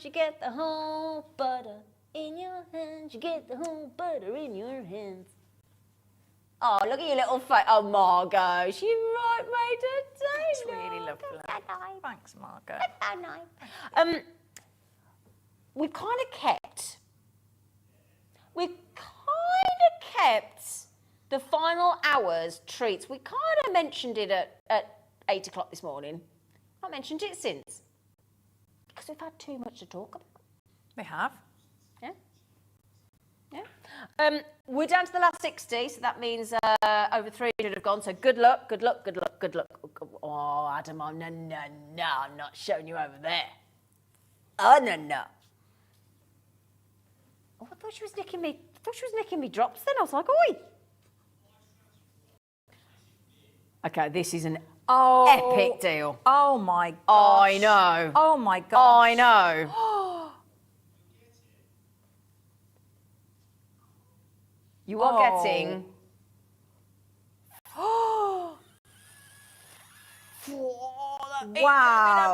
You get the whole butter in your hands. You get the whole butter in your hands. Oh, look at your little face. Oh, Margot, she right made a day. It's really lovely. Thanks, Margot. We've kind of kept the final hour's treats. We kind of mentioned it at 8 o'clock this morning. Not mentioned it since. Because we've had too much to talk about. We have. Yeah. Yeah. We're down to the last 60, so that means over 300 have gone. So good luck, good luck, good luck, good luck. Oh, Adam, no, I'm not showing you over there. Oh, no. Oh, I thought she was nicking me. I thought she was nicking me drops. Then I was like, oi. Okay, this is an epic deal. Oh my gosh. I know. Oh my gosh. I know. You are getting. Wow.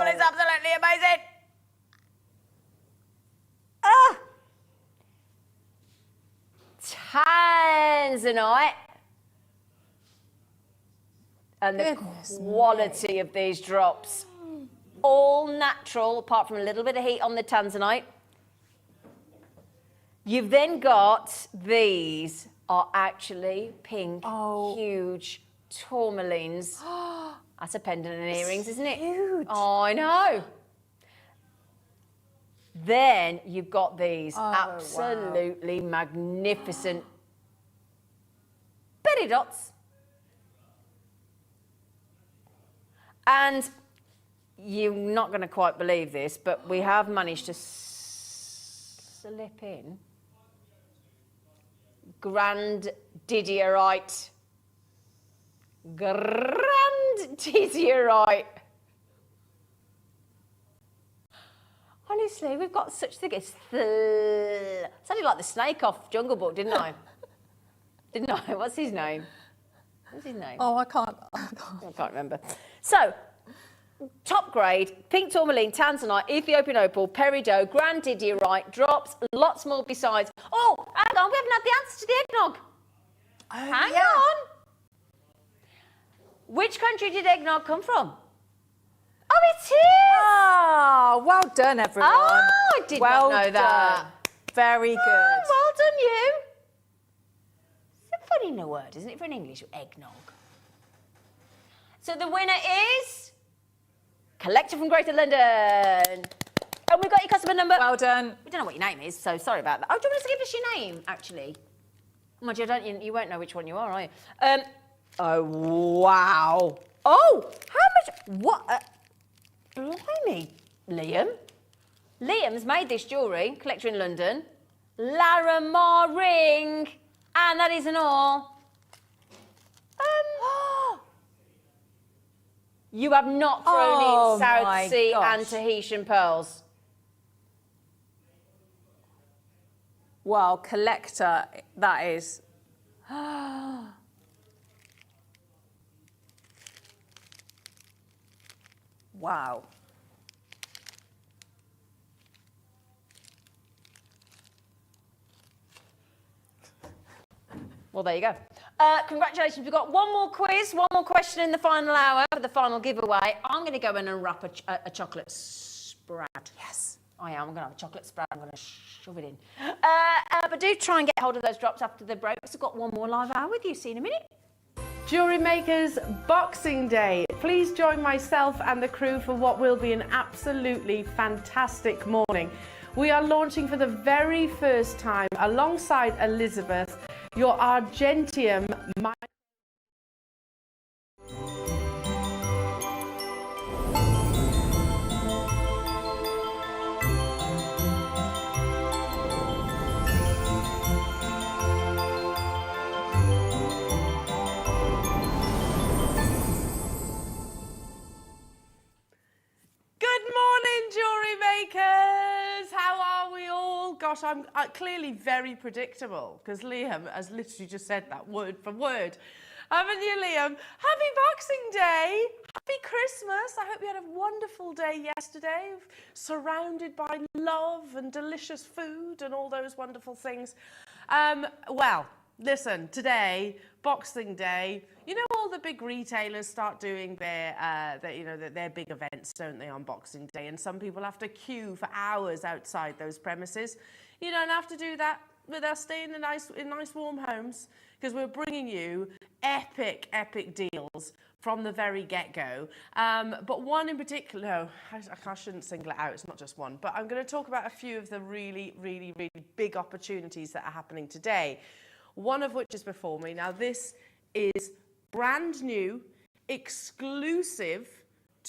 It's absolutely amazing. Tanzanite. And the quality of these drops. All natural, apart from a little bit of heat on the Tanzanite. You've then got these are actually pink, huge tourmalines. That's a pendant and earrings, isn't it? Huge. Oh, I know. Then you've got these absolutely magnificent berry dots. And you're not going to quite believe this, but we have managed to slip in Grand Didiorite. Grand Didiorite. Honestly, we've got such thing as sounded like the snake off Jungle Book, didn't I? Didn't I? What's his name? What's his name? Oh, I can't remember. So, top grade, pink tourmaline, Tanzanite, Ethiopian opal, peridot, Grand Didiorite, drops, lots more besides. Oh, hang on, we haven't had the answer to the eggnog. Hang on. Which country did eggnog come from? Oh, it is! Oh, well done, everyone. Oh, I did not know that. Very good. Well done, you. It's a funny new word, isn't it, for an English eggnog? So the winner is Collector from Greater London. And we've got your customer number. Well done. We don't know what your name is, so sorry about that. Oh, do you want us to give us your name, actually? Mind you, you won't know which one you are you? Oh, wow. Oh, how much? What? Blimey, Liam. Liam's made this jewellery, collector in London. Laramar ring. And that isn't all. You have not thrown in South Sea and Tahitian pearls. Wow, collector, that is. Wow. Well, there you go. Congratulations. We've got one more quiz, one more question in the final hour for the final giveaway. I'm going to go in and wrap a chocolate spread. Yes. I am. I'm going to have a chocolate spread. I'm going to shove it in. But do try and get hold of those drops after the break. We've got one more live hour with you. See you in a minute. Jewellery Makers Boxing Day. Please join myself and the crew for what will be an absolutely fantastic morning. We are launching for the very first time, alongside Elizabeth, your Argentium Microblater. Jewellery Makers, how are we all? Gosh, I'm clearly very predictable because Liam has literally just said that word for word. Haven't you, Liam? Happy Boxing Day. Happy Christmas. I hope you had a wonderful day yesterday, surrounded by love and delicious food and all those wonderful things. Well, listen, today, Boxing Day, you know all the big retailers start doing their big events, don't they, on Boxing Day? And some people have to queue for hours outside those premises. You don't have to do that with us staying in nice warm homes, because we're bringing you epic deals from the very get-go. But one in particular, no, I shouldn't single it out, it's not just one, but I'm going to talk about a few of the really big opportunities that are happening today. One of which is before me. Now this is brand new, exclusive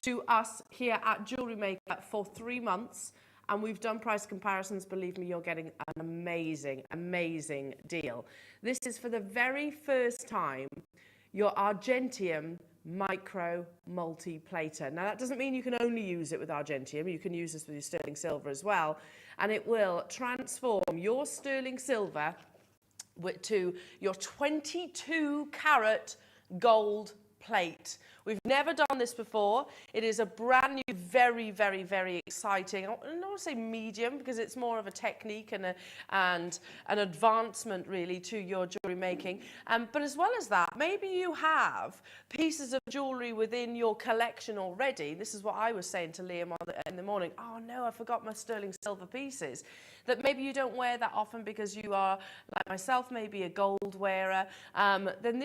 to us here at Jewellery Maker for 3 months. And we've done price comparisons. Believe me, you're getting an amazing deal. This is for the very first time, your Argentium Multiplater. Now, that doesn't mean you can only use it with Argentium. You can use this with your sterling silver as well. And it will transform your sterling silver to your 22 carat gold plate. We've never done this before. It is a brand new, very exciting, I don't want to say medium, because it's more of a technique and an advancement really to your jewellery making. But as well as that, maybe you have pieces of jewellery within your collection already. This is what I was saying to Liam in the morning. Oh no, I forgot my sterling silver pieces. That maybe you don't wear that often because you are, like myself, maybe a gold wearer. Then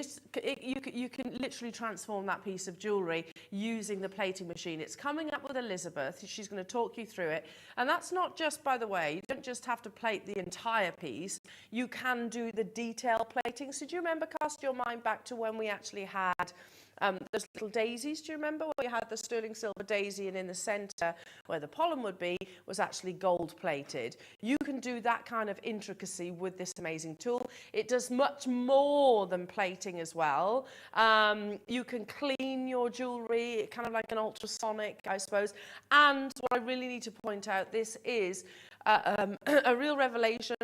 you can literally transform that piece of jewellery using the plating machine. It's coming up with Elizabeth. She's going to talk you through it. And that's not just, by the way, you don't just have to plate the entire piece. You can do the detail plating. So do you remember, cast your mind back to when we actually had those little daisies? Do you remember where you had the sterling silver daisy, and in the centre where the pollen would be was actually gold plated? You can do that kind of intricacy with this amazing tool. It does much more than plating as well. You can clean your jewellery, kind of like an ultrasonic, I suppose. And what I really need to point out, this is a real revelation.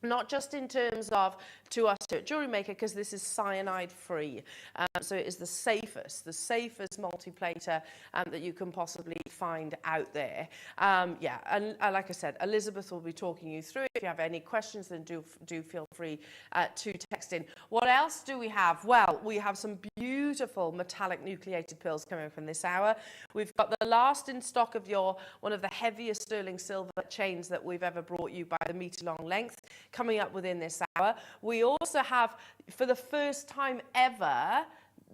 Not just in terms of to us here at Jewellery Maker, because this is cyanide free. So it is the safest multiplater that you can possibly find out there. And like I said, Elizabeth will be talking you through it. If you have any questions, then do feel free to text in. What else do we have? Well, we have some beautiful metallic nucleated pearls coming up in this hour. We've got the last in stock of one of the heaviest sterling silver chains that we've ever brought you by the metre long length, coming up within this hour. We also have, for the first time ever,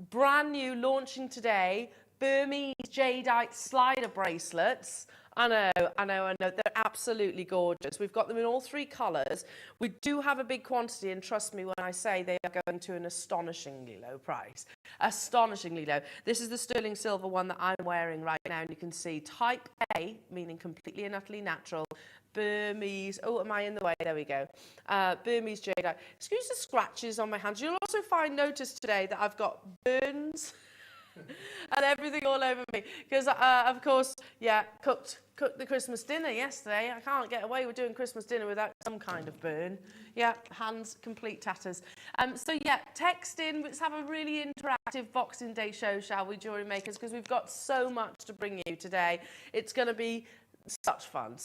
brand new, launching today, Burmese Jadeite slider bracelets. I know, they're absolutely gorgeous. We've got them in all 3 colours. We do have a big quantity, and trust me when I say they are going to an astonishingly low price. Astonishingly low. This is the sterling silver one that I'm wearing right now, and you can see type A, meaning completely and utterly natural. Burmese, oh, am I in the way? There we go. Burmese Jadeite. Excuse the scratches on my hands. You'll also notice today that I've got burns and everything all over me, because of course, cooked the Christmas dinner yesterday. I can't get away with doing Christmas dinner without some kind of burn. Hands complete tatters. Text in. Let's have a really interactive Boxing Day show, shall we, Jewellery Makers, because we've got so much to bring you today. It's going to be such fun.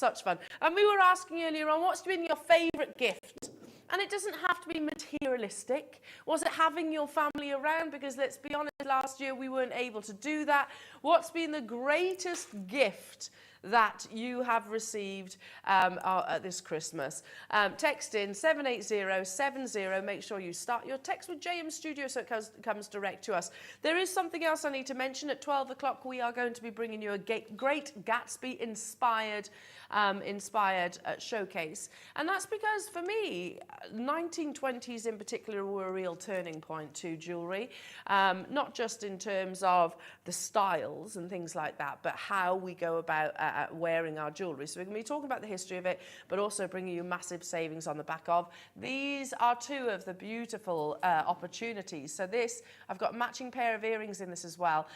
And we were asking earlier on, what's been your favourite gift? And it doesn't have to be materialistic. Was it having your family around? Because let's be honest, last year we weren't able to do that. What's been the greatest gift that you have received this Christmas? Text in 78070. Make sure you start your text with JM Studio so it comes direct to us. There is something else I need to mention. At 12 o'clock, we are going to be bringing you a Great Gatsby inspired showcase. And that's because, for me, 1920s in particular were a real turning point to jewellery. Not just in terms of the styles and things like that, but how we go about wearing our jewellery. So we're going to be talking about the history of it, but also bringing you massive savings on the back of. These are 2 of the beautiful opportunities. So this, I've got a matching pair of earrings in this as well.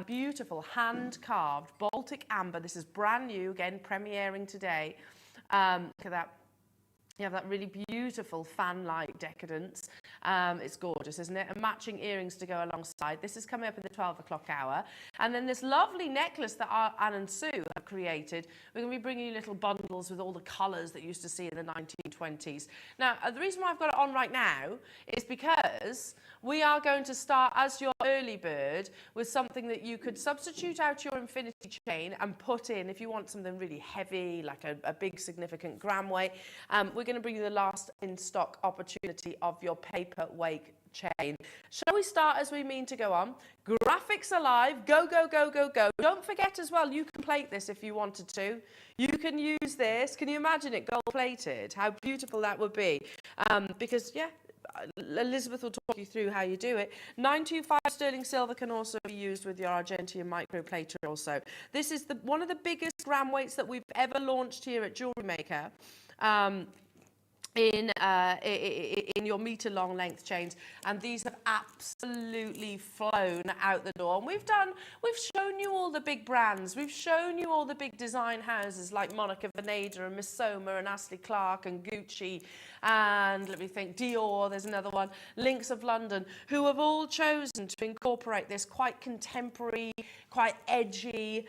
Beautiful hand-carved Baltic Amber. This is brand new, again, premiering today. Look at that. You have that really beautiful fan-like decadence. It's gorgeous, isn't it? And matching earrings to go alongside. This is coming up in the 12 o'clock hour. And then this lovely necklace that Anne and Sue have created. We're going to be bringing you little bundles with all the colours that you used to see in the 1920s. Now, the reason why I've got it on right now is because we are going to start as your early bird with something that you could substitute out your infinity chain and put in if you want something really heavy, like a big significant gram weight. We're going to bring you the last in stock opportunity of your paperweight chain. Shall we start as we mean to go on? Graphics alive, go, go, go, go, go. Don't forget as well, you can plate this if you wanted to. You can use this. Can you imagine it gold plated? How beautiful that would be. Because, yeah, Elizabeth will talk you through how you do it. 925 sterling silver can also be used with your Argentium Microblater also. This is one of the biggest gram weights that we've ever launched here at Jewellery Maker. In your metre long length chains, and these have absolutely flown out the door. And we've shown you all the big brands, we've shown you all the big design houses like Monica Vinader and Miss Sommer and Astley Clark and Gucci and let me think, Dior, there's another one, Links of London, who have all chosen to incorporate this quite contemporary, quite edgy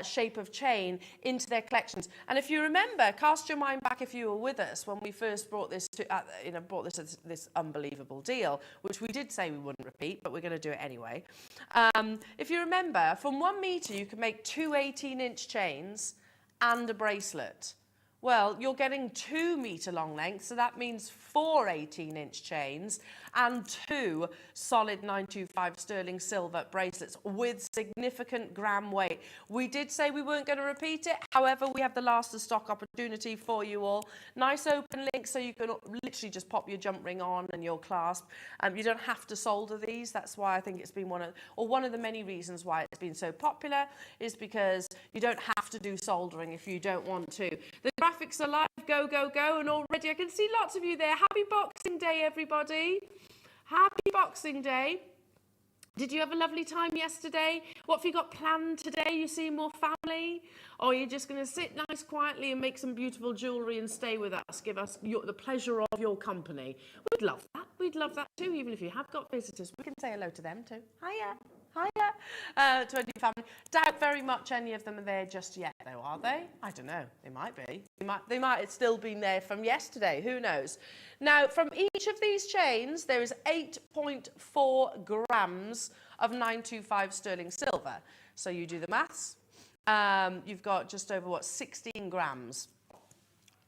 shape of chain into their collections. And if you remember, cast your mind back if you were with us when we first brought this to, this unbelievable deal, which we did say we wouldn't repeat, but we're going to do it anyway. If you remember, from 1 metre you can make 2 18-inch chains and a bracelet. Well, you're getting 2 metre long lengths, so that means 4 18-inch chains and 2 solid 925 sterling silver bracelets with significant gram weight. We did say we weren't going to repeat it. However, we have the last of stock opportunity for you all. Nice open link so you can literally just pop your jump ring on and your clasp. You don't have to solder these. That's why I think it's been one of the many reasons why it's been so popular is because you don't have to do soldering if you don't want to. The graphics are live, go, go, go, and already I can see lots of you there. Happy Boxing Day, everybody. Happy Boxing Day. Did you have a lovely time yesterday? What have you got planned today? You see more family? Or are you just going to sit nice quietly and make some beautiful jewellery and stay with us? Give us the pleasure of your company. We'd love that. We'd love that too, even if you have got visitors. We can say hello to them too. Hiya. Hiya. To any family. Doubt very much any of them are there just yet, though, are they? I don't know. They might be. They might have still been there from yesterday. Who knows? Now, from each of these chains, there is 8.4 grams of 925 sterling silver. So you do the maths. You've got just over, 16 grams.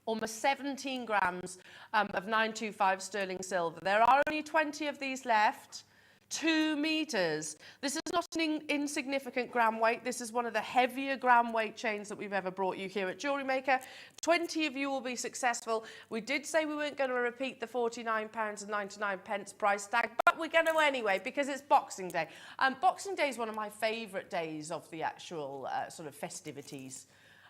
Almost 17 grams of 925 sterling silver. There are only 20 of these left. 2 meters. This is not an insignificant gram weight. This is one of the heavier gram weight chains that we've ever brought you here at Jewellery Maker. 20 of you will be successful. We did say we weren't going to repeat the £49.99 price tag, but we're going to anyway because it's Boxing Day. Boxing Day is one of my favourite days of the actual sort of festivities.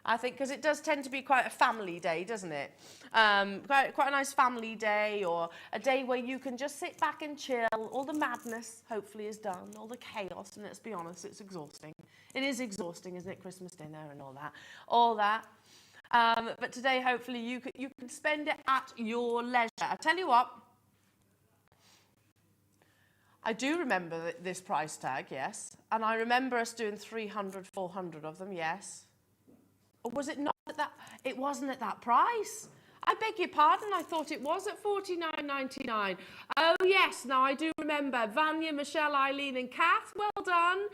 I think, because it does tend to be quite a family day, doesn't it? Quite a nice family day, or a day where you can just sit back and chill. All the madness, hopefully, is done. All the chaos, and let's be honest, it's exhausting. It is exhausting, isn't it? Christmas dinner and all that. But today, hopefully, you can spend it at your leisure. I tell you what, I do remember this price tag, yes. And I remember us doing 300, 400 of them, yes. Or was it not at that? It wasn't at that price. I beg your pardon, I thought it was at $49.99. Oh yes, now I do remember. Vanya, Michelle, Eileen and Kath, well done.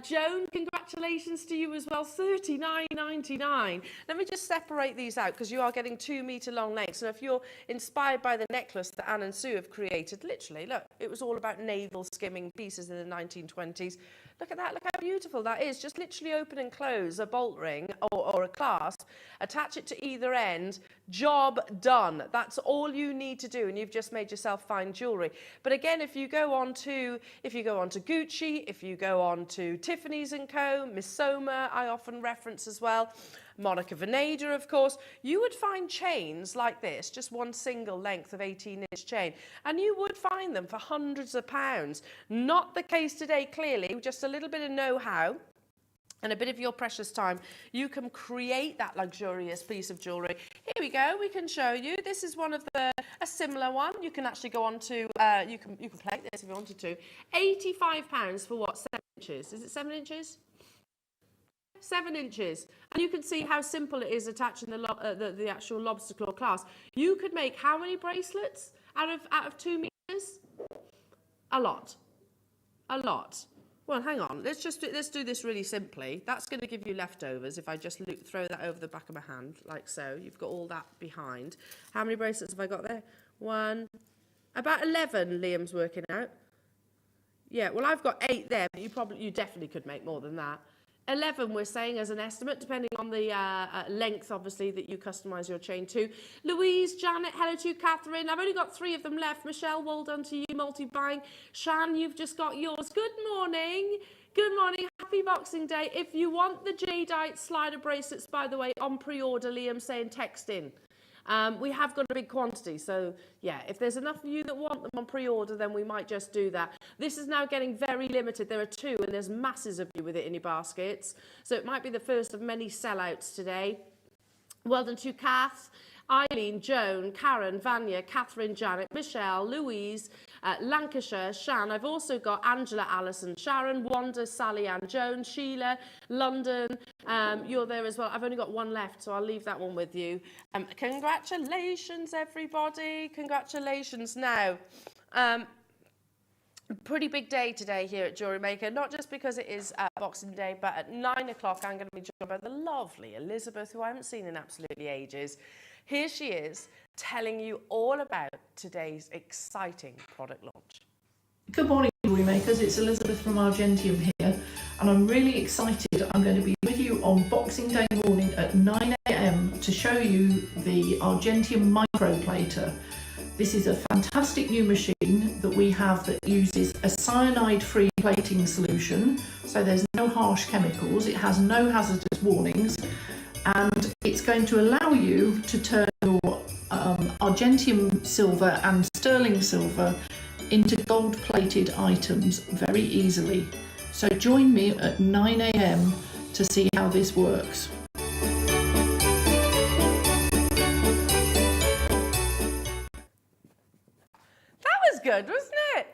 Joan, congratulations to you as well, $39.99. Let me just separate these out because you are getting 2 metre long lengths. And if you're inspired by the necklace that Anne and Sue have created, literally, look, it was all about navel skimming pieces in the 1920s. Look at that, look how beautiful that is. Just literally open and close a bolt ring or a clasp, attach it to either end, job done. That's all you need to do, and you've just made yourself fine jewellery. But again, if you go on to Gucci, if you go on to Tiffany's & Co, Miss Sommer, I often reference as well, Monica Vinader, of course, you would find chains like this, just one single length of 18-inch chain, and you would find them for hundreds of pounds. Not the case today, clearly, just a little bit of know-how. and a bit of your precious time, you can create that luxurious piece of jewellery. Here we go, we can show you. This is one of a similar one. You can actually go on to, you can plate this if you wanted to. £85 for what, 7 inches? Is it 7 inches? 7 inches. And you can see how simple it is attaching the actual lobster claw clasp. You could make how many bracelets out of 2 meters? A lot. A lot. Well, hang on. Let's do this really simply. That's going to give you leftovers if I just throw that over the back of my hand, like so. You've got all that behind. How many bracelets have I got there? 1, about 11. Liam's working out. Yeah. Well, I've got 8 there, but you definitely could make more than that. 11 we're saying as an estimate, depending on the length, obviously, that you customise your chain to. Louise, Janet, hello to you, Catherine. I've only got 3 of them left. Michelle, well done to you, multi-buying. Shan, you've just got yours. Good morning. Good morning. Happy Boxing Day. If you want the Jadeite slider bracelets, by the way, on pre-order, Liam saying text in. We have got a big quantity, so yeah, if there's enough of you that want them on pre-order, then we might just do that. This is now getting very limited. There are 2 and there's masses of you with it in your baskets, so it might be the first of many sellouts today. Well done to Kath, Eileen, Joan, Karen, Vanya, Catherine, Janet, Michelle, Louise, Lancashire, Shan. I've also got Angela, Alison, Sharon, Wanda, Sally Ann, Joan, Sheila, London. You're there as well. I've only got 1 left, so I'll leave that one with you. Congratulations, everybody. Congratulations. Now, pretty big day today here at Jewellery Maker, not just because it is Boxing Day, but at 9 o'clock I'm going to be joined by the lovely Elizabeth, who I haven't seen in absolutely ages. Here she is, telling you all about today's exciting product launch. Good morning, Jewellery Makers. It's Elizabeth from Argentium here, and I'm really excited. I'm going to be with you on Boxing Day morning at 9 AM to show you the Argentium Microblater. This is a fantastic new machine that we have that uses a cyanide-free plating solution, so there's no harsh chemicals, it has no hazardous warnings, and it's going to allow you to turn your Argentium silver and sterling silver into gold-plated items very easily. So join me at 9 AM to see how this works. Good, wasn't it?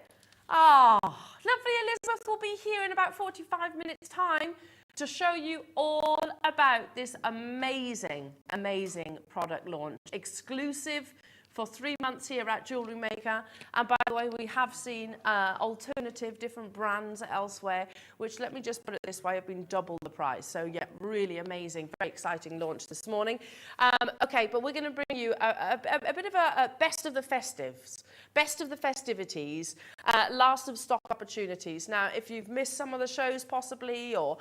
Oh, lovely. Elizabeth will be here in about 45 minutes time to show you all about this amazing, amazing product launch, exclusive for 3 months here at Jewellery Maker. And by the way, we have seen alternative different brands elsewhere, which, let me just put it this way, have been double the price. So yeah, really amazing, very exciting launch this morning. Okay, but we're going to bring you a bit of a best of the festives, best of the festivities, last of stock opportunities. Now, if you've missed some of the shows possibly, or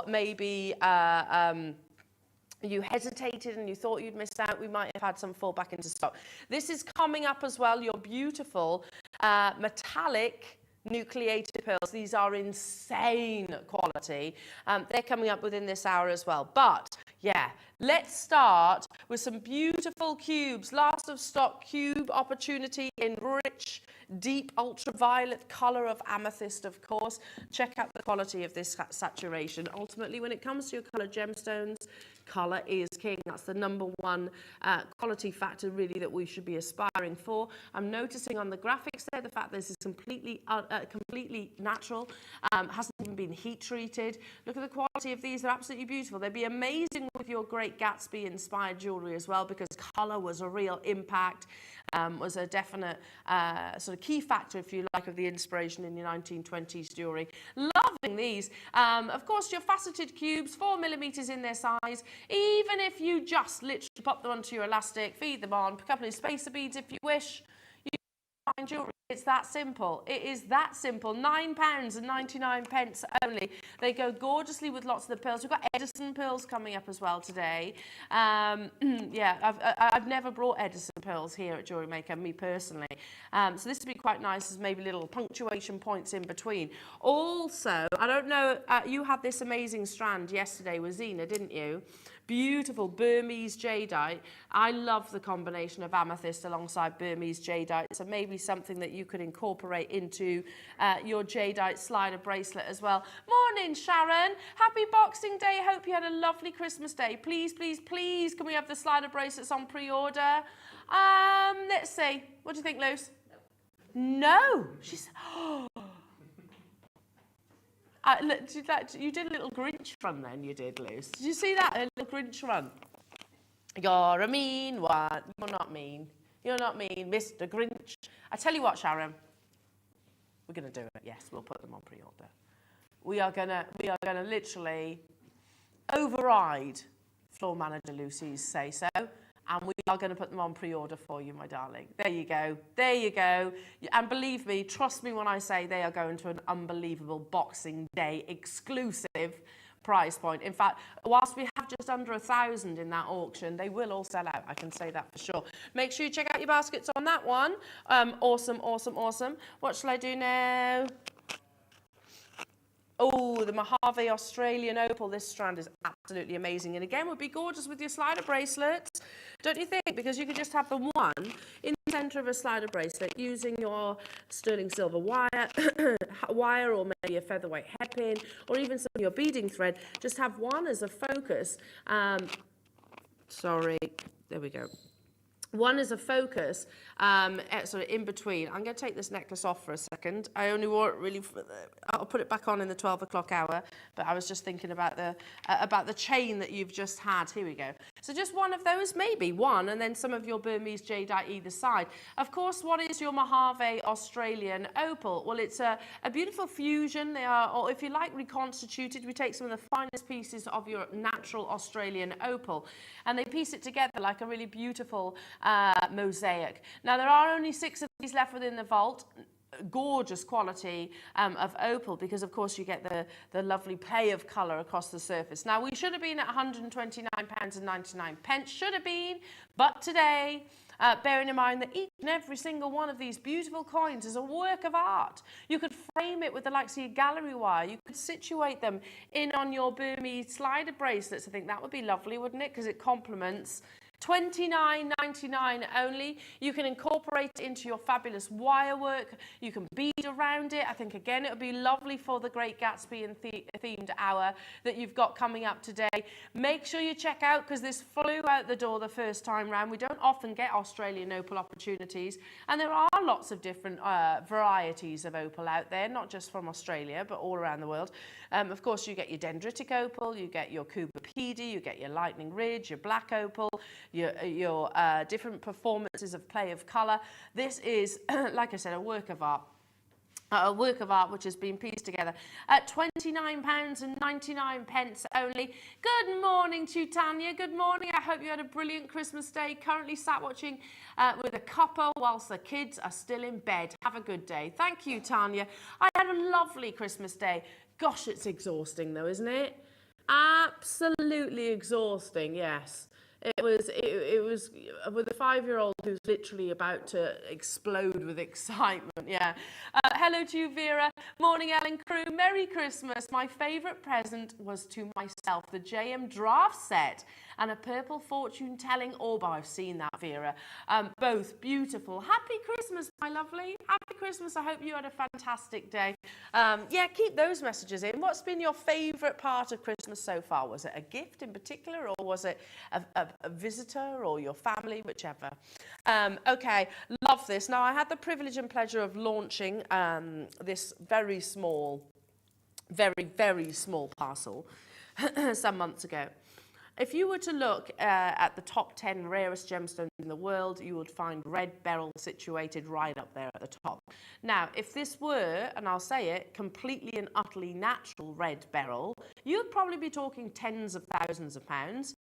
maybe you hesitated and you thought you'd missed out, we might have had some fall back into stock. This is coming up as well, your beautiful metallic nucleated pearls. These are insane quality. They're coming up within this hour as well. But yeah, let's start with some beautiful cubes. Last of stock cube opportunity in rich, deep ultraviolet color of amethyst, of course. Check out the quality of this saturation. Ultimately, when it comes to your color gemstones, color is king. That's the #1 quality factor really that we should be aspiring for. I'm noticing on the graphics there the fact this is completely natural, hasn't even been heat treated. Look at the quality of these. They're absolutely beautiful. They'd be amazing with your Great Gatsby inspired jewelry as well, because color was a real impact, was a definite sort of key factor, if you like, of the inspiration in your 1920s jewelry. Loving these. Of course, your faceted cubes, 4mm in their size. Even if you just literally pop them onto your elastic, feed them on, pick up any spacer beads if you wish, you can find jewelry. It's that simple. It is that simple. £9.99 only. They go gorgeously with lots of the pearls. We've got Edison Pearls coming up as well today. Yeah, I've never brought Edison Pearls here at Jewellery Maker, me personally. So this would be quite nice as maybe little punctuation points in between. Also, I don't know, you had this amazing strand yesterday with Zena, didn't you? Beautiful Burmese Jadeite. I love the combination of amethyst alongside Burmese Jadeite. So maybe something that you could incorporate into your Jadeite slider bracelet as well. Morning, Sharon. Happy Boxing Day. Hope you had a lovely Christmas day. Please, please, please, can we have the slider bracelets on pre-order? Let's see. What do you think, Luce? No. She said, oh. Look, you did a little Grinch run then, you did, Luce. Did you see that? A little Grinch run. You're a mean one. You're not mean. You're not mean, Mr. Grinch. I tell you what, Sharon. We're going to do it. Yes, we'll put them on pre-order. We are gonna literally override floor manager Lucy's say-so, and we are going to put them on pre-order for you, my darling. There you go. There you go. And believe me, trust me when I say they are going to an unbelievable Boxing Day exclusive price point. In fact, whilst we have just under 1,000 in that auction, they will all sell out. I can say that for sure. Make sure you check out your baskets on that one. Awesome, awesome, awesome. What shall I do now? Oh, the Mojave Australian Opal. This strand is absolutely amazing. And again, would be gorgeous with your slider bracelets, don't you think? Because you could just have the one in the centre of a slider bracelet using your sterling silver wire or maybe a featherweight hairpin or even some of your beading thread. Just have one as a focus. Sorry, there we go. One is a focus, sort of in between. I'm going to take this necklace off for a second. I only wore it really, I'll put it back on in the 12 o'clock hour, but I was just thinking about the chain that you've just had. Here we go. So just one of those, maybe one, and then some of your Burmese Jadeite either side. Of course, what is your Mojave Australian Opal? Well, it's a beautiful fusion. They are, or if you like, reconstituted. We take some of the finest pieces of your natural Australian Opal, and they piece it together like a really beautiful mosaic. Now, there are only 6 of these left within the vault. Gorgeous quality of opal, because of course you get the lovely play of colour across the surface. Now, we should have been at £129.99, should have been, but today, bearing in mind that each and every single one of these beautiful coins is a work of art. You could frame it with the likes of your gallery wire. You could situate them in on your Burmese slider bracelets. I think that would be lovely, wouldn't it? Because it complements. $29.99 only. You can incorporate it into your fabulous wire work. You can bead around it. I think, again, it would be lovely for the Great Gatsby and themed hour that you've got coming up today. Make sure you check out, because this flew out the door the first time round. We don't often get Australian opal opportunities, and there are lots of different varieties of opal out there, not just from Australia, but all around the world. Of course, you get your dendritic opal, you get your Cuba Pedy, you get your lightning ridge, your black opal, your different performances of play of colour. This is, like I said, a work of art. A work of art which has been pieced together at £29.99 only. Good morning to you, Tanya. Good morning. I hope you had a brilliant Christmas day. Currently sat watching with a cuppa whilst the kids are still in bed. Have a good day. Thank you, Tanya. I had a lovely Christmas day. Gosh, it's exhausting though, isn't it? Absolutely exhausting, yes. It was with a 5-year-old who's literally about to explode with excitement, yeah. Hello to you, Vera. Morning, Ellen Crew. Merry Christmas. My favourite present was to myself, the JM draft set and a purple fortune-telling orb. I've seen that, Vera. Both beautiful. Happy Christmas, my lovely. Happy Christmas. I hope you had a fantastic day. Yeah, keep those messages in. What's been your favourite part of Christmas so far? Was it a gift in particular, or was it a visitor or your family, whichever? Okay, love this. Now, I had the privilege and pleasure of launching this very, very small parcel some months ago. If you were to look at the top 10 rarest gemstones in the world, you would find red beryl situated right up there at the top. Now, if this were, and I'll say it, completely and utterly natural red beryl, you'd probably be talking tens of thousands of pounds,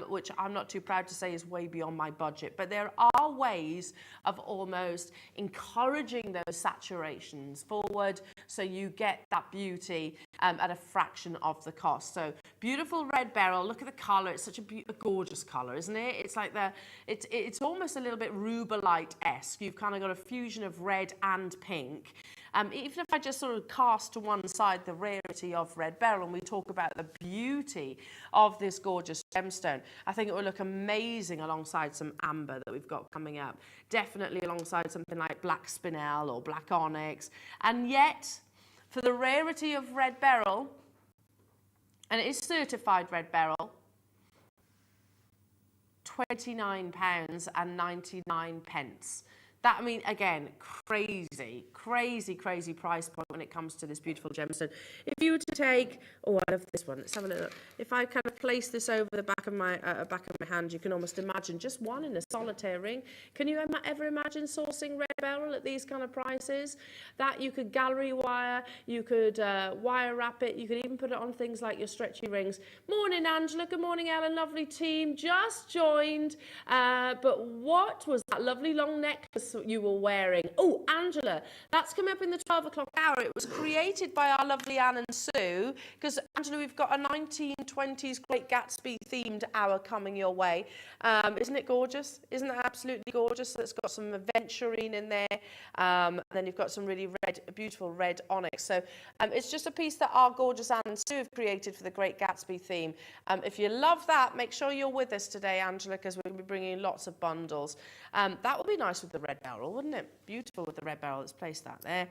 which I'm not too proud to say is way beyond my budget. But there are ways of almost encouraging those saturations forward so you get that beauty at a fraction of the cost. So beautiful red beryl. Look at the colour. It's such a gorgeous colour, isn't it? It's like it's almost a little bit rubellite-esque. You've kind of got a fusion of red and pink. Even if I just sort of cast to one side the rarity of red beryl and we talk about the beauty of this gorgeous gemstone, I think it will look amazing alongside some amber that we've got coming up. Definitely alongside something like black spinel or black onyx. And yet, for the rarity of red beryl, and it is certified red beryl, £29.99. That, I mean, again, crazy, crazy, crazy price point when it comes to this beautiful gemstone. If you were to take, oh, I love this one. Let's have a look. If I kind of place this over the back of my hand, you can almost imagine just one in a solitaire ring. Can you ever imagine sourcing red beryl at these kind of prices? That you could gallery wire, you could wire wrap it, you could even put it on things like your stretchy rings. Morning, Angela. Good morning, Ellen. Lovely team. Just joined. But what was that lovely long necklace you were wearing? Oh, Angela, that's coming up in the 12 o'clock hour. It was created by our lovely Anne and Sue, because, Angela, we've got a 1920s Great Gatsby themed hour coming your way. Isn't it gorgeous? Isn't that absolutely gorgeous? It's got some aventurine in there. Then you've got some really beautiful red onyx. So it's just a piece that our gorgeous Anne and Sue have created for the Great Gatsby theme. If you love that, make sure you're with us today, Angela, because we're going to be bringing lots of bundles. That would be nice with the red beryl, wouldn't it? Beautiful with the red beryl. Let's place that there.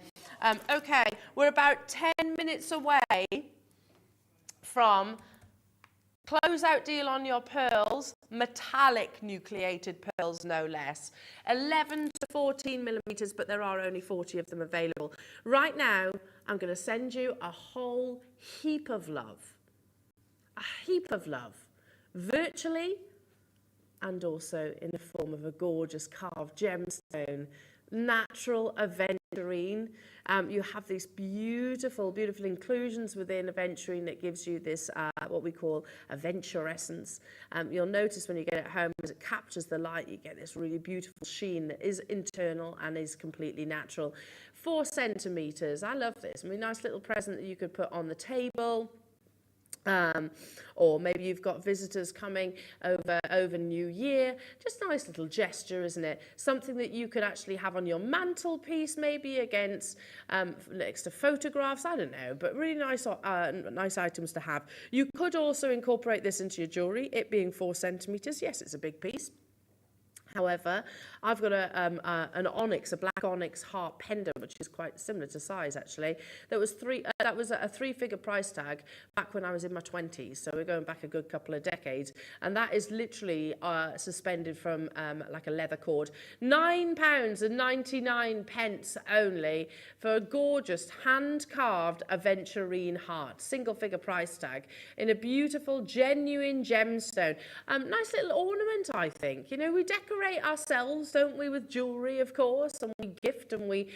Okay, we're about 10 minutes away from closeout deal on your pearls, metallic nucleated pearls, no less. 11 to 14 millimeters, but there are only 40 of them available. Right now, I'm going to send you a whole heap of love. A heap of love. Virtually, and also in the form of a gorgeous carved gemstone, natural aventurine. You have these beautiful, beautiful inclusions within aventurine that gives you this, what we call aventurescence. You'll notice when you get it home, as it captures the light, you get this really beautiful sheen that is internal and is completely natural. 4 centimeters. I love this. I mean, nice little present that you could put on the table. Or maybe you've got visitors coming over New Year. Just a nice little gesture, isn't it? Something that you could actually have on your mantelpiece, maybe against next to photographs. I don't know, but really nice items to have. You could also incorporate this into your jewellery. It being 4 centimetres, yes, it's a big piece. However, I've got an onyx, a black onyx heart pendant, which is quite similar to size actually. That was a 3-figure price tag back when I was in my 20s. So we're going back a good couple of decades, and that is literally suspended from like a leather cord. £9.99 only for a gorgeous hand-carved aventurine heart, single-figure price tag in a beautiful, genuine gemstone. Nice little ornament, I think. You know, we decorate ourselves, don't we, with jewellery, of course, and we gift and we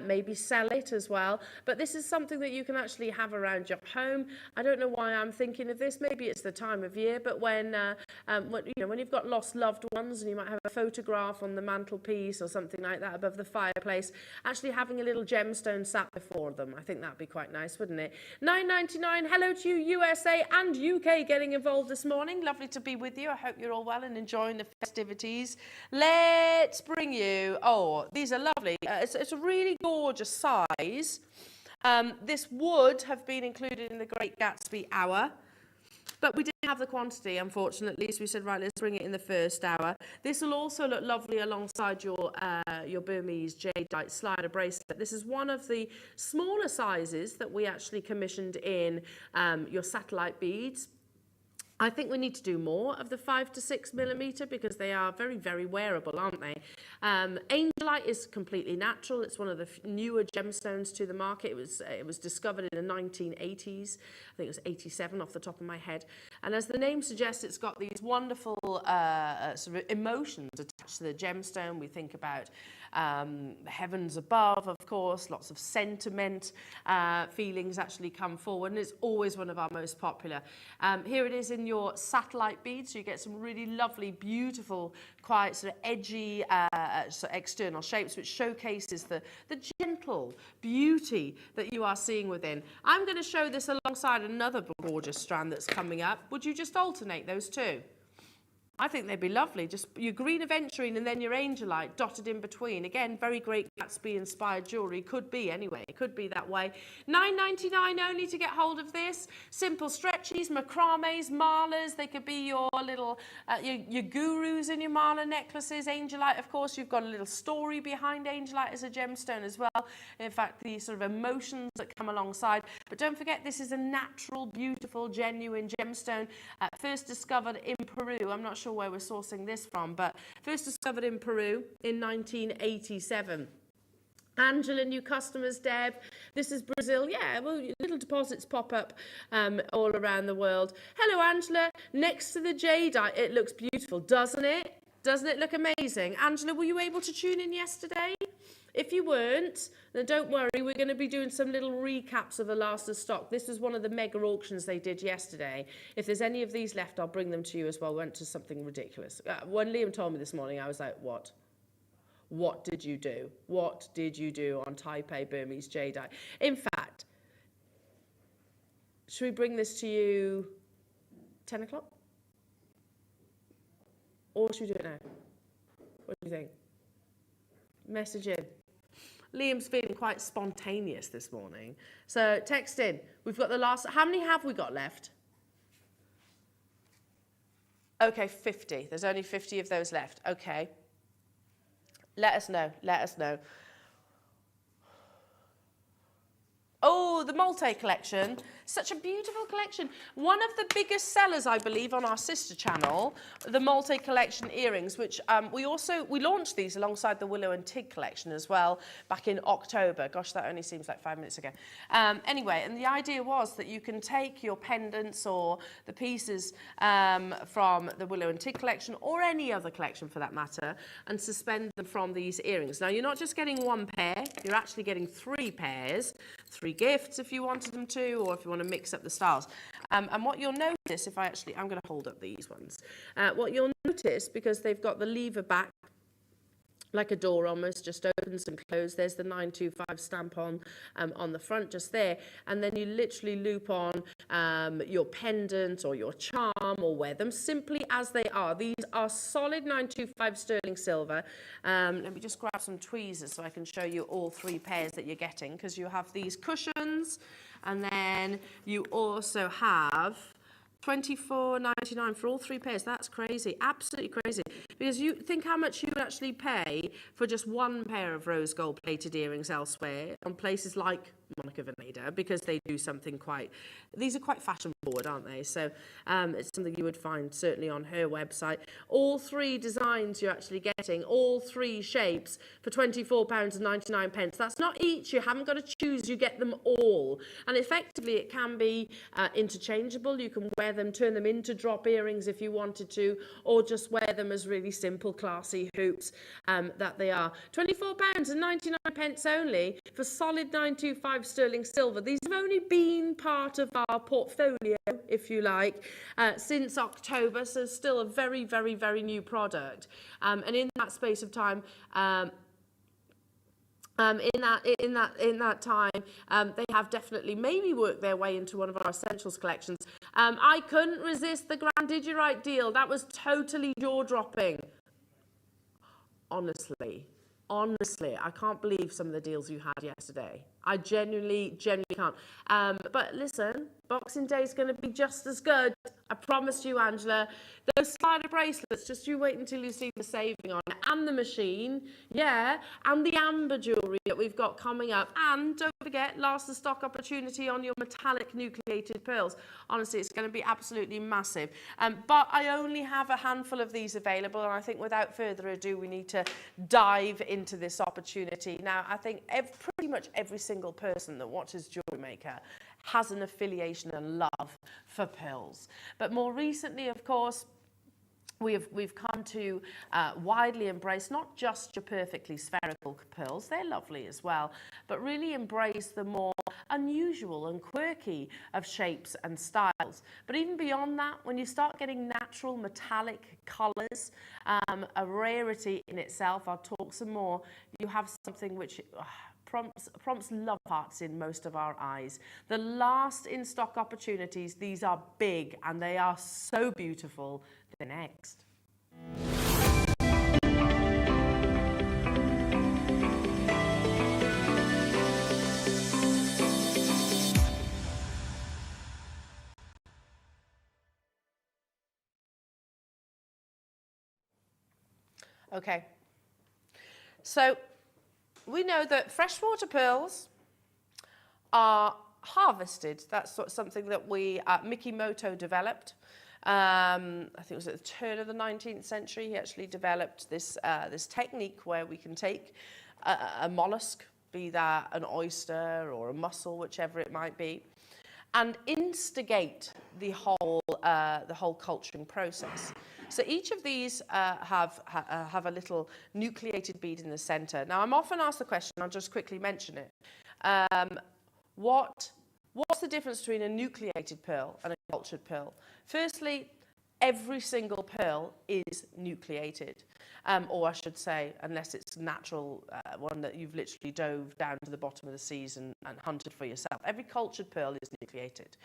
maybe sell it as well. But this is something that you can actually have around your home. I don't know why I'm thinking of this. Maybe it's the time of year, but when you've got lost loved ones and you might have a photograph on the mantelpiece or something like that above the fireplace, actually having a little gemstone sat before them, I think that'd be quite nice, wouldn't it? £9.99. Hello to you, USA and UK, getting involved this morning. Lovely to be with you. I hope you're all well and enjoying the festivities. Let's bring you, oh, these are lovely. It's a really gorgeous size. This would have been included in the Great Gatsby hour, but we didn't have the quantity, unfortunately, so we said, right, let's bring it in the first hour. This will also look lovely alongside your Burmese Jadeite slider bracelet. This is one of the smaller sizes that we actually commissioned in your satellite beads. I think we need to do more of the 5 to 6 millimeter because they are very, very wearable, aren't they? Angelite is completely natural. It's one of the newer gemstones to the market. It was discovered in the 1980s. I think it was 87 off the top of my head. And as the name suggests, it's got these wonderful sort of emotions attached to the gemstone. We think about the heavens above, of course, lots of sentiment feelings actually come forward, and it's always one of our most popular. Here it is in your satellite beads, so you get some really lovely, beautiful, quite sort of edgy sort of external shapes, which showcases the gentle beauty that you are seeing within. I'm going to show this alongside another gorgeous strand that's coming up. Would you just alternate those two? I think they'd be lovely. Just your green aventurine and then your Angelite dotted in between. Again, very great Gatsby-inspired jewellery. Could be anyway. It could be that way. $9.99 only to get hold of this. Simple stretchies, macrames, malas. They could be your little, your gurus in your mala necklaces. Angelite, of course, you've got a little story behind Angelite as a gemstone as well. In fact, the sort of emotions that come alongside. But don't forget, this is a natural, beautiful, genuine gemstone. First discovered in Peru. I'm not sure where we're sourcing this from, but first discovered in Peru in 1987. Angela, new customers, Deb. This is Brazil. Yeah, well, little deposits pop up all around the world. Hello, Angela. Next to the Jadeite, it looks beautiful, doesn't it? Doesn't it look amazing? Angela, were you able to tune in yesterday? If you weren't, then don't worry, we're going to be doing some little recaps of the last of stock. This was one of the mega auctions they did yesterday. If there's any of these left, I'll bring them to you as well. Went to something ridiculous. When Liam told me this morning, I was like, what? What did you do? What did you do on Taipei Burmese Jadeite? In fact, should we bring this to you 10 o'clock? Or should we do it now? What do you think? Message in. Liam's feeling quite spontaneous this morning. So text in. We've got the last, how many have we got left? Okay, 50. There's only 50 of those left. Okay. Let us know. Let us know. Oh, the Multi collection. Such a beautiful collection. One of the biggest sellers, I believe, on our sister channel, the Multi collection earrings, which we launched these alongside the Willow and Tig collection as well back in October. Gosh, that only seems like 5 minutes ago. Anyway, and the idea was that you can take your pendants or the pieces from the Willow and Tig collection or any other collection for that matter and suspend them from these earrings. Now, you're not just getting one pair, you're actually getting 3 pairs, 3 gifts if you wanted them to, or if you want to mix up the styles. And what you'll notice, I'm going to hold up these ones. What you'll notice, because they've got the lever back, like a door almost, just opens and closes. There's the 925 stamp on the front just there. And then you literally loop on your pendant or your charm or wear them simply as they are. These are solid 925 sterling silver. Let me just grab some tweezers so I can show you all 3 pairs that you're getting, because you have these cushions and then you also have $24.99 for all 3 pairs. That's crazy, absolutely crazy. Because you think how much you would actually pay for just 1 pair of rose gold plated earrings elsewhere on places like Monica Veneda, because they do something quite, these are quite fashion forward, aren't they? So it's something you would find certainly on her website. All 3 designs you're actually getting, all 3 shapes for £24.99. That's not each, you haven't got to choose, you get them all. And effectively it can be interchangeable. You can wear them, turn them into drop earrings if you wanted to, or just wear them as really simple, classy hoops that they are. £24.99 only for solid 925 sterling silver. These have only been part of our portfolio, if you like, since October, so still a very, very, very new product. And in that space of time, in that time, they have definitely maybe worked their way into one of our essentials collections. I couldn't resist the Grand Digirite deal. That was totally jaw-dropping. Honestly, I can't believe some of the deals you had yesterday. I genuinely can't. But listen, Boxing Day is going to be just as good. I promise you, Angela. Those slider bracelets, just you wait until you see the saving on it. And the machine, yeah. And the amber jewellery that we've got coming up. And don't forget, last of stock opportunity on your metallic nucleated pearls. Honestly, it's going to be absolutely massive. But I only have a handful of these available. And I think without further ado, we need to dive into this opportunity. Now, I think pretty much every single person that watches Jewellery Maker has an affiliation and love for pearls. But more recently, of course, we've come to widely embrace not just your perfectly spherical pearls, they're lovely as well, but really embrace the more unusual and quirky of shapes and styles. But even beyond that, when you start getting natural metallic colours, a rarity in itself, I'll talk some more, you have something which prompts love hearts in most of our eyes. The last in-stock opportunities, these are big and they are so beautiful. The next. Okay, so we know that freshwater pearls are harvested. That's something that Mikimoto developed. I think it was at the turn of the 19th century. He actually developed this technique where we can take a mollusk, be that an oyster or a mussel, whichever it might be, and instigate the whole culturing process. So each of these have a little nucleated bead in the center. Now, I'm often asked the question, I'll just quickly mention it. What's the difference between a nucleated pearl and a cultured pearl? Firstly, every single pearl is nucleated, or I should say, unless it's natural, one that you've literally dove down to the bottom of the seas and hunted for yourself. Every cultured pearl is nucleated.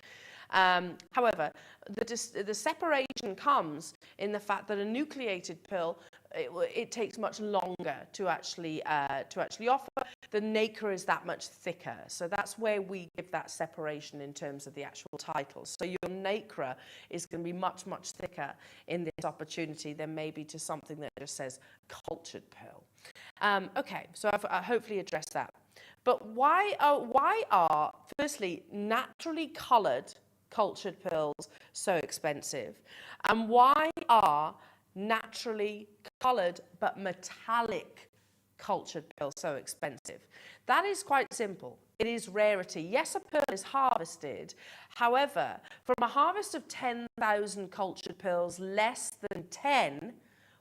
However, the separation comes in the fact that a nucleated pearl, it takes much longer to actually offer. The nacre is that much thicker, so that's where we give that separation in terms of the actual titles. So your nacre is going to be much thicker in this opportunity than maybe to something that just says cultured pearl. Okay, so I've hopefully addressed that. But why are firstly naturally coloured cultured pearls so expensive, and why are naturally coloured but metallic cultured pearls so expensive? That is quite simple. It is rarity. Yes, a pearl is harvested. However, from a harvest of 10,000 cultured pearls, less than 10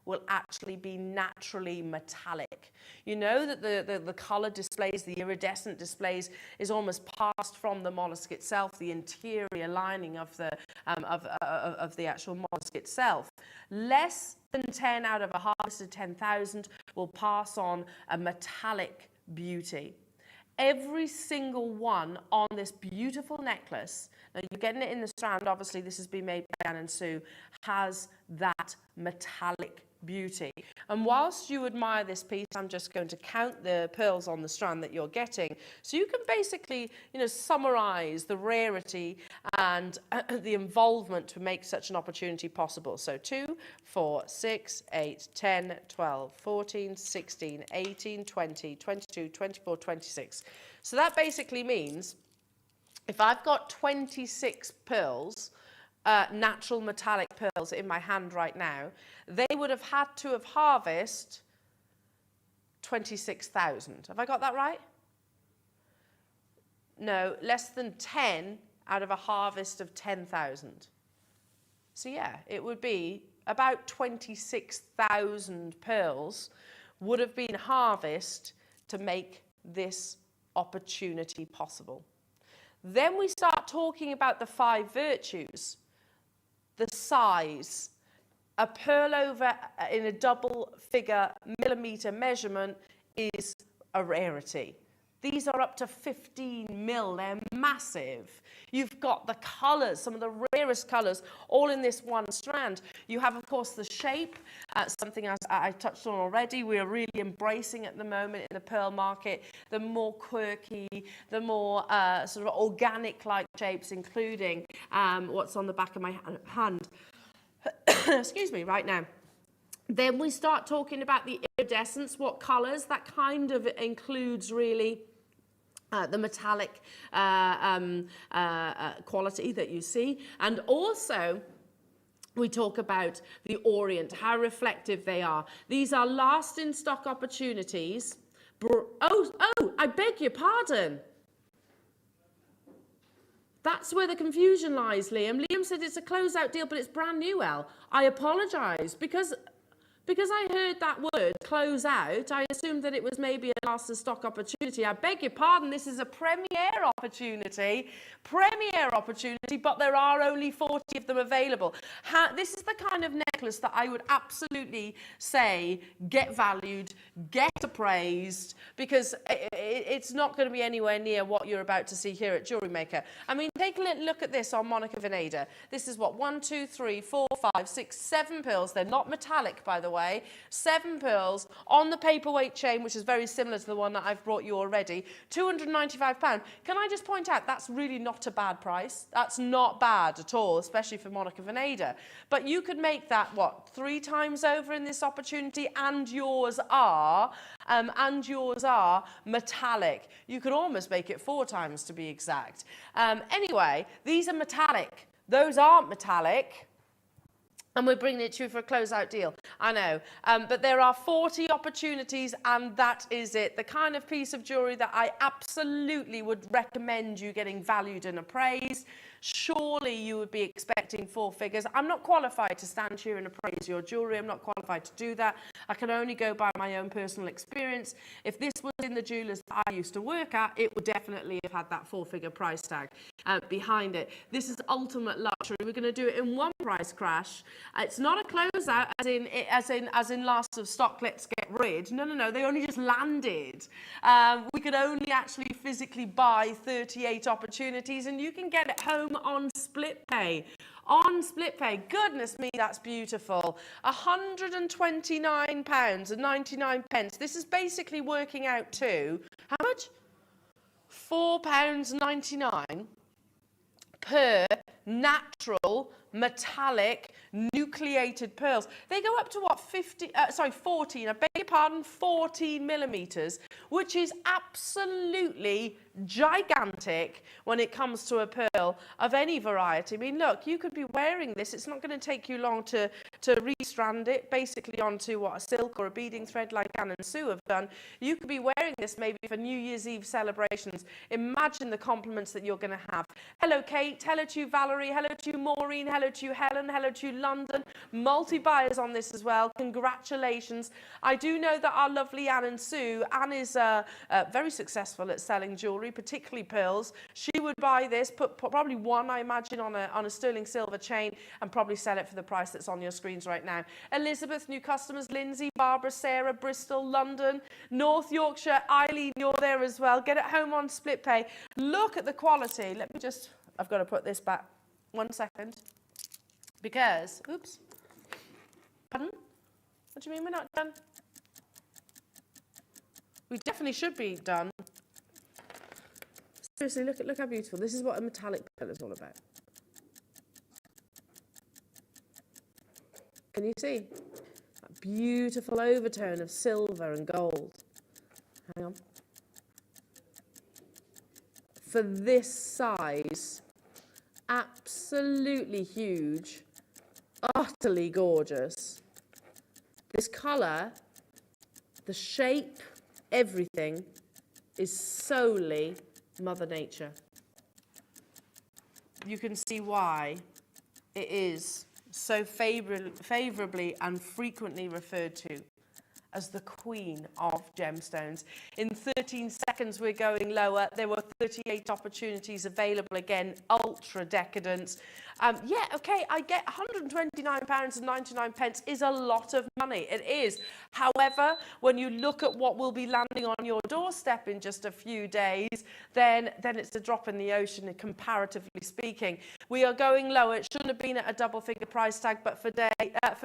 will actually be naturally metallic. You know that the color displays, the iridescent displays, is almost passed from the mollusk itself, the interior lining of the actual mollusk itself. Less than 10 out of a harvested 10,000 will pass on a metallic beauty. Every single one on this beautiful necklace, now you're getting it in the strand, obviously this has been made by Anne and Sue, has that metallic beauty. And whilst you admire this piece, I'm just going to count the pearls on the strand that you're getting, so you can basically, summarize the rarity and the involvement to make such an opportunity possible. So 2, 4, 6, 8, 10, 12, 14, 16, 18, 20, 22, 24, 26. So that basically means if I've got 26 pearls, natural metallic pearls in my hand right now, they would have had to have harvested 26,000. Have I got that right? No, less than 10 out of a harvest of 10,000. So yeah, it would be about 26,000 pearls would have been harvested to make this opportunity possible. Then we start talking about the 5 virtues. The size. A pearl over in a double figure millimeter measurement is a rarity. These are up to 15 mil, they're massive. You've got the colours, some of the rarest colours, all in this one strand. You have, of course, the shape, something as I touched on already, we're really embracing at the moment in the pearl market, the more quirky, the more sort of organic-like shapes, including what's on the back of my hand. Excuse me, right now. Then we start talking about the iridescence, what colours, that kind of includes really the metallic quality that you see. And also, we talk about the orient, how reflective they are. These are last in stock opportunities. I beg your pardon. That's where the confusion lies, Liam. Liam said it's a closeout deal, but it's brand new, Elle. I apologise because I heard that word, close out, I assumed that it was maybe a last of stock opportunity. I beg your pardon, this is a premiere opportunity, but there are only 40 of them available. This is the kind of necklace that I would absolutely say get valued, get appraised, because it's not going to be anywhere near what you're about to see here at Jewellery Maker. I mean, take a look at this on Monica Veneda. This is what, 1, 2, 3, 4, 5, 6, 7 pearls. They're not metallic, by the way. 7 pearls on the paperweight chain, which is very similar to the one that I've brought you already. £295. Can I just point out, that's really not a bad price. That's not bad at all, especially for Monica Veneda. But you could make that, what, 3 times over in this opportunity, and yours are metallic. You could almost make it 4 times to be exact. Anyway, these are metallic. Those aren't metallic. And we're bringing it to you for a closeout deal. I know. But there are 40 opportunities, and that is it. The kind of piece of jewellery that I absolutely would recommend you getting valued and appraised. Surely you would be expecting 4 figures. I'm not qualified to stand here and appraise your jewellery. I'm not qualified to do that. I can only go by my own personal experience. If this was in the jewellers that I used to work at, it would definitely have had that 4-figure price tag behind it. This is ultimate luxury. We're going to do it in one price crash. It's not a closeout as in last of stock, let's get rid. No. They only just landed. We could only actually physically buy 38 opportunities, and you can get it home on split pay. On split pay. Goodness me, that's beautiful. £129.99. This is basically working out to how much? £4.99 per natural metallic nucleated pearls. They go up to what, 14, I beg your pardon, 14 millimeters, which is absolutely gigantic when it comes to a pearl of any variety. I mean, look, you could be wearing this. It's not going to take you long to restrand it basically onto what, a silk or a beading thread like Anne and Sue have done. You could be wearing this maybe for New Year's Eve celebrations. Imagine the compliments that you're going to have. Hello, Kate. Hello to you, Valerie. Hello to you, Maureen. Hello to you, Helen. Hello to you, London. Multi-buyers on this as well. Congratulations. I do know that our lovely Anne and Sue, Anne is very successful at selling jewellery, particularly pearls. She would buy this, put probably one, I imagine, on a sterling silver chain, and probably sell it for the price that's on your screens right now. Elizabeth, new customers, Lindsay, Barbara, Sarah, Bristol, London, North Yorkshire, Eileen, you're there as well. Get it home on split pay. Look at the quality. Let me just, I've got to put this back 1 second. Because, oops, pardon? What do you mean we're not done? We definitely should be done. Seriously, look how beautiful. This is what a metallic pearl is all about. Can you see? That beautiful overtone of silver and gold. Hang on. For this size, absolutely huge, utterly gorgeous. This colour, the shape, everything is solely Mother Nature. You can see why it is so favourably and frequently referred to as the queen of gemstones. In 13 seconds, we're going lower. There were 38 opportunities available. Again, ultra decadence. Yeah, okay, I get £129.99 is a lot of money. It is. However, when you look at what will be landing on your doorstep in just a few days, then it's a drop in the ocean, comparatively speaking. We are going lower. It shouldn't have been at a double-figure price tag, but for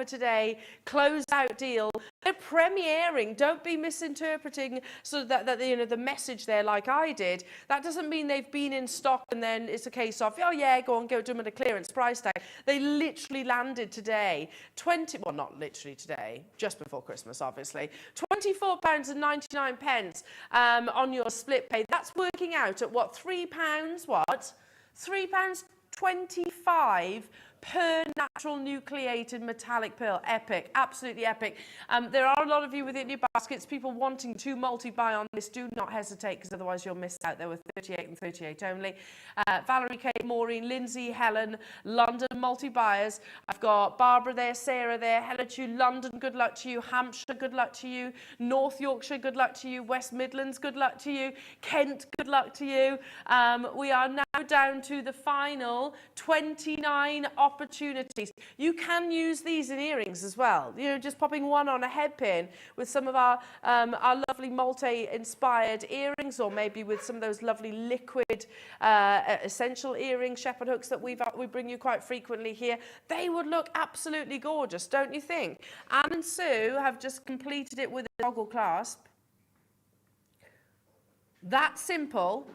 today, close-out deal. They're premiering. Don't be misinterpreting so that the message there like I did. That doesn't mean they've been in stock and then it's a case of, oh yeah, go do them at a clearance price tag. They literally landed today. Well, not literally today, just before Christmas, obviously. £24.99 on your split pay. That's working out at what, £3? What? £3.25 per natural nucleated metallic pearl. Epic, absolutely epic. There are a lot of you within your baskets, people wanting to multi-buy on this. Do not hesitate, because otherwise you'll miss out. There were 38 and 38 only. Valerie, Kate, Maureen, Lindsay, Helen, London multi-buyers. I've got Barbara there, Sarah there. Hello to you, London, good luck to you. Hampshire, good luck to you. North Yorkshire, good luck to you. West Midlands, good luck to you. Kent, good luck to you. We are now down to the final 29 opportunities. You can use these in earrings as well. You know, just popping one on a head pin with some of our lovely multi-inspired earrings, or maybe with some of those lovely liquid essential earring shepherd hooks that we bring you quite frequently here. They would look absolutely gorgeous, don't you think? Anne and Sue have just completed it with a toggle clasp. That simple.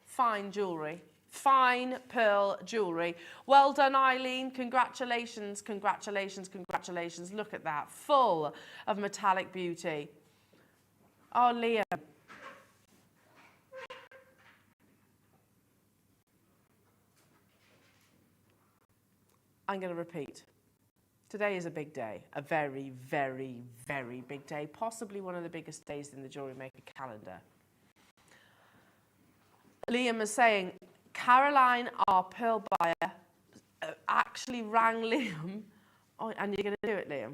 Fine jewellery, fine pearl jewellery. Well done, Eileen. Congratulations, congratulations, congratulations. Look at that, full of metallic beauty. Oh, Liam. I'm going to repeat. Today is a big day, a very, very, very big day, possibly one of the biggest days in the Jewellery Maker calendar. Liam is saying, Caroline, our pearl buyer, actually rang Liam, and you're going to do it, Liam,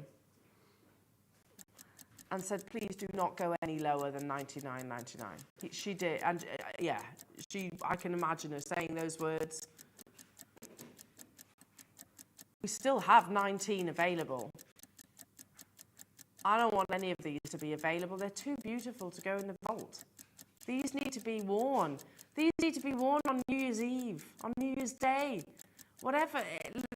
and said, please do not go any lower than $99.99. She did, and yeah, I can imagine her saying those words. We still have 19 available. I don't want any of these to be available. They're too beautiful to go in the vault. These need to be worn. These need to be worn on New Year's Eve, on New Year's Day, whatever.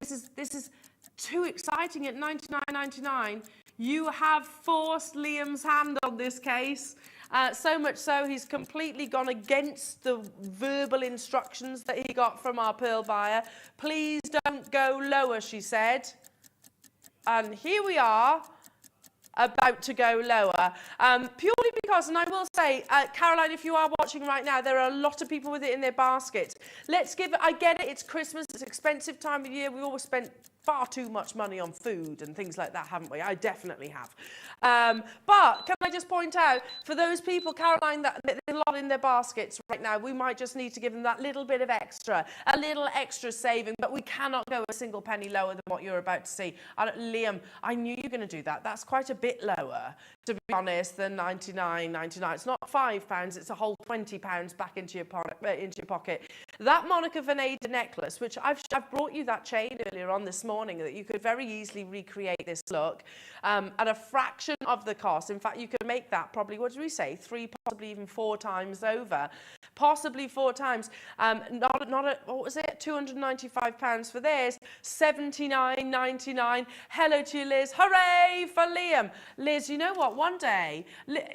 This is too exciting at $99.99. You have forced Liam's hand on this case. So much so, he's completely gone against the verbal instructions that he got from our pearl buyer. Please don't go lower, she said. And here we are, about to go lower, purely because, and I will say, Caroline, if you are watching right now, there are a lot of people with it in their baskets. Let's give it, I get it, it's Christmas, it's an expensive time of year, we always spend far too much money on food and things like that, haven't we? I definitely have. But can I just point out, for those people, Caroline, that there's a lot in their baskets right now, we might just need to give them that little bit of extra, a little extra saving, but we cannot go a single penny lower than what you're about to see. Liam, I knew you were going to do that. That's quite a bit lower, to be honest, than $99.99. It's not £5, it's a whole £20 back into your pocket. That Monica Veneda necklace, which I've brought you that chain earlier on this morning, that you could very easily recreate this look at a fraction of the cost. In fact, you could make that probably, what did we say, 3, possibly even 4 times over. Possibly 4 times. Not at, what was it, £295 for this, $79.99. Hello to you, Liz. Hooray for Liam. Liz, you know what, one day,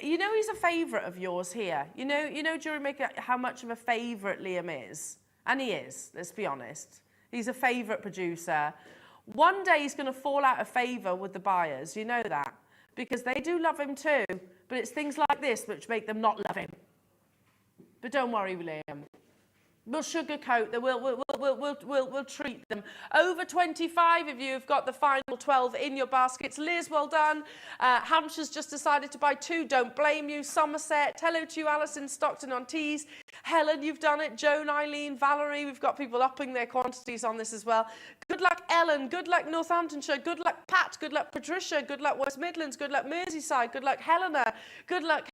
you know he's a favourite of yours here. You know, Jewellery Maker, how much of a favourite Liam is. And he is, let's be honest. He's a favourite producer. One day he's going to fall out of favour with the buyers, you know that. Because they do love him too, but it's things like this which make them not love him. But don't worry, Liam. We'll sugarcoat them, we'll treat them. Over 25 of you have got the final 12 in your baskets. Liz, well done. Hampshire's just decided to buy 2, don't blame you. Somerset, hello to you, Alison, Stockton on Tees. Helen, you've done it. Joan, Eileen, Valerie, we've got people upping their quantities on this as well. Good luck, Ellen. Good luck, Northamptonshire. Good luck, Pat. Good luck, Patricia. Good luck, West Midlands. Good luck, Merseyside. Good luck, Helena. Good luck,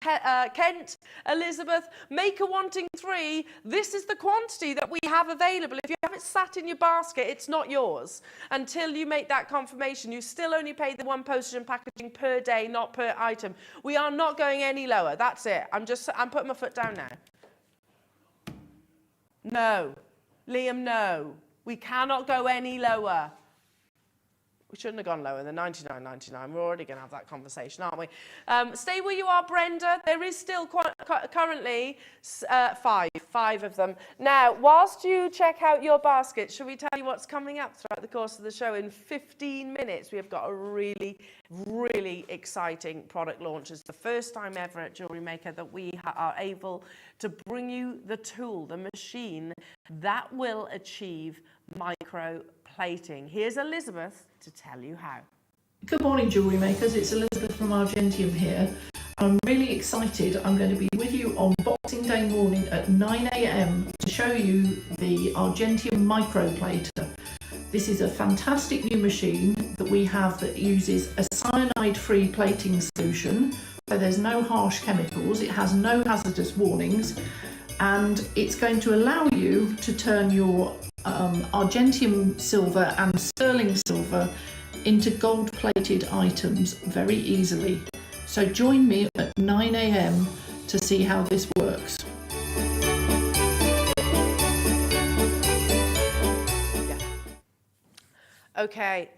Kent, Elizabeth. Maker wanting 3. This is the quantity that we have available. If you have it sat in your basket, it's not yours. Until you make that confirmation, you still only pay the 1 postage and packaging per day, not per item. We are not going any lower. That's it. I'm putting my foot down now. No. Liam, no. We cannot go any lower. We shouldn't have gone lower than $99.99. We're already going to have that conversation, aren't we? Stay where you are, Brenda. There is still currently 5 of them. Now, whilst you check out your basket, shall we tell you what's coming up throughout the course of the show? In 15 minutes, we have got a really, really exciting product launch. It's the first time ever at Jewellery Maker that we are able to bring you the tool, the machine that will achieve micro plating. Here's Elizabeth to tell you how. Good morning, jewellery makers. It's Elizabeth from Argentium here. I'm really excited. I'm going to be with you on Boxing Day morning at 9 a.m. to show you the Argentium Microblater. This is a fantastic new machine that we have that uses a cyanide-free plating solution, so there's no harsh chemicals, it has no hazardous warnings, and it's going to allow you to turn your Argentium silver and sterling silver into gold-plated items very easily. So join me at 9 a.m. to see how this works. Okay,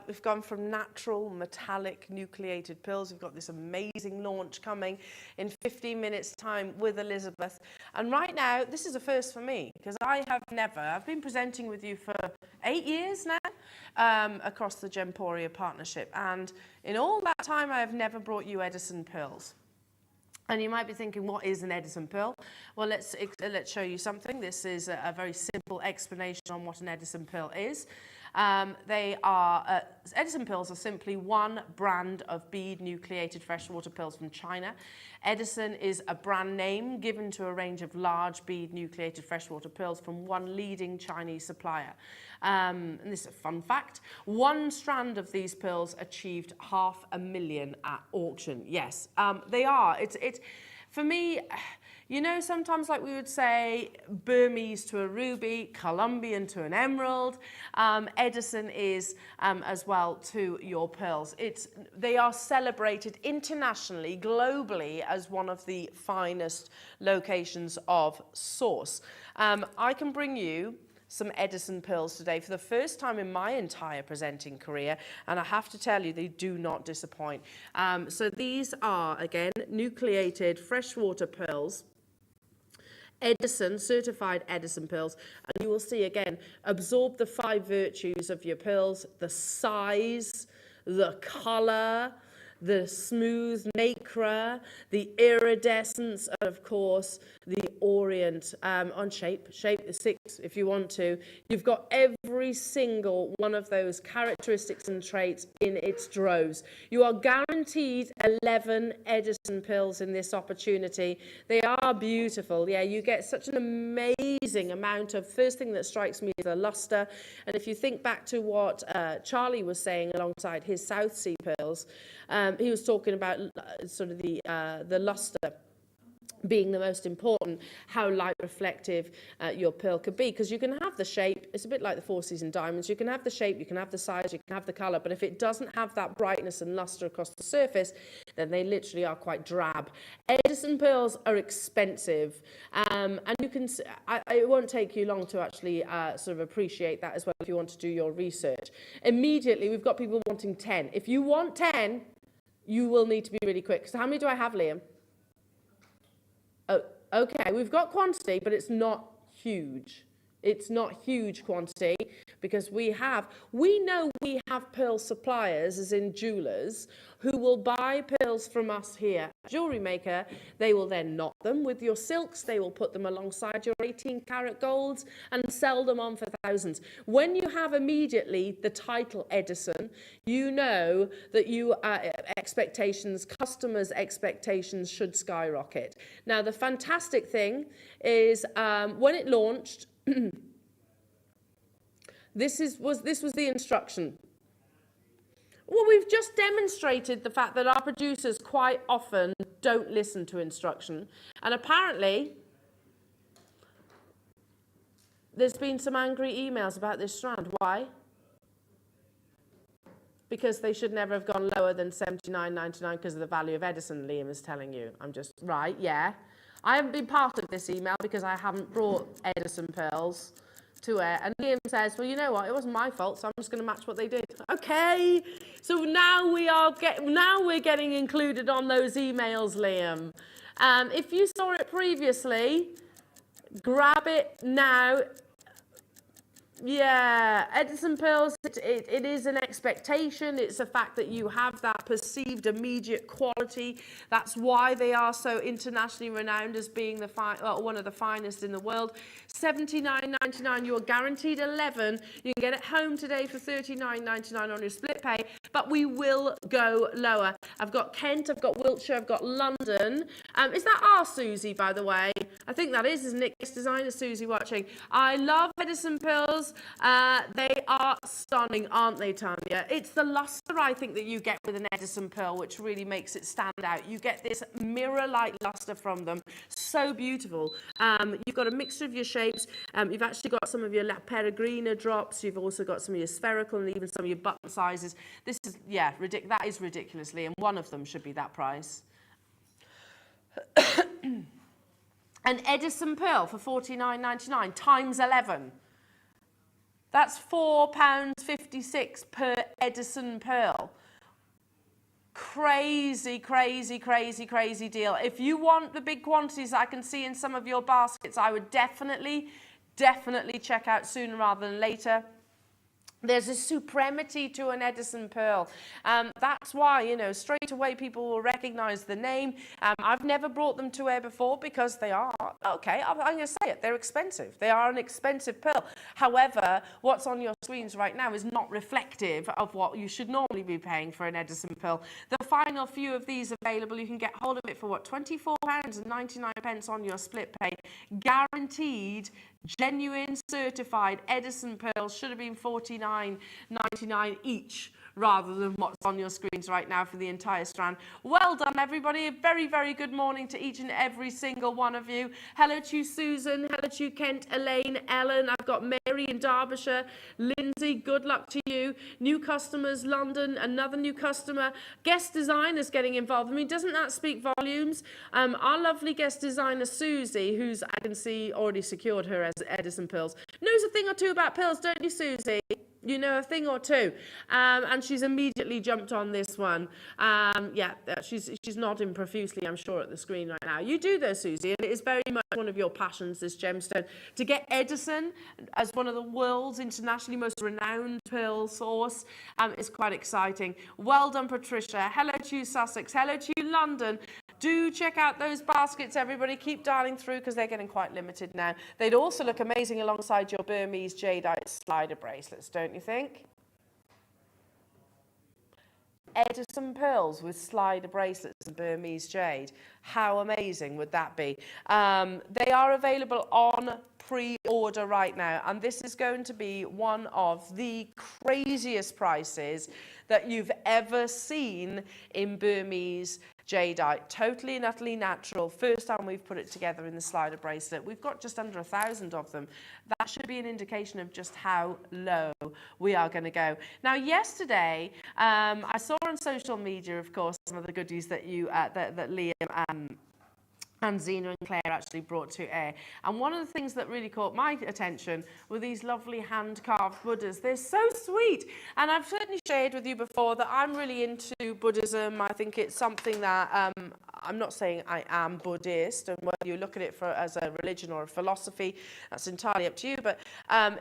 we've gone from natural metallic nucleated pearls. We've got this amazing launch coming in 15 minutes time with Elizabeth. And right now, this is a first for me because I've been presenting with you for 8 years now across the Gemporia partnership. And in all that time, I have never brought you Edison Pearls. And you might be thinking, what is an Edison Pearl? Well, let's show you something. This is a very simple explanation on what an Edison Pearl is. Edison Pearls are simply one brand of bead nucleated freshwater pearls from China. Edison is a brand name given to a range of large bead nucleated freshwater pearls from one leading Chinese supplier. And this is a fun fact. One strand of these pearls achieved $500,000 at auction. Yes, they are. It's for me, you know, sometimes like we would say Burmese to a ruby, Colombian to an emerald. Edison is as well to your pearls. They are celebrated internationally, globally, as one of the finest locations of source. I can bring you some Edison pearls today for the first time in my entire presenting career, and I have to tell you, they do not disappoint. So these are, again, nucleated freshwater pearls, Edison, certified Edison pearls, and you will see again, absorb the 5 virtues of your pearls: the size, the color, the smooth nacre, the iridescence, and of course the orient on shape the 6 if you want to. You've got every single one of those characteristics and traits in its droves. You are guaranteed 11 Edison pearls in this opportunity. They are beautiful. Yeah, you get such an amazing amount of, first thing that strikes me is the luster. And if you think back to what Charlie was saying alongside his South Sea pearls, he was talking about sort of the luster being the most important, how light reflective your pearl could be, because you can have the shape. It's a bit like the 4 Season diamonds. You can have the shape, you can have the size, you can have the color, but if it doesn't have that brightness and luster across the surface, then they literally are quite drab. Edison pearls are expensive, and you can, it won't take you long to actually sort of appreciate that as well if you want to do your research. Immediately, we've got people wanting 10. If you want 10, you will need to be really quick. So how many do I have, Liam? Oh, okay, we've got quantity, but it's not huge. It's not huge quantity because we know we have pearl suppliers, as in jewelers, who will buy pearls from us here at Jewellery Maker. They will then knot them with your silks. They will put them alongside your 18-karat golds and sell them on for thousands. When you have immediately the title Edison, you know that customers' expectations should skyrocket. Now, the fantastic thing is when it launched, this was the instruction. Well, we've just demonstrated the fact that our producers quite often don't listen to instruction, and apparently there's been some angry emails about this strand. Why? Because they should never have gone lower than $79.99 because of the value of Edison, Liam is telling you. I'm just, right, yeah. I haven't been part of this email because I haven't brought Edison pearls to it. And Liam says, well, you know what? It wasn't my fault, so I'm just going to match what they did. Okay. So now we're getting included on those emails, Liam. If you saw it previously, grab it now. Yeah, Edison Pearls, it is an expectation. It's a fact that you have that perceived immediate quality. That's why they are so internationally renowned as being one of the finest in the world. $79.99, you're guaranteed 11. You can get it home today for $39.99 on your split pay, but we will go lower. I've got Kent, I've got Wiltshire, I've got London. Is that our Susie, by the way? I think that is, isn't it? Guest designer Susie watching. I love Edison Pearls. They are stunning, aren't they, Tanya? It's the luster, I think, that you get with an Edison Pearl, which really makes it stand out. You get this mirror-like luster from them. So beautiful. You've got a mixture of your shapes. You've actually got some of your La Peregrina drops. You've also got some of your spherical and even some of your button sizes. This is, yeah, that is ridiculously, and one of them should be that price. An Edison Pearl for $49.99 times 11. That's £4.56 per Edison Pearl. Crazy, crazy, crazy, crazy deal. If you want the big quantities I can see in some of your baskets, I would definitely check out sooner rather than later. There's a supremacy to an Edison Pearl. That's why, you know, straight away people will recognize the name. I've never brought them to air before because they are, okay, I'm going to say it, they're expensive. They are an expensive pearl. However, what's on your screens right now is not reflective of what you should normally be paying for an Edison Pearl. The final few of these available, you can get hold of it for what, £24.99 on your split pay. Guaranteed, genuine, certified Edison Pearls. Should have been $49.99 each rather than what's on your screens right now for the entire strand. Well done, everybody. A very, very good morning to each and every single one of you. Hello to you, Susan. Hello to you, Kent, Elaine, Ellen. I've got Mary in Derbyshire. Lindsay, good luck to you. New customers, London, another new customer. Guest designers getting involved. I mean, doesn't that speak volumes? Our lovely guest designer, Susie, who's, I can see, already secured her as Edison Pearls, knows a thing or two about pearls, don't you, Susie? You know a thing or two. And she's immediately jumped on this one. Yeah, she's nodding profusely, I'm sure, at the screen right now. You do though, Susie, and it is very much one of your passions, this gemstone. To get Edison as one of the world's internationally most renowned pearl source is quite exciting. Well done, Patricia. Hello to you, Sussex. Hello to you, London. Do check out those baskets, everybody. Keep dialing through because they're getting quite limited now. They'd also look amazing alongside your Burmese Jadeite slider bracelets, don't you think? Edison Pearls with slider bracelets and Burmese jade. How amazing would that be? They are available on pre-order right now, and this is going to be one of the craziest prices that you've ever seen in Burmese jadeite. Totally and utterly natural. First time we've put it together in the slider bracelet. We've got just under 1,000 of them. That should be an indication of just how low we are going to go. Now, yesterday, I saw on social media, of course, some of the goodies that you that Liam and Zena and Claire actually brought to air. And one of the things that really caught my attention were these lovely hand-carved Buddhas. They're so sweet. And I've certainly shared with you before that I'm really into Buddhism. I think it's something that, I'm not saying I am Buddhist, and whether you look at it as a religion or a philosophy, that's entirely up to you. But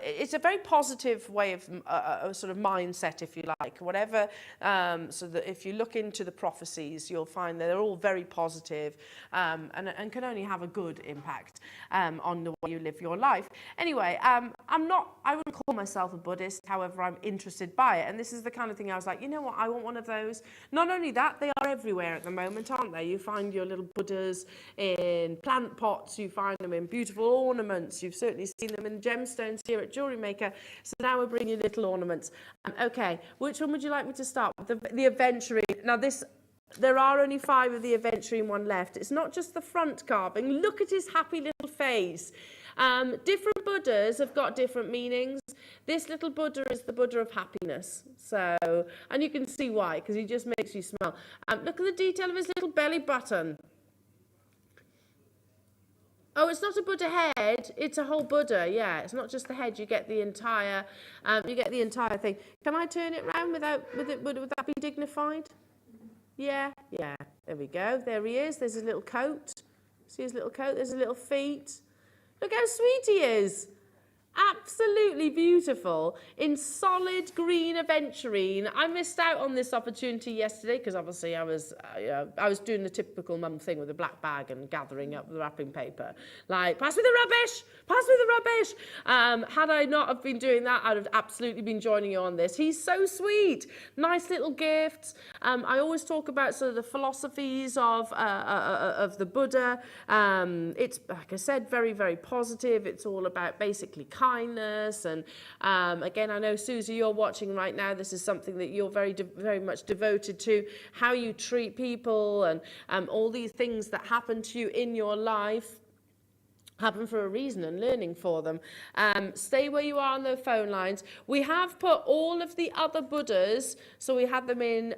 it's a very positive way of a sort of mindset, if you like, whatever. So that if you look into the prophecies, you'll find that they're all very positive, and can only have a good impact on the way you live your life. Anyway, I wouldn't call myself a Buddhist, however, I'm interested by it. And this is the kind of thing I was like, you know what, I want one of those. Not only that, they are everywhere at the moment, aren't they? You find your little Buddhas in plant pots, you find them in beautiful ornaments, you've certainly seen them in gemstones here at Jewellery Maker. So now we're bringing little ornaments. Okay, which one would you like me to start with? The Aventurine. Now there are only 5 of the Aventurine one left. It's not just the front carving. Look at his happy little face. Different Buddhas have got different meanings. This little Buddha is the Buddha of happiness. So, and you can see why, because he just makes you smile. Look at the detail of his little belly button. Oh, it's not a Buddha head. It's a whole Buddha. Yeah, it's not just the head. You get the entire thing. Can I turn it round would that be dignified? Yeah, there we go. There he is. There's his little coat. See his little coat? There's his little feet. Look how sweet he is. Absolutely beautiful in solid green aventurine. I missed out on this opportunity yesterday because obviously I was doing the typical mum thing with a black bag and gathering up the wrapping paper. Like, pass me the rubbish! Pass me the rubbish! Had I not have been doing that, I'd have absolutely been joining you on this. He's so sweet. Nice little gifts. I always talk about sort of the philosophies of the Buddha. It's, like I said, very, very positive. It's all about basically kindness. And again, I know, Susie, you're watching right now. This is something that you're very much devoted to, how you treat people and all these things that happen to you in your life happen for a reason and learning for them. Stay where you are on the phone lines. We have put all of the other Buddhas, so we had them in,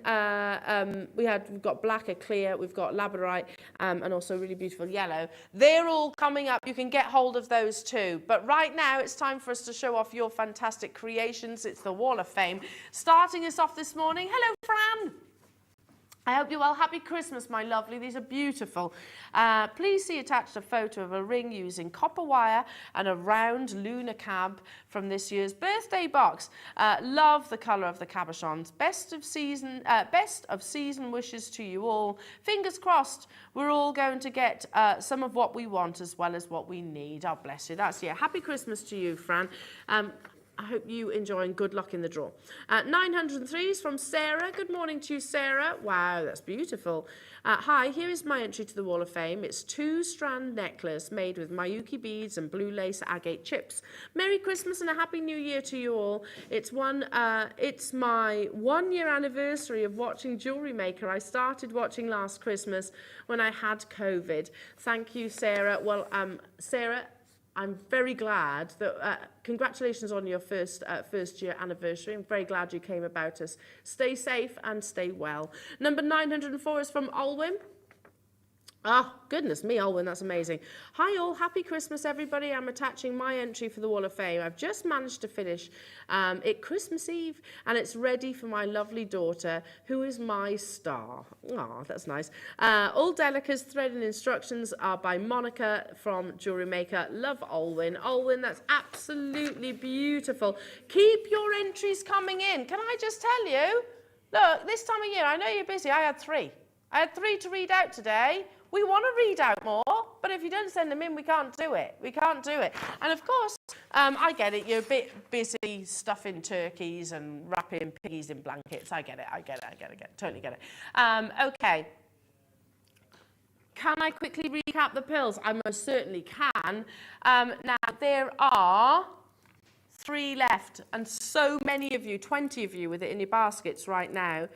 we've got black, a clear, we've got labradorite, and also really beautiful yellow. They're all coming up. You can get hold of those too. But right now, it's time for us to show off your fantastic creations. It's the Wall of Fame. Starting us off this morning, hello, Fran. I hope you're well. Happy Christmas, my lovely. These are beautiful. Please see attached a photo of a ring using copper wire and a round lunar cab from this year's birthday box. Love the colour of the cabochons. Best of season wishes to you all. Fingers crossed, we're all going to get some of what we want as well as what we need. Oh, bless you. That's, yeah. Happy Christmas to you, Fran. I hope you enjoy and good luck in the draw. 903 is from Sarah. Good morning to you, Sarah. Wow, that's beautiful. Hi, here is my entry to the Wall of Fame. It's 2-strand necklace made with Miyuki beads and blue lace agate chips. Merry Christmas and a Happy New Year to you all. It's my 1-year anniversary of watching Jewellery Maker. I started watching last Christmas when I had COVID. Thank you, Sarah. Well, Sarah, I'm very glad that, congratulations on your first year anniversary. I'm very glad you came about us. Stay safe and stay well. Number 904 is from Alwyn. Ah, goodness me, Alwyn, that's amazing. Hi all, happy Christmas everybody. I'm attaching my entry for the Wall of Fame. I've just managed to finish it Christmas Eve and it's ready for my lovely daughter who is my star. Ah, that's nice. All Delica's thread and instructions are by Monica from Jewellery Maker. Love Alwyn. Alwyn, that's absolutely beautiful. Keep your entries coming in. Can I just tell you, look, this time of year, I know you're busy. I had 3 to read out today. We want to read out more, but if you don't send them in, we can't do it. We can't do it. And of course, I get it. You're a bit busy stuffing turkeys and wrapping piggies in blankets. I get it. Totally get it. Okay. Can I quickly recap the pearls? I most certainly can. Now, there are 3 left, and so many of you, 20 of you with it in your baskets right now.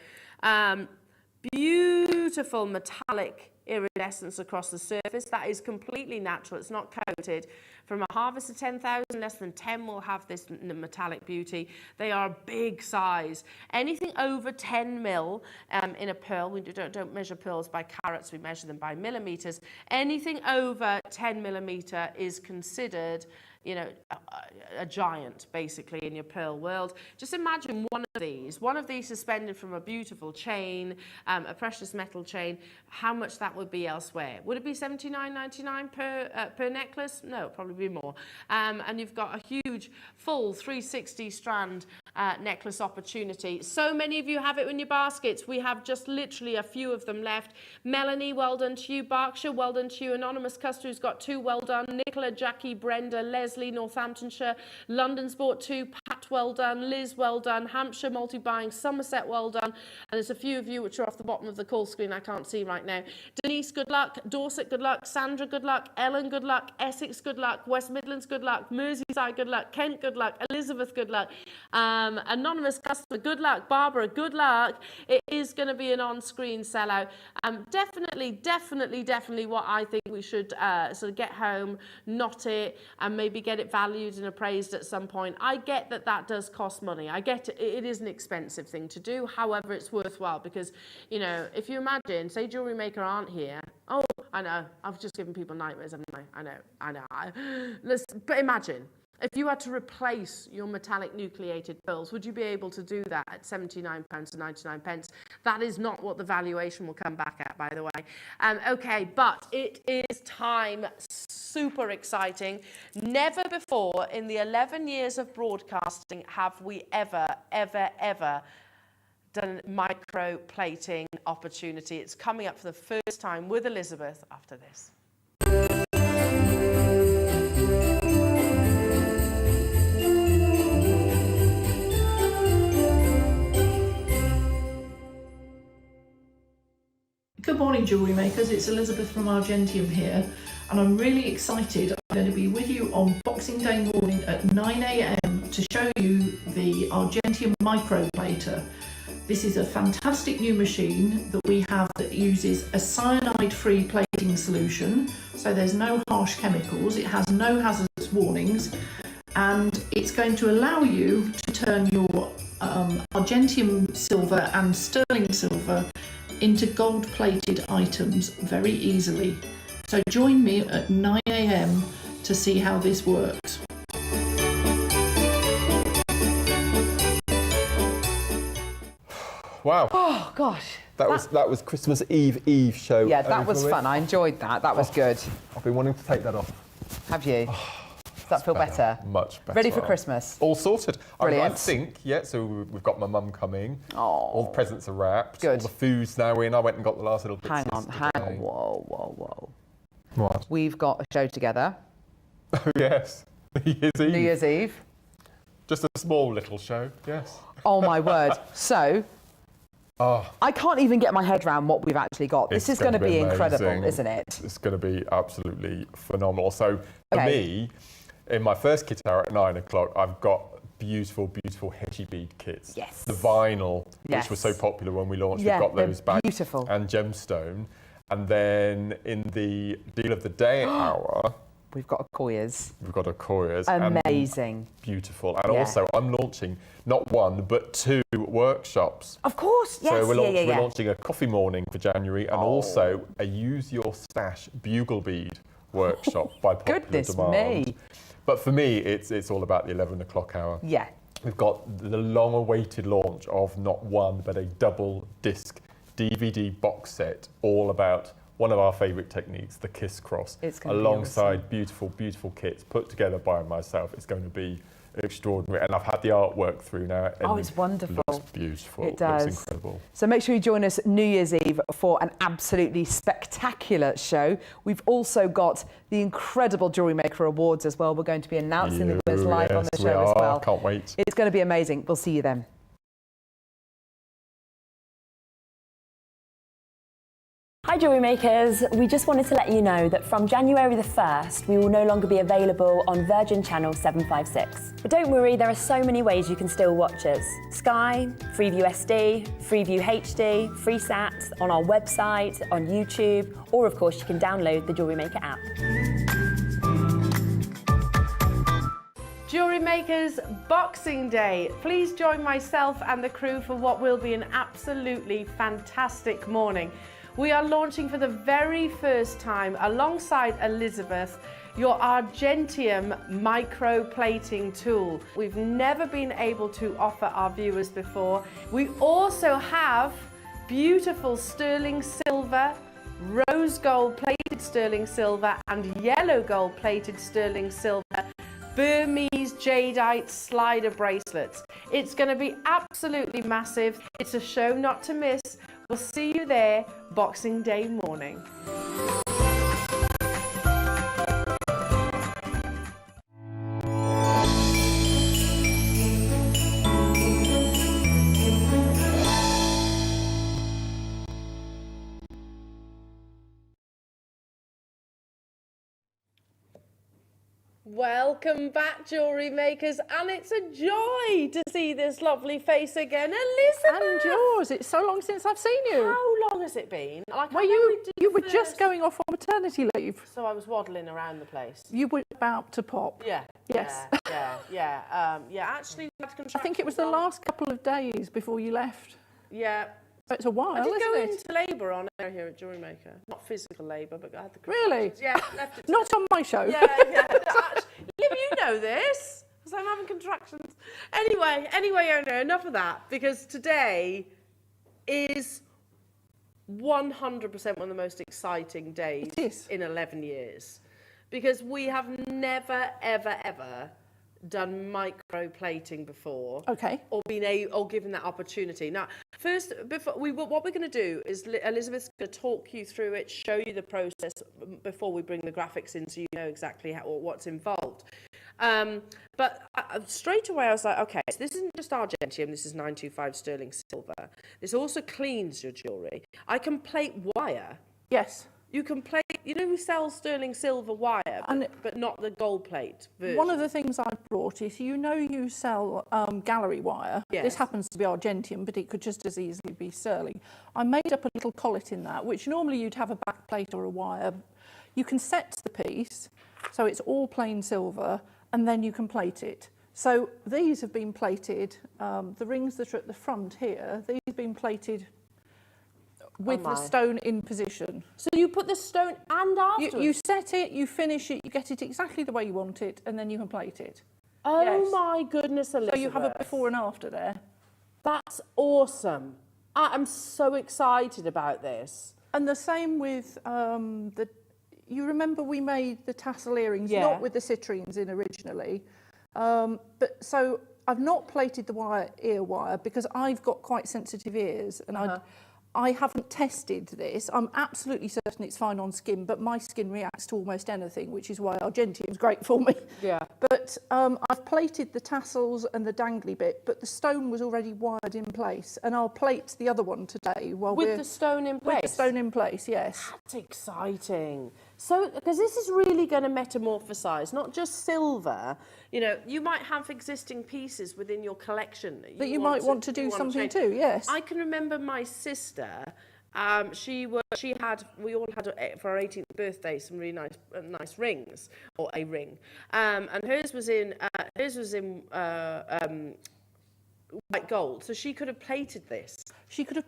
Beautiful metallic iridescence across the surface. That is completely natural. It's not coated. From a harvest of 10,000, less than 10 will have this metallic beauty. They are big size. Anything over 10 mil in a pearl, we don't measure pearls by carats, we measure them by millimeters. Anything over 10 millimeter is considered, you know, a giant, basically, in your pearl world. Just imagine one of these suspended from a beautiful chain, a precious metal chain, how much that would be elsewhere. Would it be $79.99 per necklace? No, probably be more. And you've got a huge, full 360 strand necklace opportunity. So many of you have it in your baskets. We have just literally a few of them left. Melanie, well done to you. Berkshire, well done to you. Anonymous Custer, who's got 2, well done. Nicola, Jackie, Brenda, Leslie, Northamptonshire. London's bought 2. Pat, well done. Liz, well done. Hampshire, multi-buying. Somerset, well done. And there's a few of you which are off the bottom of the call screen I can't see right now. Denise, good luck. Dorset, good luck. Sandra, good luck. Ellen, good luck. Essex, good luck. West Midlands, good luck. Merseyside, good luck. Kent, good luck. Elizabeth, good luck. Anonymous customer, good luck. Barbara, good luck. It is going to be an on-screen sellout. Definitely what I think we should sort of get home, knot it, and maybe get it valued and appraised at some point. I get that does cost money. I get it is an expensive thing to do. However, it's worthwhile because, you know, if you imagine, say Jewellery Maker aren't here. Oh, I know. I've just given people nightmares, haven't I? I know. But imagine. If you had to replace your metallic nucleated pearls, would you be able to do that at £79.99? That is not what the valuation will come back at, by the way. Okay, but it is time. Super exciting. Never before in the 11 years of broadcasting have we ever done microplating opportunity. It's coming up for the first time with Elizabeth after this. Good morning, jewellery makers. It's Elizabeth from Argentium here, and I'm really excited. I'm going to be with you on Boxing Day morning at 9 a.m. to show you the Argentium Microblater. This is a fantastic new machine that we have that uses a cyanide-free plating solution, so there's no harsh chemicals, it has no hazardous warnings, and it's going to allow you to turn your Argentium silver and sterling silver into gold-plated items very easily. So join me at 9 a.m. to see how this works. Wow. Oh gosh. That was Christmas Eve show. Yeah, that was fun. I enjoyed that. That was good. I've been wanting to take that off. Have you? Does that feel better? Much better. Ready for Christmas? All sorted. Brilliant. I think, yeah, so we've got my mum coming. Oh. All the presents are wrapped. Good. All the food's now in. I went and got the last little bits Hang on. yesterday. Whoa. What? We've got a show together. Oh, yes. New Year's Eve. Just a small little show, yes. Oh my word. So, Oh, I can't even get my head around what we've actually got. This is going to be incredible, amazing. isn't it? It's going to be absolutely phenomenal. So for Okay. me, in my first kit hour at 9 o'clock, I've got beautiful hedgy bead kits. Yes. The vinyl, Yes. which was so popular when we launched, Yeah, we've got they're those back. beautiful. And gemstone. And then in the deal of the day hour, We've got a Koyas. we've got a Koyas. Amazing. Beautiful. And Yeah. also, I'm launching not one, but 2 workshops. Of course, yes. So we're yeah. launching a coffee morning for January and also a Use Your Stash bugle bead workshop by popular Goodness demand. me. But for me, it's all about the 11 o'clock hour. Yeah. We've got the long-awaited launch of not one, but a double disc DVD box set, all about one of our favourite techniques, the Kiss Cross, It's gonna be alongside beautiful kits put together by myself. It's going to be extraordinary, and I've had the artwork through now. And Oh, it's wonderful. It looks beautiful. It does. Looks incredible. So make sure you join us New Year's Eve for an absolutely spectacular show. We've also got the incredible Jewellery Maker Awards as well. We're going to be announcing the winners live on the Yes, show we as well. are. Can't wait. It's going to be amazing. We'll see you then. Hi Jewellery Makers, we just wanted to let you know that from January the 1st we will no longer be available on Virgin Channel 756. But don't worry, there are so many ways you can still watch us. Sky, Freeview SD, Freeview HD, FreeSat, on our website, on YouTube, or of course you can download the Jewellery Maker app. Jewellery Makers Boxing Day. Please join myself and the crew for what will be an absolutely fantastic morning. We are launching for the very first time, alongside Elizabeth, your Argentium microplating tool. We've never been able to offer our viewers before. We also have beautiful sterling silver, rose gold plated sterling silver and yellow gold plated sterling silver Burmese Jadeite slider bracelets. It's going to be absolutely massive. It's a show not to miss. We'll see you there Boxing Day morning. Welcome back, Jewellery Makers, and it's a joy to see this lovely face again. Elizabeth! And yours. It's so long since I've seen you. How long has it been? Like, Well, you were just going off on maternity leave. So I was waddling around the place. You were about to pop. Yeah. Yes. Yeah. Actually, I think it was the last couple of days before you left. Yeah. So it's a while, I did go isn't it? into labour on air here at Jewellery Maker. Not physical labour, but I had the Really? contractions. Yeah, left it. Not on my show. Yeah, yeah. Liv, you know this, because I'm having contractions. Anyway, Ona, enough of that, because today is 100% one of the most exciting days It is. in 11 years. Because we have never, ever, ever done microplating before. Okay. Or given that opportunity. Now, first, what we're going to do is Elizabeth's going to talk you through it, show you the process before we bring the graphics in, so you know exactly what's involved. But straight away I was like, okay, so this isn't just Argentium, this is 925 sterling silver. This also cleans your jewellery. I can plate wire. Yes. You can plate, we sell sterling silver wire, but not the gold plate version. One of the things I brought is, you sell gallery wire. Yes. This happens to be Argentium, but it could just as easily be sterling. I made up a little collet in that, which normally you'd have a back plate or a wire. You can set the piece, so it's all plain silver, and then you can plate it. So these have been plated, the rings that are at the front here, these have been plated with the stone in position. So you put the stone and afterwards? You set it, you finish it, you get it exactly the way you want it, and then you can plate it. Oh Yes. my goodness, Elizabeth. So you have a before and after there. That's awesome. I'm so excited about this. And the same with you remember we made the tassel earrings, Yeah. not with the citrines in originally. But so I've not plated the ear wire because I've got quite sensitive ears, and I haven't tested this. I'm absolutely certain it's fine on skin, but my skin reacts to almost anything, which is why Argentium's great for me. Yeah. But I've plated the tassels and the dangly bit, but the stone was already wired in place, and I'll plate the other one today while With the stone in place? With the stone in place, yes. That's exciting. So, because this is really going to metamorphosize, not just silver. You might have existing pieces within your collection that you might want to do something too, yes. I can remember my sister. We all had for our 18th birthday some really nice rings, or a ring, and hers was in white gold. So she could have plated this. She could have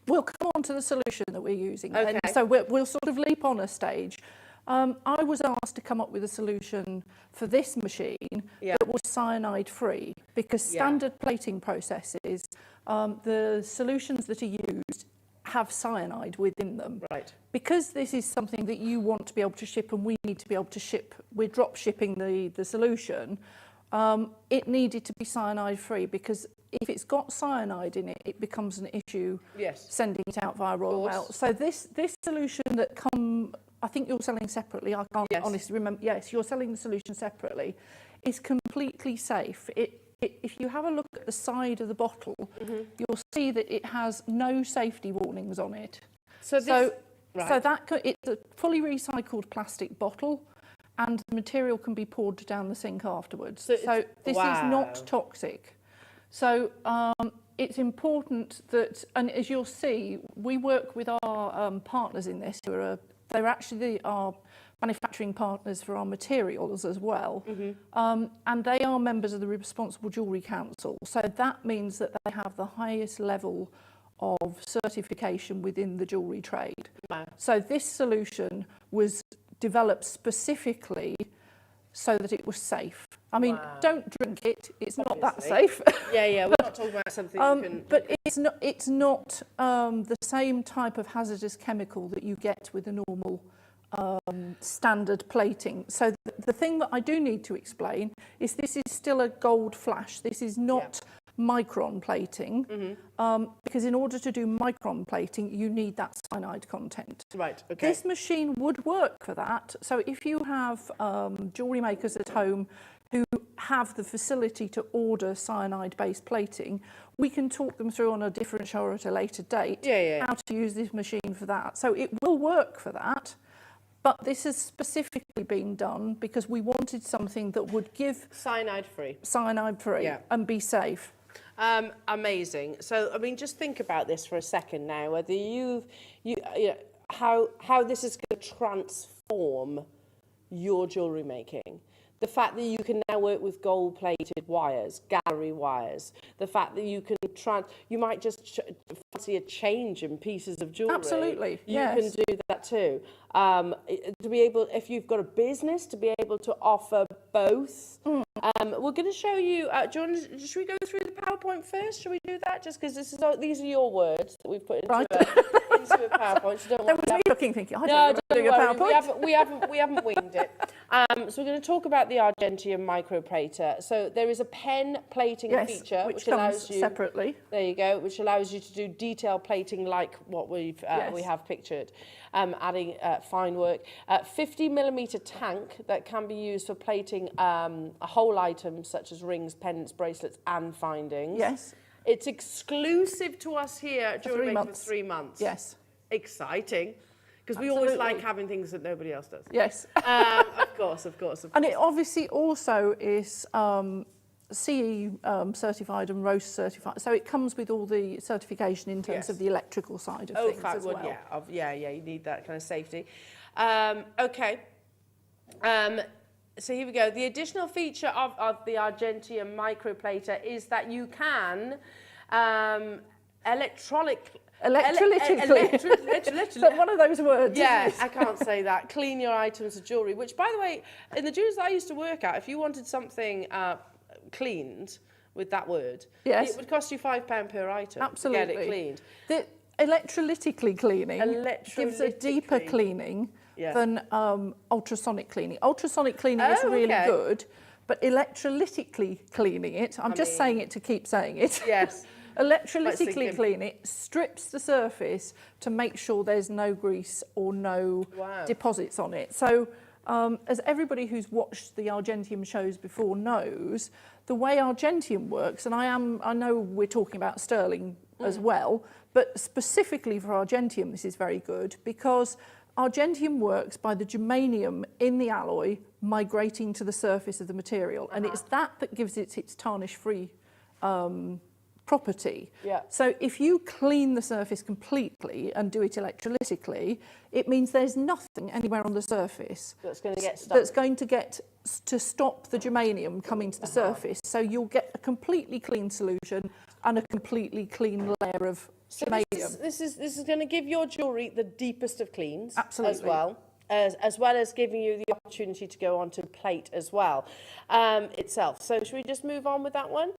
we'll come on to the solution that we're using. Okay. And so we'll sort of leap on a stage. I was asked to come up with a solution for this machine that was cyanide-free, because standard plating processes, the solutions that are used have cyanide within them. Right. Because this is something that you want to be able to ship, and we need to be able to ship, we're drop shipping the solution, it needed to be cyanide-free, because if it's got cyanide in it, it becomes an issue sending it out via Royal Mail. So this solution that I think you're selling separately, I can't honestly remember, yes, you're selling the solution separately, is completely safe. If you have a look at the side of the bottle, you'll see that it has no safety warnings on it. So it's a fully recycled plastic bottle, and the material can be poured down the sink afterwards. So this is not toxic. So it's important that, and as you'll see, we work with our partners in this, they're actually our manufacturing partners for our materials as well, and they are members of the Responsible Jewellery Council. So that means that they have the highest level of certification within the jewellery trade. Wow. So this solution was developed specifically so that it was safe. I mean, don't drink it, it's not that safe. Yeah, we're not talking about something you can... But it's not the same type of hazardous chemical that you get with a normal standard plating. So the thing that I do need to explain is this is still a gold flash. This is not micron plating, because in order to do micron plating, you need that cyanide content. Right, okay. This machine would work for that. So if you have jewellery makers at home who have the facility to order cyanide-based plating, we can talk them through on a different show or at a later date how to use this machine for that. So it will work for that. But this has specifically been done because we wanted something that would give cyanide-free and be safe. Amazing. So, I mean, just think about this for a second now, whether how this is going to transform your jewellery making. The fact that you can now work with gold-plated wires, gallery wires. The fact that you can you might just fancy a change in pieces of jewellery. Absolutely, You yes. can do that too. To be able, if you've got a business, to be able to offer both. We're going to show you. Should we go through the PowerPoint first? Should we do that? Just because these are your words that we've put into, Right. into a PowerPoint. So don't That worry. was me looking, thinking, I don't No, know don't doing a worry. PowerPoint. We haven't winged it. So we're going to talk about the Argentium Microblater. So there is a pen plating Yes, feature which allows comes you separately. There you go, which allows you to do detail plating like what we have pictured, adding fine work. 50mm tank that can be used for plating whole items such as rings, pendants, bracelets, and findings. Yes. It's exclusive to us here at Jewellery 3 Maker months. for 3 months. Yes. Because we always Absolutely. like having things that nobody else does. Yes. Of course. And it obviously also is CE certified and ROAS certified. So it comes with all the certification in terms Yes. of the electrical side of things as well. Yeah, you need that kind of safety. Okay. So here we go. The additional feature of the Argentium Microblater is that you can Electrolytically. Electrolytically. So one of those words. Yeah, isn't it? I can't say that. Clean your items of jewellery, which, by the way, in the jewellers that I used to work at, if you wanted something cleaned with that word, Yes. it would cost you £5 per item Absolutely. to get it cleaned. The electrolytically cleaning gives a deeper Electrolytically. cleaning Yeah. than ultrasonic cleaning. Ultrasonic cleaning is Oh, really okay. good, but electrolytically cleaning it, I'm just saying it to keep saying it. Yes. Electrolytically thinking. clean it, strips the surface to make sure there's no grease or no Wow. deposits on it. So as everybody who's watched the Argentium shows before knows, the way Argentium works, and I know we're talking about sterling as well, but specifically for Argentium this is very good because Argentium works by the germanium in the alloy migrating to the surface of the material, and it's that gives it its tarnish-free property. Yeah. So if you clean the surface completely and do it electrolytically, it means there's nothing anywhere on the surface That's going to get stuck. that's going to get to stop the germanium coming to the surface. So you'll get a completely clean solution and a completely clean layer of germanium. This is going to give your jewellery the deepest of cleans Absolutely. as well as giving you the opportunity to go on to plate as well itself. So should we just move on with that one?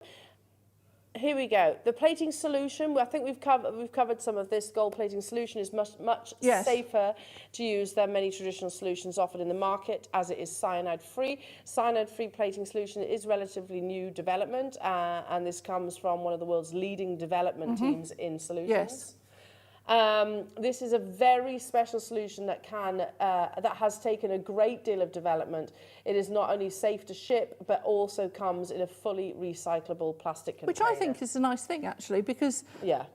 Here we go. The plating solution, I think we've covered some of this. Gold plating solution is much Yes. safer to use than many traditional solutions offered in the market, as it is cyanide-free. Cyanide-free plating solution is relatively new development, and this comes from one of the world's leading development teams in solutions. Yes. This is a very special solution that has taken a great deal of development. It is not only safe to ship, but also comes in a fully recyclable plastic container. Which I think is a nice thing, actually, because Yeah.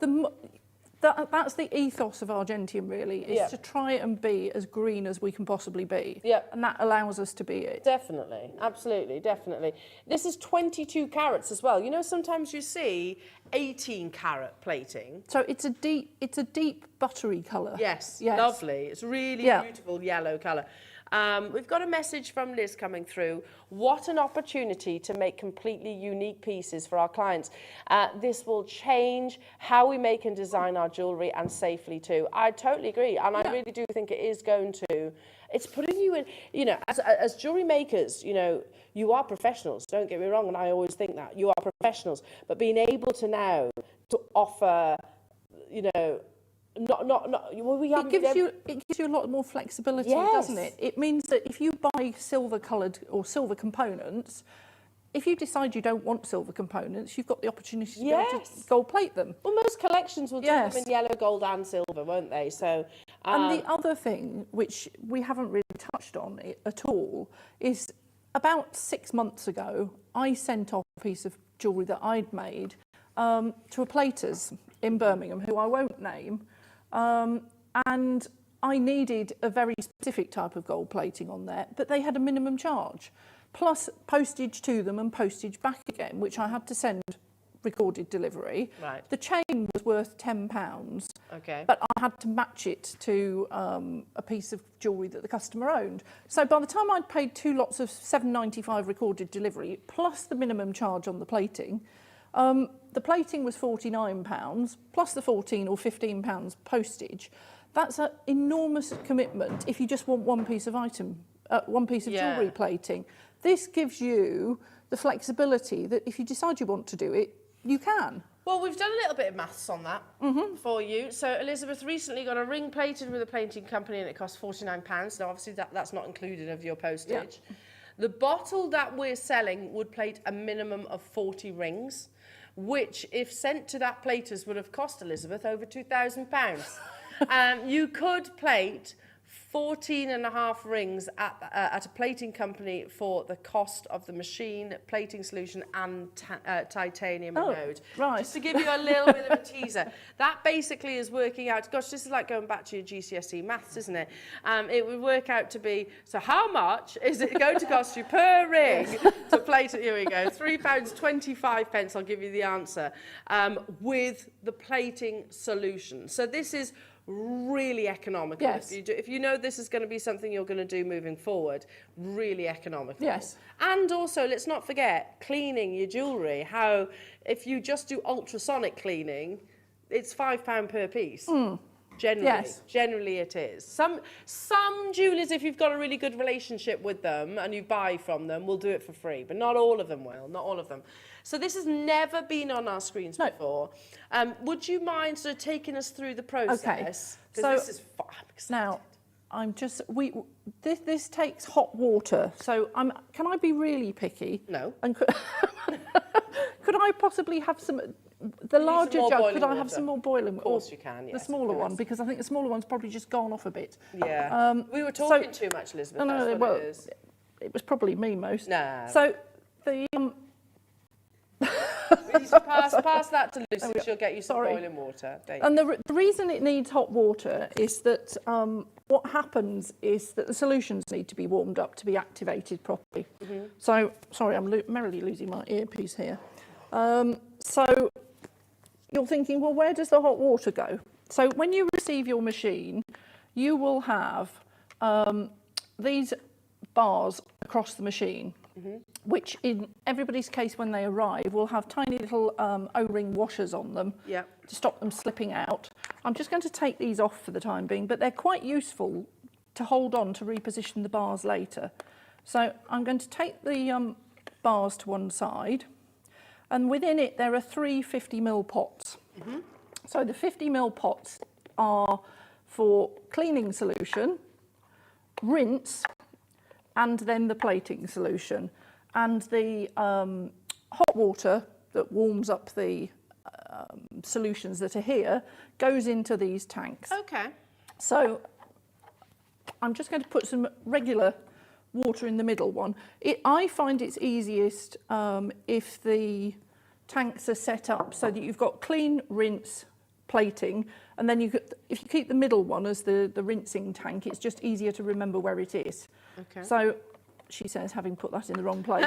that's the ethos of Argentium, really, is Yeah. to try and be as green as we can possibly be. Yeah. And that allows us to be it. Definitely, absolutely, definitely. This is 22 carats as well. You know, sometimes you see 18 carat plating. So it's a deep buttery colour. Yes, Yes. lovely. It's really Yeah. beautiful yellow colour. We've got a message from Liz coming through. What an opportunity to make completely unique pieces for our clients. This will change how we make and design our jewellery, and safely too. I totally agree, and I really do think it is going to. It's putting you in, you know, as jewellery makers, you know, you are professionals, don't get me wrong, and I always think that. You are professionals, but being able to now to offer, you know, It gives you a lot more flexibility, doesn't it? It means that if you buy silver-coloured or silver components, if you decide you don't want silver components, you've got the opportunity to, be able to gold plate them. Well, most collections will do Yes. them in yellow, gold and silver, won't they? So, And the other thing, which we haven't really touched on at all, is about 6 months ago, I sent off a piece of jewellery that I'd made to a platers in Birmingham, who I won't name, and I needed a very specific type of gold plating on there, but they had a minimum charge, plus postage to them and postage back again, which I had to send recorded delivery. Right. The chain was worth £10. Okay. But I had to match it to a piece of jewellery that the customer owned. So by the time I'd paid 2 lots of £7.95 recorded delivery, plus the minimum charge on the plating was £49, plus the £14 or £15 postage. That's an enormous commitment if you just want one piece of jewellery plating. This gives you the flexibility that if you decide you want to do it, you can. Well, we've done a little bit of maths on that for you. So Elizabeth recently got a ring plated with a plating company and it cost £49. Now, obviously, that's not included of your postage. Yeah. The bottle that we're selling would plate a minimum of 40 rings, which, if sent to that platers, would have cost Elizabeth over £2,000. You could plate 14.5 rings at a plating company for the cost of the machine, plating solution and titanium anode. Right. Just to give you a little bit of a teaser. That basically is working out, gosh, this is like going back to your GCSE maths, isn't it? It would work out to be, so how much is it going to cost you per ring to plate it? Here we go, £3.25, I'll give you the answer, with the plating solution. So this is really economical. Yes. If you know this is going to be something you're going to do moving forward, really economical. Yes. And also, let's not forget cleaning your jewellery. How if you just do ultrasonic cleaning, it's £5 per piece. Generally, yes. Generally it is. Some jewellers, if you've got a really good relationship with them and you buy from them, will do it for free, but not all of them will. Not all of them. So this has never been on our screens before. Would you mind sort of taking us through the process? Okay. So this is fun. I'm excited. Now, this takes hot water. So can I be really picky? No. And could I possibly have some? The larger jug, could I have some more boiling water? Of course you can, yes. The smaller one, because I think the smaller one's probably just gone off a bit. Yeah. We were talking too much, Elizabeth. No, well, it is. It was probably me most. No. So the pass that to Lucy. She'll get you some boiling water. And the reason it needs hot water is that what happens is that the solutions need to be warmed up to be activated properly. So, sorry, I'm merrily losing my earpiece here. So you're thinking, well, where does the hot water go? So when you receive your machine, you will have these bars across the machine, which in everybody's case when they arrive will have tiny little O-ring washers on them to stop them slipping out. I'm just going to take these off for the time being, but they're quite useful to hold on to reposition the bars later. So I'm going to take the bars to one side, and within it there are 3 50ml pots. So the 50ml pots are for cleaning solution, rinse, and then the plating solution. And the hot water that warms up the solutions that are here goes into these tanks. Okay. So I'm just going to put some regular water in the middle one. I find it's easiest if the tanks are set up so that you've got clean, rinse, plating, and then if you keep the middle one as the rinsing tank, it's just easier to remember where it is. Okay. So she says, having put that in the wrong place.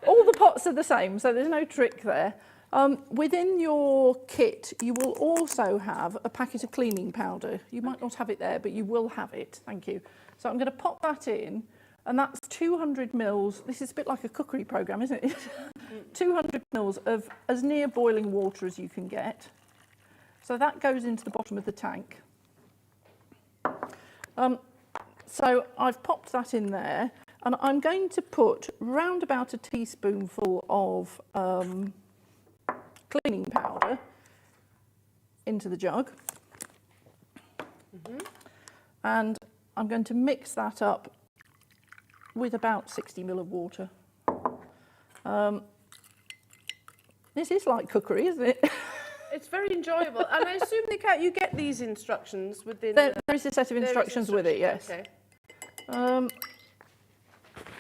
All the pots are the same, so there's no trick there. Within your kit, you will also have a packet of cleaning powder. You might not have it there, but you will have it. Thank you. So I'm going to pop that in, and that's 200 mils. This is a bit like a cookery program, isn't it? 200 mils of as near boiling water as you can get. So that goes into the bottom of the tank. So I've popped that in there, and I'm going to put round about a teaspoonful of cleaning powder into the jug. And I'm going to mix that up with about 60ml of water. This is like cookery, isn't it? It's very enjoyable. And I assume you get these instructions within... There is a set of instructions with it, yes. Okay.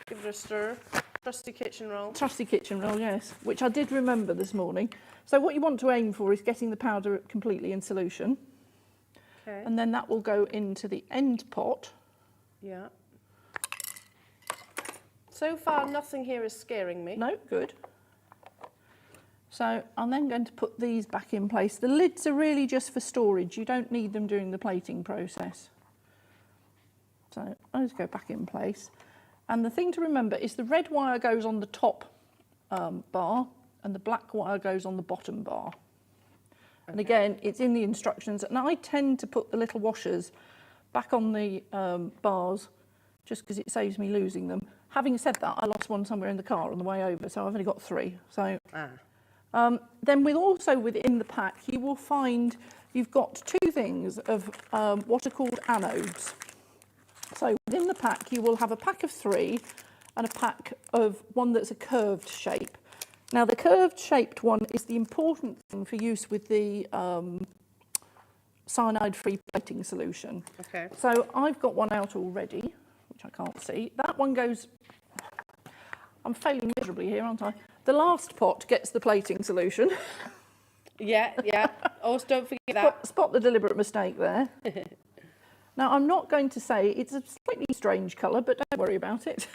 Give it a stir. Trusty kitchen roll. Trusty kitchen roll, yes, which I did remember this morning. So what you want to aim for is getting the powder completely in solution. Okay. And then that will go into the end pot. Yeah. So far, nothing here is scaring me. No, good. So I'm then going to put these back in place. The lids are really just for storage. You don't need them during the plating process. So I'll just go back in place. And the thing to remember is the red wire goes on the top bar and the black wire goes on the bottom bar. Okay. And again, it's in the instructions. And I tend to put the little washers back on the bars just because it saves me losing them. Having said that, I lost one somewhere in the car on the way over, so I've only got 3. So. Then within the pack, you will find you've got 2 things of what are called anodes. So within the pack, you will have a pack of 3 and a pack of one that's a curved shape. Now, the curved shaped one is the important thing for use with the cyanide-free plating solution. Okay. So I've got one out already, which I can't see. That one goes... I'm failing miserably here, aren't I? The last pot gets the plating solution. Yeah. Also, don't forget that. Spot the deliberate mistake there. Now, I'm not going to say it's a slightly strange colour, but don't worry about it.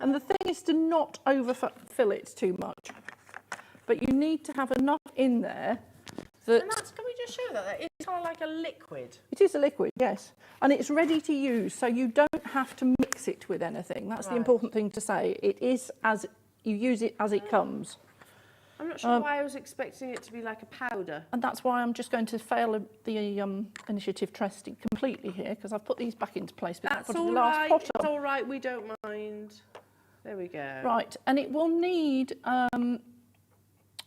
And the thing is to not overfill it too much. But you need to have enough in there that... And that's, can we just show that? It's kind of like a liquid. It is a liquid, yes. And it's ready to use, so you don't have to mix it with anything. That's the important thing to say. It is as... You use it as it comes. I'm not sure why I was expecting it to be like a powder. And that's why I'm just going to fail the initiative testing completely here, because I've put these back into place. That's all right. It's all right. We don't mind. There we go. Right, and it will need a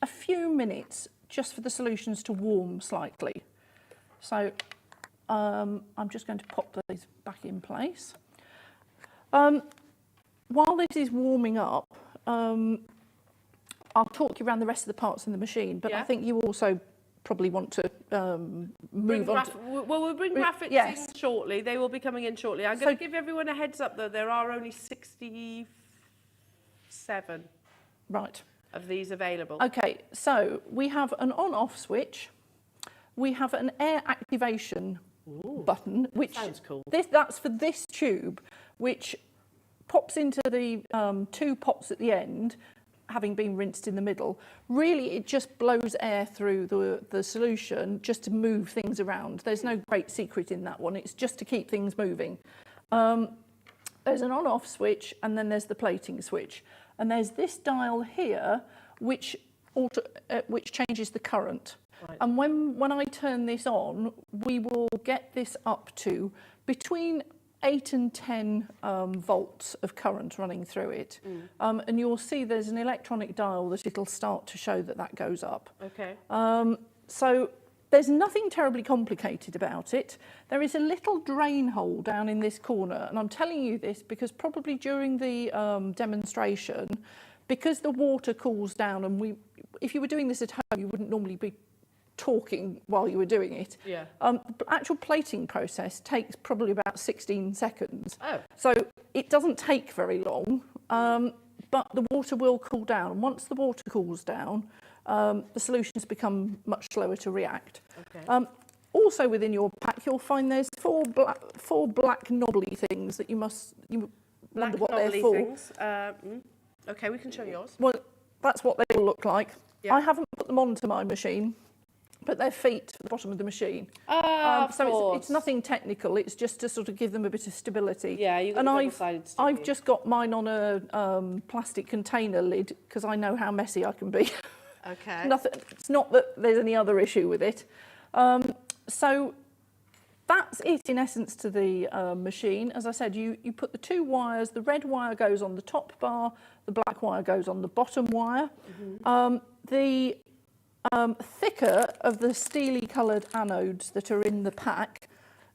few minutes just for the solutions to warm slightly. So I'm just going to pop these back in place. While this is warming up, I'll talk you around the rest of the parts in the machine, but I think you also probably want to move on. We'll bring graphics in shortly. They will be coming in shortly. I'm going to give everyone a heads up, though. There are only 67 of these available. Okay, so we have an on-off switch. We have an air activation button, which sounds cool. That's for this tube, which pops into the 2 pots at the end, having been rinsed in the middle. Really, it just blows air through the solution just to move things around. There's no great secret in that one. It's just to keep things moving. There's an on-off switch, and then there's the plating switch. And there's this dial here, which changes the current. Right. And when I turn this on, we will get this up to between 8 and 10 volts of current running through it. And you'll see there's an electronic dial that it'll start to show that goes up. Okay. So there's nothing terribly complicated about it. There is a little drain hole down in this corner, and I'm telling you this because probably during the demonstration, because the water cools down, and if you were doing this at home, you wouldn't normally be talking while you were doing it. Yeah. The actual plating process takes probably about 16 seconds. Oh. So it doesn't take very long, but the water will cool down. And once the water cools down, the solutions become much slower to react. Okay. Also within your pack, you'll find there's four black knobbly things that you wonder what they're for. Things. Okay, we can show yours. Well, that's what they will look like. Yep. I haven't put them onto my machine, but they're feet at the bottom of the machine. So it's nothing technical. It's just to sort of give them a bit of stability. Yeah, you've got double-sided sticky. I've just got mine on a plastic container lid because I know how messy I can be. Okay. It's not that there's any other issue with it. So that's it in essence to the machine. As I said, you put the 2 wires. The red wire goes on the top bar. The black wire goes on the bottom wire. Mm-hmm. The thicker of the steely coloured anodes that are in the pack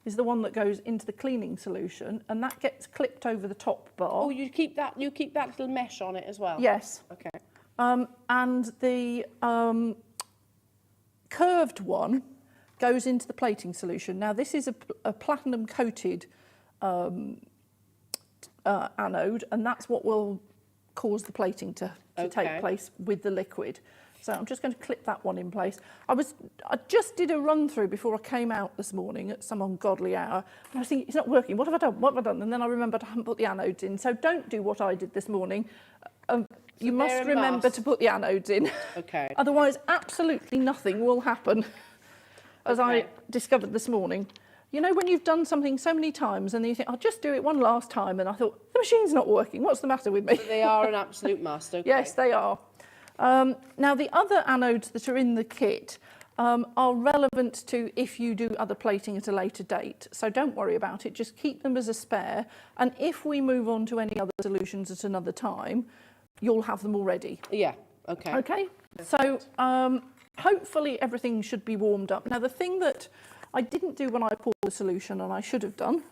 is the one that goes into the cleaning solution, and that gets clipped over the top bar. Oh, you keep that little mesh on it as well? Yes. Okay. And the curved one goes into the plating solution. Now, this is a platinum coated anode, and that's what will cause the plating to take place with the liquid. So I'm just going to clip that one in place. I just did a run through before I came out this morning at some ungodly hour, and I was thinking, it's not working. What have I done? What have I done? And then I remembered I haven't put the anodes in. So don't do what I did this morning. you must remember to put the anodes in. Okay. Otherwise, absolutely nothing will happen. As I discovered this morning. You know, when you've done something so many times and then you think, I'll just do it one last time, and I thought, the machine's not working. What's the matter with me? So they are an absolute must. Okay. Yes, they are. Now, the other anodes that are in the kit are relevant to if you do other plating at a later date. So don't worry about it. Just keep them as a spare. And if we move on to any other solutions at another time, you'll have them already. Yeah. Okay. Okay. So hopefully everything should be warmed up. Now, the thing that I didn't do when I poured the solution, and I should have done,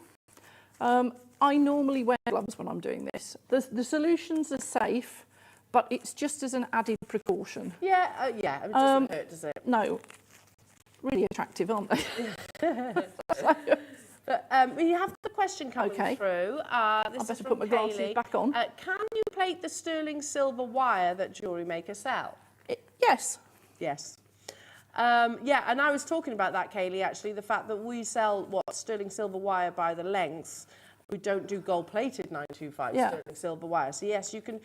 I normally wear gloves when I'm doing this. The solutions are safe, but it's just as an added precaution. Yeah. Yeah. It doesn't hurt, does it? No. Really attractive, aren't they? But we have the question coming through. This I is better from put my glasses Kaylee. back on. Can you plate the sterling silver wire that Jewellery Maker sell? Yes. Yes. Yeah, and I was talking about that, Kaylee, actually, the fact that we sell, sterling silver wire by the lengths. We don't do gold-plated 925 sterling silver wire. So, yes, you can...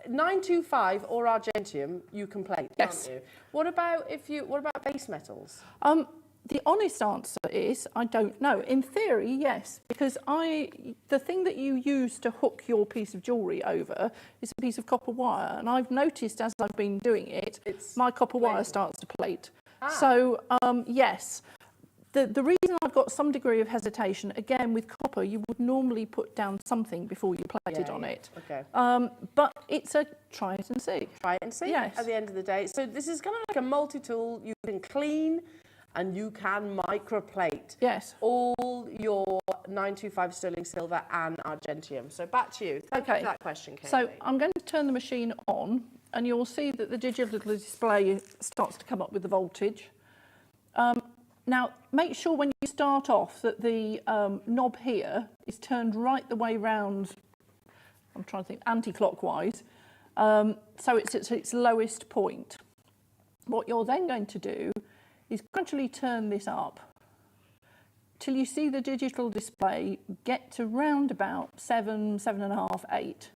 925 or Argentium, you can plate, can't you? What about base metals? The honest answer is I don't know. In theory, yes, because the thing that you use to hook your piece of jewellery over is a piece of copper wire, and I've noticed as I've been doing it, my copper wire starts to plate. So yes, the reason I've got some degree of hesitation, again with copper, you would normally put down something before you plated on it. Okay. But it's a try it and see. Try it and see. Yes. At the end of the day, so this is kind of like a multi-tool. You can clean. And you can microplate all your 925 sterling silver and Argentium. So back to you. Thank you for that question, Kate. So I'm going to turn the machine on, and you'll see that the digital display starts to come up with the voltage. Now, make sure when you start off that the knob here is turned right the way round, I'm trying to think, anti-clockwise, so it's at its lowest point. What you're then going to do is gradually turn this up till you see the digital display get to round about 7, 7.5, 8.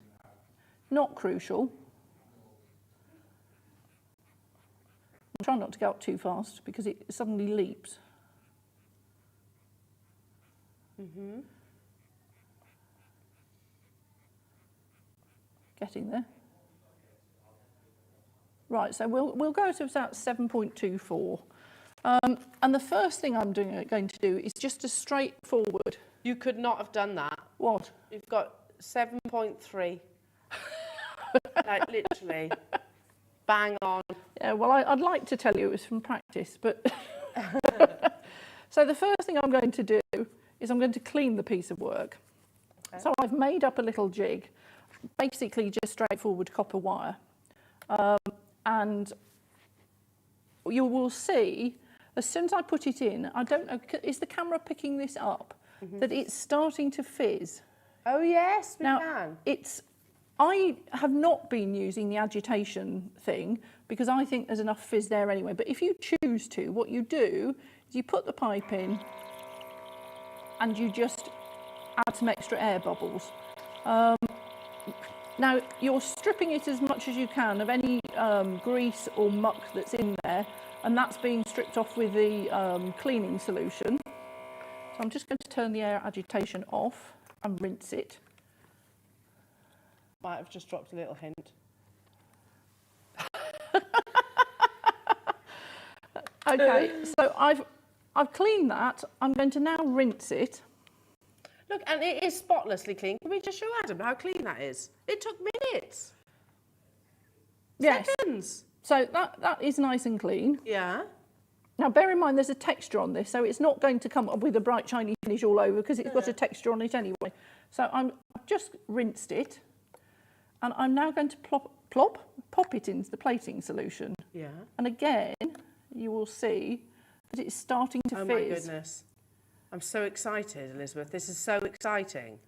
Not crucial. I'm trying not to go up too fast because it suddenly leaps. Getting there. Right, so we'll go to about 7.24. And the first thing I'm going to do is just a straightforward. You could not have done that. What? You've got 7.3. Like literally, bang on. Yeah, well, I'd like to tell you it was from practice, but... So the first thing I'm going to do is I'm going to clean the piece of work. Okay. So I've made up a little jig, basically just straightforward copper wire. And you will see, as soon as I put it in, I don't know, is the camera picking this up? That it's starting to fizz. Oh yes, we now, can. I have not been using the agitation thing because I think there's enough fizz there anyway. But if you choose to, what you do is you put the pipe in and you just add some extra air bubbles. Now, you're stripping it as much as you can of any grease or muck that's in there, and that's being stripped off with the cleaning solution. So I'm just going to turn the air agitation off and rinse it. Might have just dropped a little hint. Okay, so I've cleaned that. I'm going to now rinse it. Look, and it is spotlessly clean. Can we just show Adam how clean that is? It took minutes. Yes. Seconds. So that is nice and clean. Yeah. Now, bear in mind there's a texture on this, so it's not going to come up with a bright, shiny finish all over because it's got a texture on it anyway. So I've just rinsed it, and I'm now going to pop it into the plating solution. Yeah. And again, you will see that it's starting to fizz. Oh, my goodness. I'm so excited, Elizabeth. This is so exciting.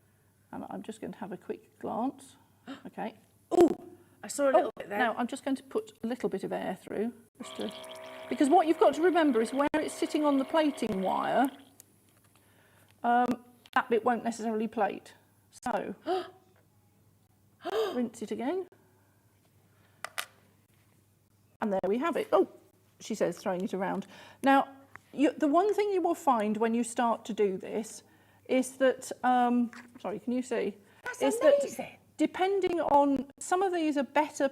And I'm just going to have a quick glance. Okay. Oh, I saw a little bit there. Now, I'm just going to put a little bit of air through. Because what you've got to remember is where it's sitting on the plating wire, that bit won't necessarily plate. So, rinse it again. And there we have it. Oh, she says, throwing it around. Now, the one thing you will find when you start to do this is that, sorry, can you see? That's is amazing. That depending on, some of these are better,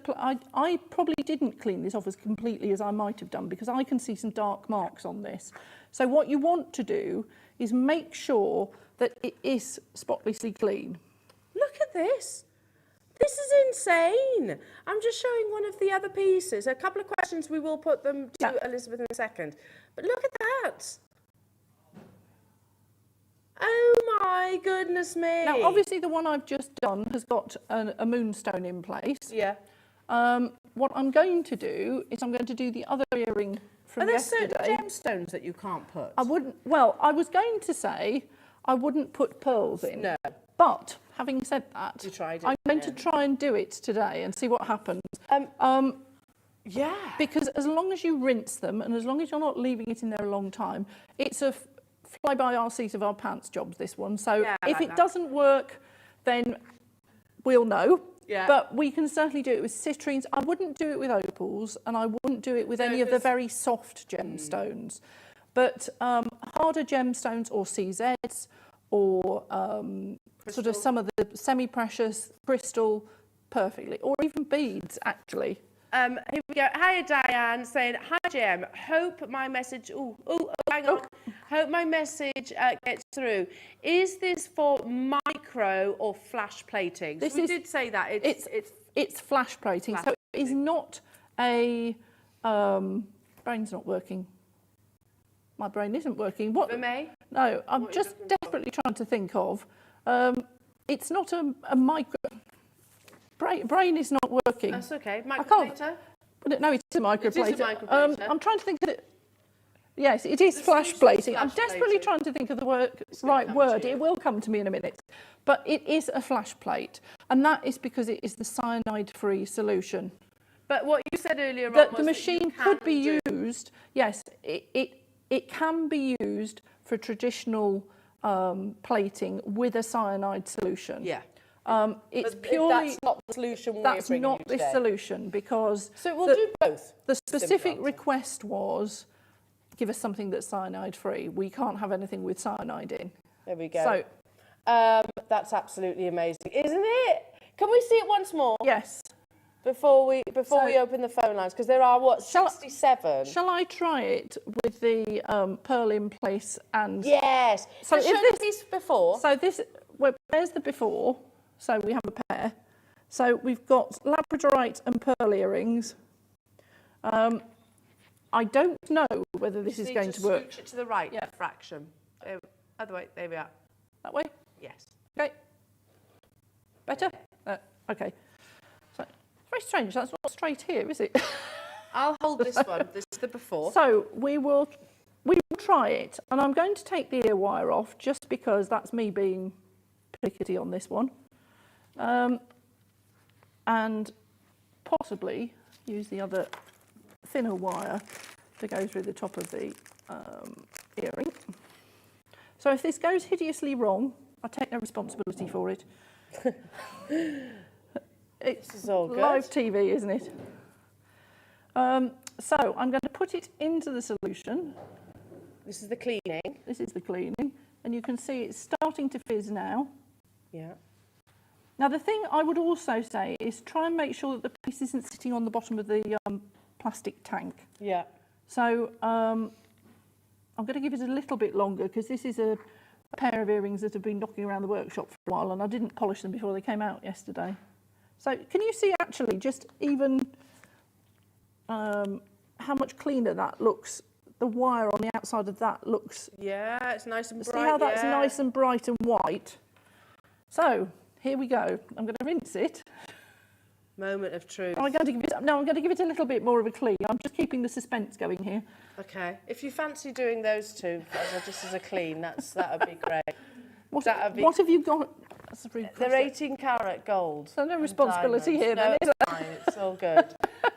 I probably didn't clean this off as completely as I might have done because I can see some dark marks on this. So what you want to do is make sure that it is spotlessly clean. Look at this. This is insane. I'm just showing one of the other pieces. A couple of questions, we will put them to Elizabeth in a second. But look at that. Oh my goodness me. Now, obviously, the one I've just done has got a moonstone in place. Yeah. What I'm going to do is I'm going to do the other earring from Are there yesterday. certain gemstones that you can't put? I wouldn't, well, I was going to say I wouldn't put pearls in. No. But having said that, You tried it, I'm going to try and do it today and see what happens. Yeah. Because as long as you rinse them and as long as you're not leaving it in there a long time, it's a fly by our seat of our pants job, this one. So Yeah, I if like it that. doesn't work, then we'll know. Yeah. But we can certainly do it with citrines. I wouldn't do it with opals and I wouldn't do it with any of the very soft gemstones. But harder gemstones or CZs or sort of some of the semi-precious crystal, perfectly. Or even beads, actually. Here we go. Hiya, Diane, saying, hi, Jem. Hope my message... hang on. Hope my message gets through. Is this for micro or flash plating? This we is- did say that. It's flash plating. Flash So it is not a... brain's not working. My brain isn't working. What? For me? No, I'm What are you just looking for? desperately trying to think of. It's not a micro... Brain is not working. That's okay. can't- Microplater? No, it is a microplater. It is a microplater. I'm trying to think of it. Yes, it is The flash solution's plating. I'm flash desperately plating. trying to think of the gonna right come word. to you. It will come to me in a minute. But it is a flash plate. And that is because it is the cyanide-free solution. But what you said earlier on The was machine that you could can be do- used, yes, it can be used for traditional plating with a cyanide solution. Yeah. It's But purely... that's not the solution we're That's bringing not you this today. solution because So we'll do both. the specific answer. request was give us something that's cyanide free. We can't have anything with cyanide in. There we go. So, That's absolutely amazing, isn't it? Can we see it once more yes. before we So- open the phone lines? Because there are, what, Shall I- 67? Shall I try it with the pearl in place and... Yes. So So if show this- the piece before. So this, well, there's the before. So we have a pair. So we've got labradorite and pearl earrings. I don't know whether this is Need going to work. Scooch it to the right, Yeah. fraction. Other way, there we are. That way? Yes. Okay. Better? Okay. So, very strange. That's not straight here, is it? I'll hold this one. This is the before. So we will try it, and I'm going to take the ear wire off just because that's me being pickety on this one, and possibly use the other thinner wire to go through the top of the earring. So if this goes hideously wrong, I take no responsibility for it. It's This is all good. live TV, isn't it? So I'm going to put it into the solution. This is the cleaning. This is the cleaning, and you can see it's starting to fizz now. Yeah. Now the thing I would also say is try and make sure that the piece isn't sitting on the bottom of the plastic tank. Yeah. So I'm going to give it a little bit longer because this is a pair of earrings that have been knocking around the workshop for a while, and I didn't polish them before they came out yesterday. So can you see actually just even how much cleaner that looks? The wire on the outside of that looks... Yeah, it's nice and bright. See how that's yeah. nice and bright and white? So here we go. I'm going to rinse it. Moment of truth. I'm going to give it, no, I'm going to give it a little bit more of a clean. I'm just keeping the suspense going here. Okay. If you fancy doing those two just as a clean, that would be great. What have you got? That's a really They're 18 karat gold. So no responsibility here No, then, is it's fine. It's all good.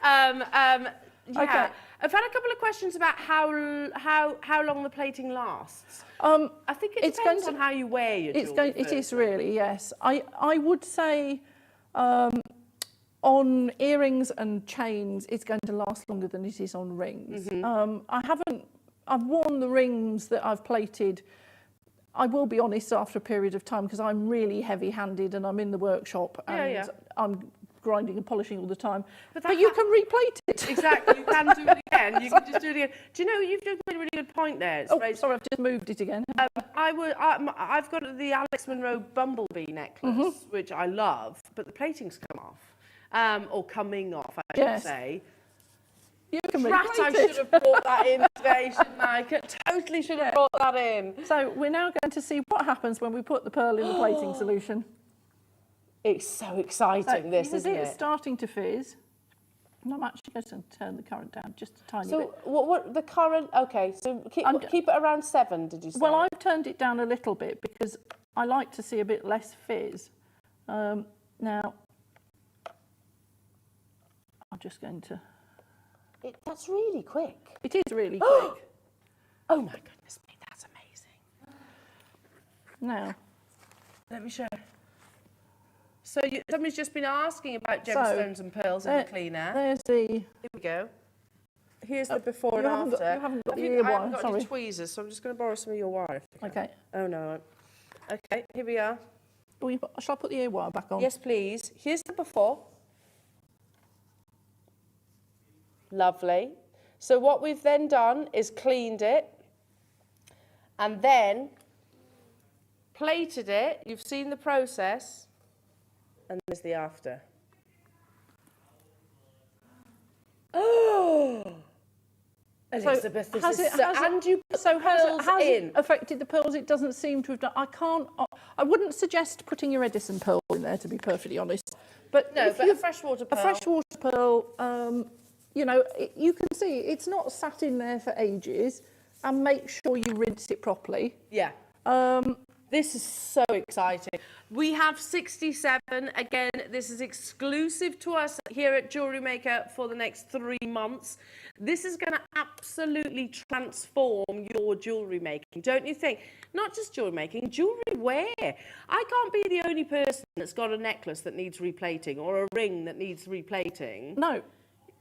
Yeah. Okay. I've had a couple of questions about how long the plating lasts. I I think it It's depends going on how you wear your jewellery. It is firstly. really, yes. I would say on earrings and chains, it's going to last longer than it is on rings. I've worn the rings that I've plated, I will be honest, after a period of time, because I'm really heavy-handed and I'm in the workshop and I'm grinding and polishing all the time. But you can replate it. Exactly, you can do it again. You can just do it again. Do you know, you've just made a really good point there. Oh, sorry, I've just moved it again. I've got the Alex Monroe Bumblebee necklace, which I love, but the plating's come off, or coming off, I should say. You can Drat, I should have brought that in today, shouldn't I? Totally should have brought that in. So we're now going to see what happens when we put the pearl in the plating solution. It's so exciting, this, isn't it? It's starting to fizz. And I'm actually going to turn the current down just a tiny bit. So what the current, okay, so keep it around 7, did you say? Well, I've turned it down a little bit because I like to see a bit less fizz. Now, I'm just going to... That's really quick. It is really quick. Oh my goodness me, that's amazing. Now, let me show. So somebody's just been asking about gemstones and pearls in the cleaner. There's the... Here we go. Here's the before and after. You haven't got the ear I wire, haven't got sorry. any tweezers, so I'm just going to borrow some of your wire. Okay. Oh no. Okay, here we are. Shall I put the ear wire back on? Yes, please. Here's the before. Lovely. So what we've then done is cleaned it and then plated it. You've seen the process. And there's the after. Oh! Elizabeth, this is and you put pearls in. Affected the pearls? It doesn't seem to have done. I wouldn't suggest putting your Edison pearl in there, to be perfectly honest. But no, but a freshwater pearl. A freshwater pearl, you know, you can see it's not sat in there for ages, and make sure you rinse it properly. Yeah. This is so exciting. We have 67. Again, this is exclusive to us here at Jewellery Maker for the next 3 months. This is going to absolutely transform your jewellery making, don't you think? Not just jewellery making, jewellery wear. I can't be the only person that's got a necklace that needs replating or a ring that needs replating. No.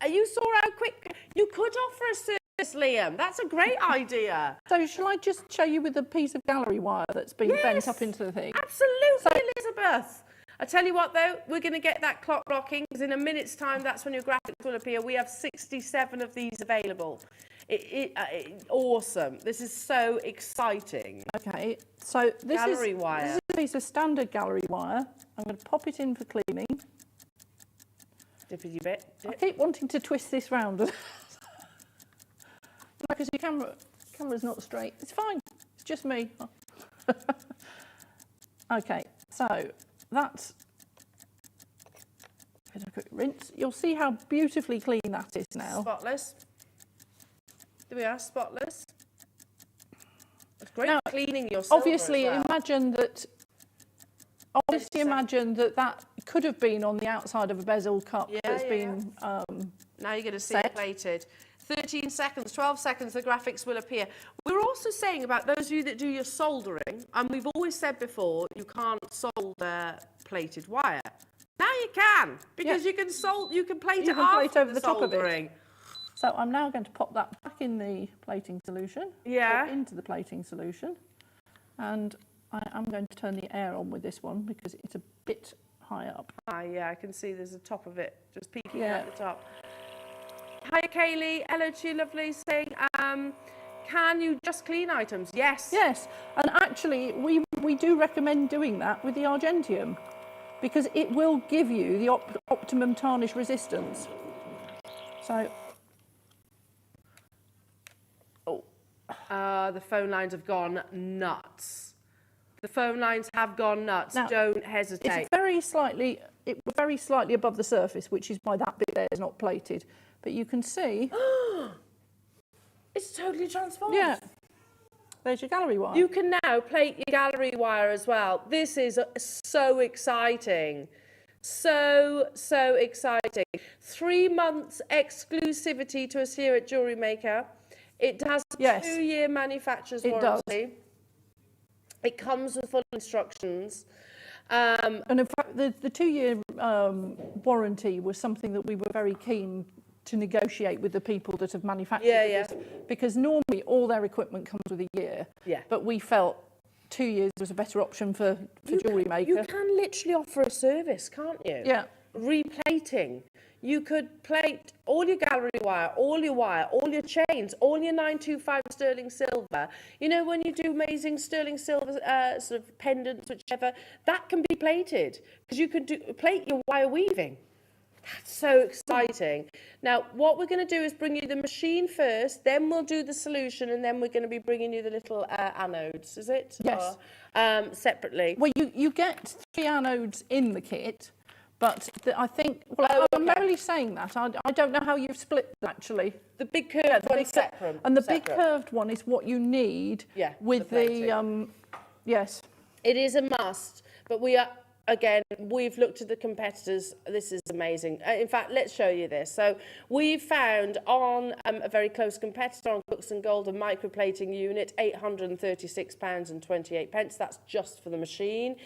You saw how quick you could offer a service, Liam. That's a great idea. So shall I just show you with a piece of gallery wire that's been bent up into the thing? Absolutely, Elizabeth. I tell you what, though, we're going to get that clock rocking because in a minute's time, that's when your graphics will appear. We have 67 of these available. Awesome. This is so exciting. Okay, so this is wire. This is a piece of standard gallery wire. I'm going to pop it in for cleaning. Dippity bit. I keep wanting to twist this round. Because your camera's not straight. It's fine. It's just me. Okay, so that's a quick rinse. You'll see how beautifully clean that is now. Spotless. There we are, spotless. It's great now, cleaning your silver obviously, as well. imagine that that could have been on the outside of a bezel cup that's been now you're going to see it plated. 13 seconds, 12 seconds, the graphics will appear. We're also saying about those of you that do your soldering, and we've always said before, you can't solder plated wire. Now you can, because you can plate it over the top of it. So I'm now going to pop that back in the plating solution. Into the plating solution. And I am going to turn the air on with this one because it's a bit high up. Yeah, I can see there's a top of it just peeking at the top. Hi, Kaylee. Hello to you, lovely. Saying, can you just clean items? Yes. Yes, and actually, we do recommend doing that with the Argentium because it will give you the optimum tarnish resistance. So, the phone lines have gone nuts. The phone lines have gone nuts. Now, don't hesitate. It's very slightly above the surface, which is why that bit there is not plated. But you can see... It's totally transformed. Yeah. There's your gallery wire. You can now plate your gallery wire as well. This is so exciting. So exciting. 3 months exclusivity to us here at Jewellery Maker. It has a 2-year manufacturer's warranty. It comes with full instructions. And in fact, the 2-year warranty was something that we were very keen to negotiate with the people that have manufactured this, because normally all their equipment comes with a year. Yeah. But we felt 2 years was a better option for Jewellery Maker. You can literally offer a service, can't you? Yeah. Replating. You could plate all your gallery wire, all your chains, all your 925 sterling silver. You know, when you do amazing sterling silver sort of pendants, whichever, that can be plated, because you can plate your wire weaving. That's so exciting. Now, what we're going to do is bring you the machine first, then we'll do the solution, and then we're going to be bringing you the little anodes, is it? Yes. Or, separately. Well, you get 3 anodes in the kit, but I think, well, I'm merely saying that. I don't know how you've split them, actually. The big curved one is separate. And the big curved one is what you need with the yes. It is a must, but we are, again, we've looked at the competitors. This is amazing. In fact, let's show you this. So we've found on a very close competitor on Cooks and Gold, a microplating unit, £836.28. That's just for the machine.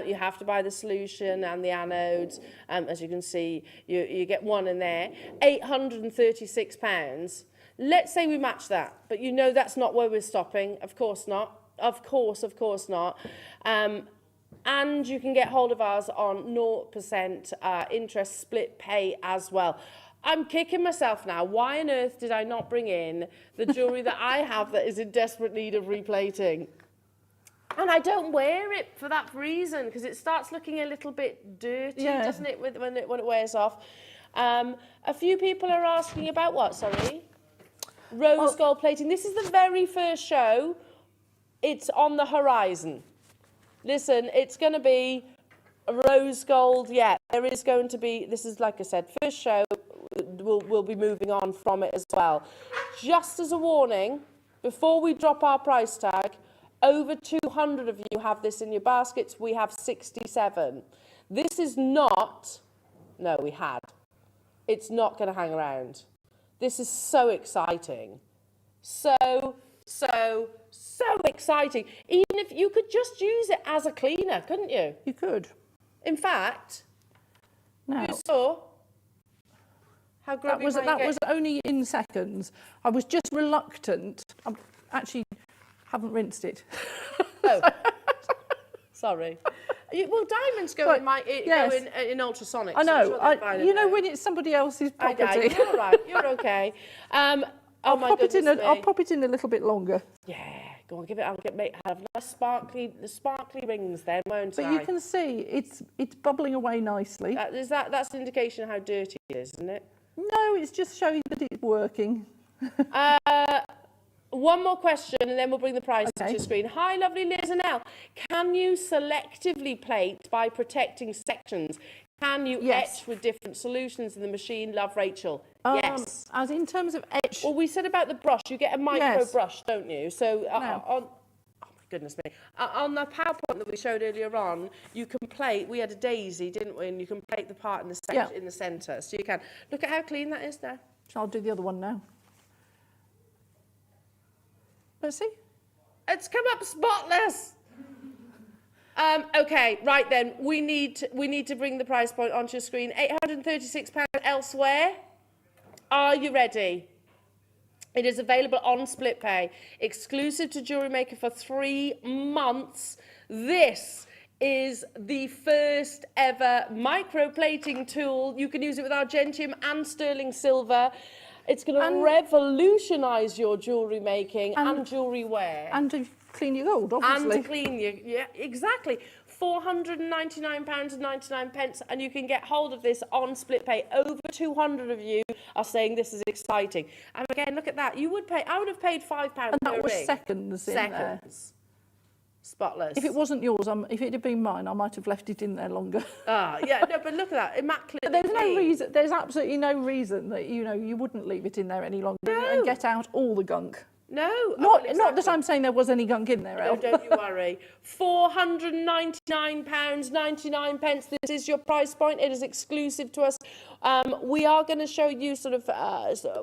You have to buy the solution and the anodes. As you can see, you get one in there. £836. Let's say we match that, but you know that's not where we're stopping. Of course not. Of course not. And you can get hold of ours on 0% interest split pay as well. I'm kicking myself now. Why on earth did I not bring in the jewellery that I have that is in desperate need of replating? And I don't wear it for that reason, because it starts looking a little bit dirty, doesn't it, when it wears off? A few people are asking about what, sorry? Rose gold plating. This is the very first show. It's on the horizon. Listen, it's going to be a rose gold. Yeah, there is going to be, this is, like I said, first show. We'll be moving on from it as well. Just as a warning, before we drop our price tag, over 200 of you have this in your baskets. We have 67. This is not, no, we had. It's not going to hang around. This is so exciting. So exciting. Even if you could just use it as a cleaner, couldn't you? You could. In fact, now, you saw how that was only in seconds. I was just reluctant. I actually haven't rinsed it. Oh, sorry. Well, diamonds go in in ultrasonics. I know. So I'm sure you know when it's somebody else's property. You're all right. You're okay. I'll pop it in. I'll pop it in a little bit longer. Yeah, go on, give it. Have nice sparkly rings then, won't I? But you can see it's bubbling away nicely. That's an indication of how dirty it is, isn't it? No, it's just showing that it's working. One more question, and then we'll bring the price to your screen. Hi, lovely Liz and Elle. Can you selectively plate by protecting sections? Can you etch with different solutions in the machine? Love, Rachel. Yes. As in terms of etch. Well, we said about the brush. You get a micro brush, don't you? So oh my goodness me. On the PowerPoint that we showed earlier on, you can plate. We had a daisy, didn't we? And you can plate the part in the centre. So you can. Look at how clean that is now. I'll do the other one now. Let's see. It's come up spotless. Okay, right then. We need to bring the price point onto your screen. £836 elsewhere. Are you ready? It is available on split pay, exclusive to Jewellery Maker for 3 months. This is the first ever microplating tool. You can use it with Argentium and sterling silver. It's going to revolutionise your jewellery making and jewellery wear. And to clean your gold, obviously. And to clean your, yeah, exactly. £499.99, and you can get hold of this on split pay. Over 200 of you are saying this is exciting. And again, look at that. I would have paid £5 per ring. And that was seconds in there. Spotless. If it wasn't yours, if it had been mine, I might have left it in there longer. Yeah, no, but look at that, immaculate. There's no reason. There's absolutely no reason that you wouldn't leave it in there any longer and get out all the gunk. No, not that I'm saying there was any gunk in there. No, don't you worry. £499.99. This is your price point. It is exclusive to us. We are going to show you sort of,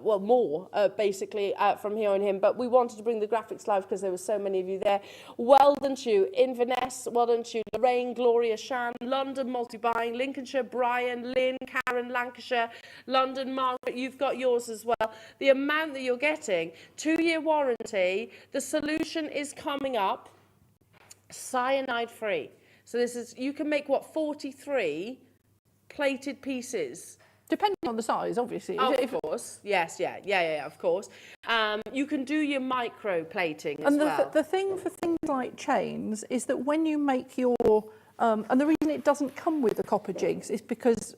well, more basically from here on in, but we wanted to bring the graphics live because there were so many of you there. Well done to you, Inverness, well done to you, Lorraine, Gloria, Shan, London, Multi-Buying, Lincolnshire, Brian, Lynn, Karen, Lancashire, London, Margaret, you've got yours as well. The amount that you're getting, 2-year warranty, the solution is coming up, cyanide free. So this is, you can make what, 43 plated pieces? Depending on the size, obviously. Oh, of course. Yes, yeah, of course. You can do your micro plating as well. And the thing for things like chains is that when you make your, and the reason it doesn't come with the copper jigs is because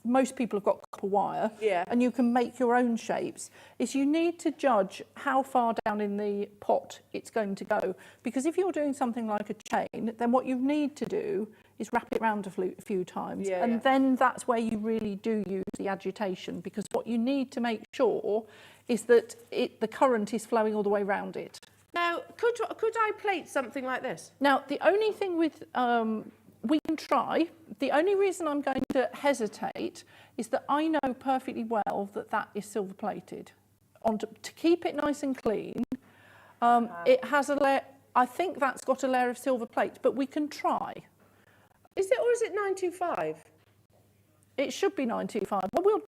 most people have got copper wire, and you can make your own shapes, is you need to judge how far down in the pot it's going to go. Because if you're doing something like a chain, then what you need to do is wrap it round a few times, and then that's where you really do use the agitation, because what you need to make sure is that the current is flowing all the way around it. Now, could I plate something like this? Now, the only thing with, we can try. The only reason I'm going to hesitate is that I know perfectly well that that is silver plated. To keep it nice and clean, it has a layer, I think that's got a layer of silver plate, but we can try. Is it, or is it 925? It should be 925. Well,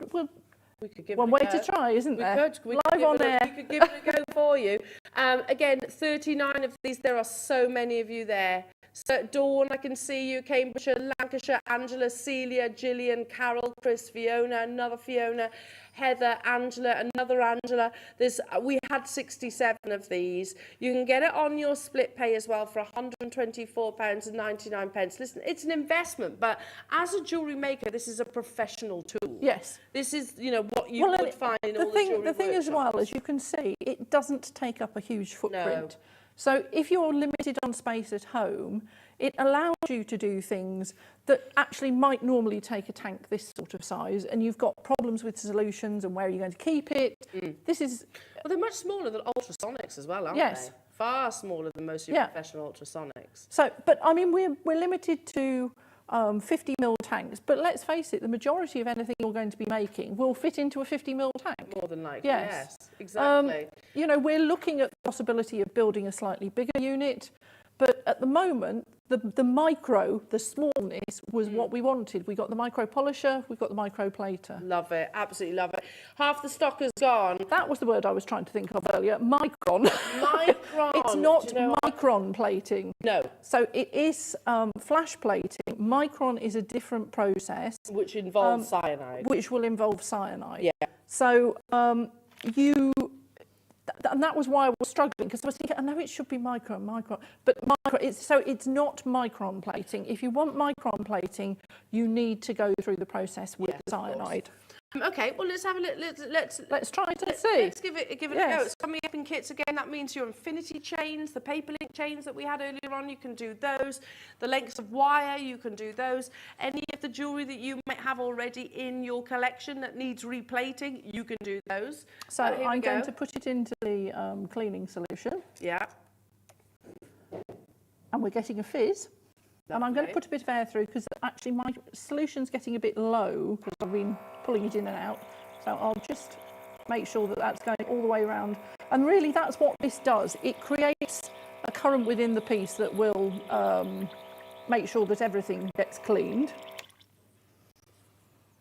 we could give one it way a go. to try, isn't there? We Live on air. We could give it a go for you. Again, 39 of these. There are so many of you there. So Dawn, I can see you, Cambridgeshire, Lancashire, Angela, Celia, Gillian, Carol, Chris, Fiona, another Fiona, Heather, Angela, another Angela. We had 67 of these. You can get it on your split pay as well for £124.99. Listen, it's an investment, but as a jewellery maker, this is a professional tool. Yes. This is, you know, what you would find in all the jewellery The thing as workshops. well, as you can see, it doesn't take up a huge footprint. No. So if you're limited on space at home, it allows you to do things that actually might normally take a tank this sort of size, and you've got problems with solutions and where are you going to keep it. This is... Well, they're much smaller than ultrasonics as well, aren't Yes. they? Far smaller than most of your professional ultrasonics. So, but I mean, we're limited to 50mm tanks, but let's face it, the majority of anything you're going to be making will fit into a 50mm tank. More than likely, Yes. yes, exactly. You know, we're looking at the possibility of building a slightly bigger unit, but at the moment, the micro, the smallness was what we wanted. We got the micro polisher, we've got the micro plater. Love it, absolutely love it. Half the stock is gone. That was the word I was trying to think of earlier, micron. Micron. It's not Do you know micron plating. No. So it is flash plating. Micron is a different process. Which involves cyanide. Which will involve cyanide. Yeah. So and that was why I was struggling, because I was thinking, I know it should be micron, but it's not micron plating. If you want micron plating, you need to go through the process with cyanide. Okay, well, let's have a look. Let's try to see. Let's give it a go. It's coming up in kits again. That means your infinity chains, the paper link chains that we had earlier on, you can do those. The lengths of wire, you can do those. Any of the jewellery that you might have already in your collection that needs replating, you can do those. So I'm going to put it into the cleaning solution. Yeah. And we're getting a fizz. And I'm going to put a bit of air through, because actually my solution's getting a bit low because I've been pulling it in and out. So I'll just make sure that that's going all the way around. And really that's what this does. It creates a current within the piece that will make sure that everything gets cleaned.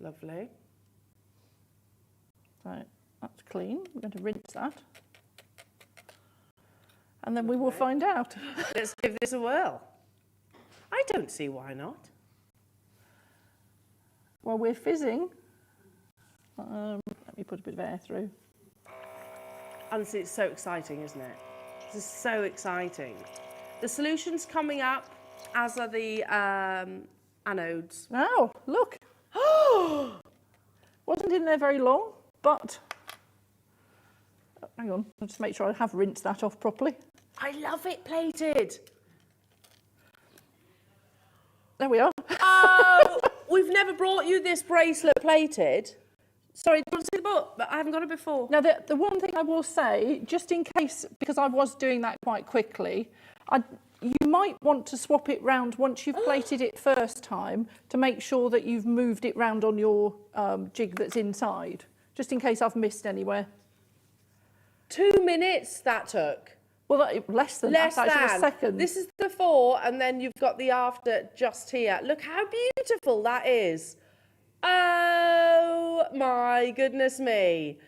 Lovely. So that's clean. I'm going to rinse that. And then we will find out. Let's give this a whirl. I don't see why not. Well, we're fizzing. Let me put a bit of air through. Honestly, it's so exciting, isn't it? This is so exciting. The solution's coming up, as are the anodes. Oh, look. Wasn't in there very long, but... Hang on, I'll just make sure I have rinsed that off properly. I love it plated. There we are. Oh, we've never brought you this bracelet plated. Sorry, do you want to see the book? But I haven't got it before. Now, the one thing I will say, just in case, because I was doing that quite quickly, you might want to swap it round once you've plated it first time to make sure that you've moved it round on your jig that's inside, just in case I've missed anywhere. 2 minutes that took. Well, less than that, actually, a second. This is the 4, and then you've got the after just here. Look how beautiful that is. Oh my goodness me.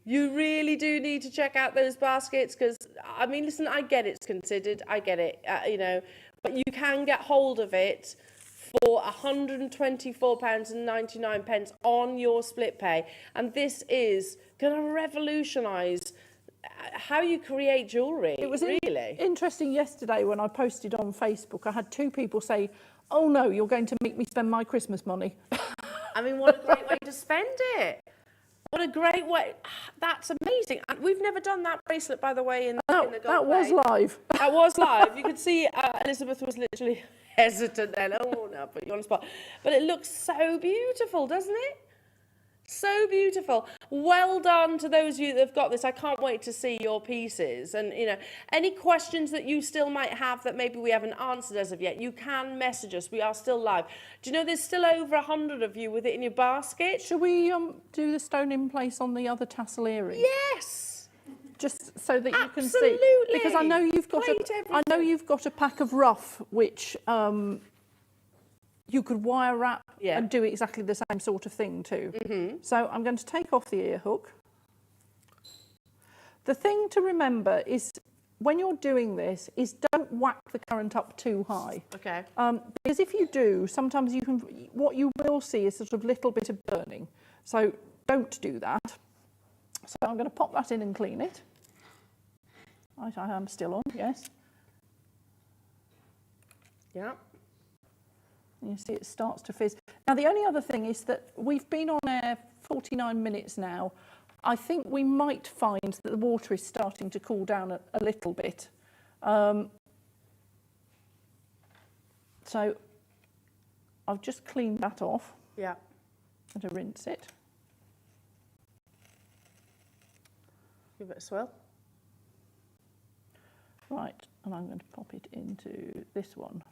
You really do need to check out those baskets because, I mean, listen, I get it's considered, I get it, you know, but you can get hold of it for £124.99 on your split pay. And this is going to revolutionise how you create jewellery. It was really interesting yesterday when I posted on Facebook. I had 2 people say, "Oh no, you're going to make me spend my Christmas money." I mean, what a great way to spend it. What a great way. That's amazing. And we've never done that bracelet, by the way, in the gold That was plate. live. That was live. You could see Elizabeth was literally hesitant then. Oh, no, put you on the spot. But it looks so beautiful, doesn't it? So beautiful. Well done to those of you that have got this. I can't wait to see your pieces. And, you know, any questions that you still might have that maybe we haven't answered as of yet, you can message us. We are still live. Do you know there's still over 100 of you with it in your basket? Shall we do the stone in place on the other tassel earring? Yes. Just so that you can see. Absolutely. Because I know you've got a pack of rough which you could wire wrap and do exactly the same sort of thing too. So I'm going to take off the ear hook. The thing to remember is when you're doing this is don't whack the current up too high. Okay. Because if you do, sometimes what you will see is sort of little bit of burning. So don't do that. So I'm going to pop that in and clean it. I am still on, yes. Yeah. You see it starts to fizz. Now, the only other thing is that we've been on air 49 minutes now. I think we might find that the water is starting to cool down a little bit. So I've just cleaned that off. Yeah. And to rinse it. Give it a swirl. Right, and I'm going to pop it into this one.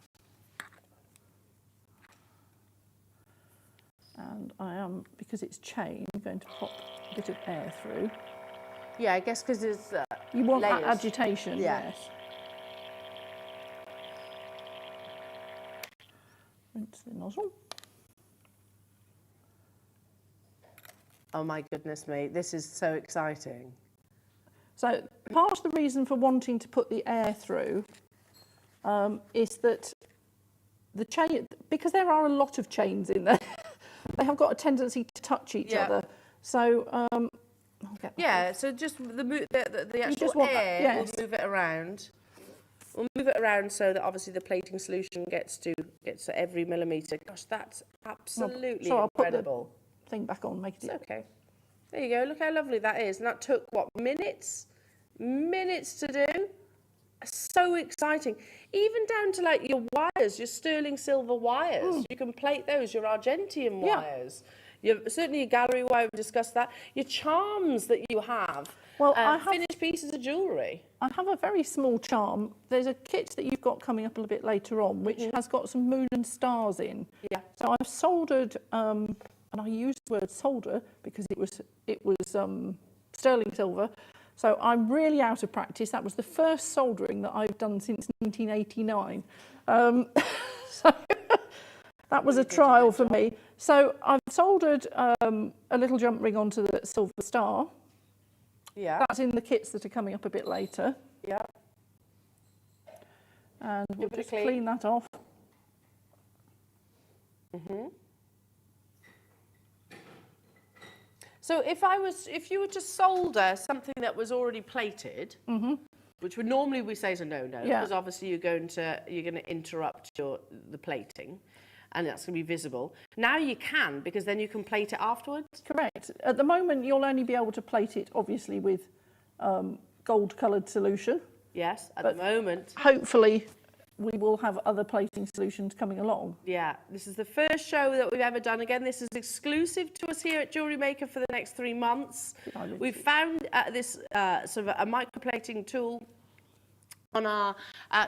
And I am, because it's chain, going to pop a bit of air through. Yeah, I guess because it's You want layers. that agitation, Yeah. yes. Rinse the nozzle. Oh my goodness me, this is so exciting. So part of the reason for wanting to put the air through is that the chain, because there are a lot of chains in there, they have got a tendency to touch each other. So I'll get that. So just the actual just want that, air, yes. we'll move it around. We'll move it around so that obviously the plating solution gets to every millimetre. Gosh, that's absolutely So I'll put incredible. the thing back on, make it. It's okay. There you go. Look how lovely that is. And that took, what, minutes? Minutes to do. So exciting. Even down to like your wires, your sterling silver wires. You can plate those, your Argentium wires. Certainly your gallery wire, we discussed that. Your charms that you have. Well, I have finished pieces of jewellery. I have a very small charm. There's a kit that you've got coming up a little bit later on, which has got some moon and stars in. Yeah. So I've soldered, and I use the word solder because it was sterling silver. So I'm really out of practice. That was the first soldering that I've done since 1989. So that was a trial for me. So I've soldered a little jump ring onto the silver star. Yeah. That's in the kits that are coming up a bit later. Yeah. And we'll Give it a just clean. clean that off. So if you were to solder something that was already plated, which would normally we say is a no-no, because obviously you're going to interrupt the plating, and that's going to be visible. Now you can, because then you can plate it afterwards. Correct. At the moment, you'll only be able to plate it, obviously, with gold-coloured solution. Yes, at the moment. Hopefully, we will have other plating solutions coming along. Yeah, this is the first show that we've ever done. Again, this is exclusive to us here at Jewellery Maker for the next 3 months. We've found this sort of a microplating tool on our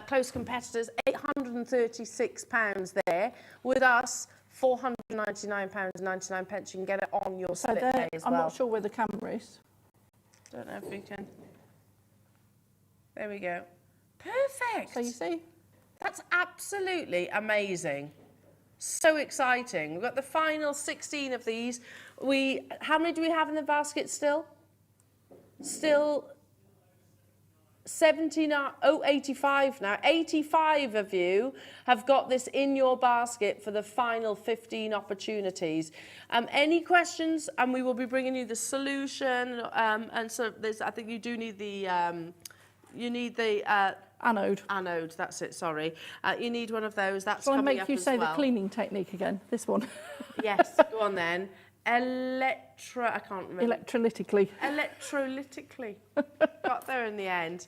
close competitors, £836 there. With us, £499.99. You can get it on your split pay as well. I'm not sure where the camera is. Don't know if we can. There we go. Perfect. So you see? That's absolutely amazing. So exciting. We've got the final 16 of these. How many do we have in the basket still? Still 85 now. 85 of you have got this in your basket for the final 15 opportunities. Any questions? And we will be bringing you the solution. And so I think you do need the Anode. Anode, that's it, sorry. You need one of those. That's Shall I coming make up you as say well. the cleaning technique again? This one. Yes, go on then. I can't remember. Electrolytically. Electrolytically. Got there in the end.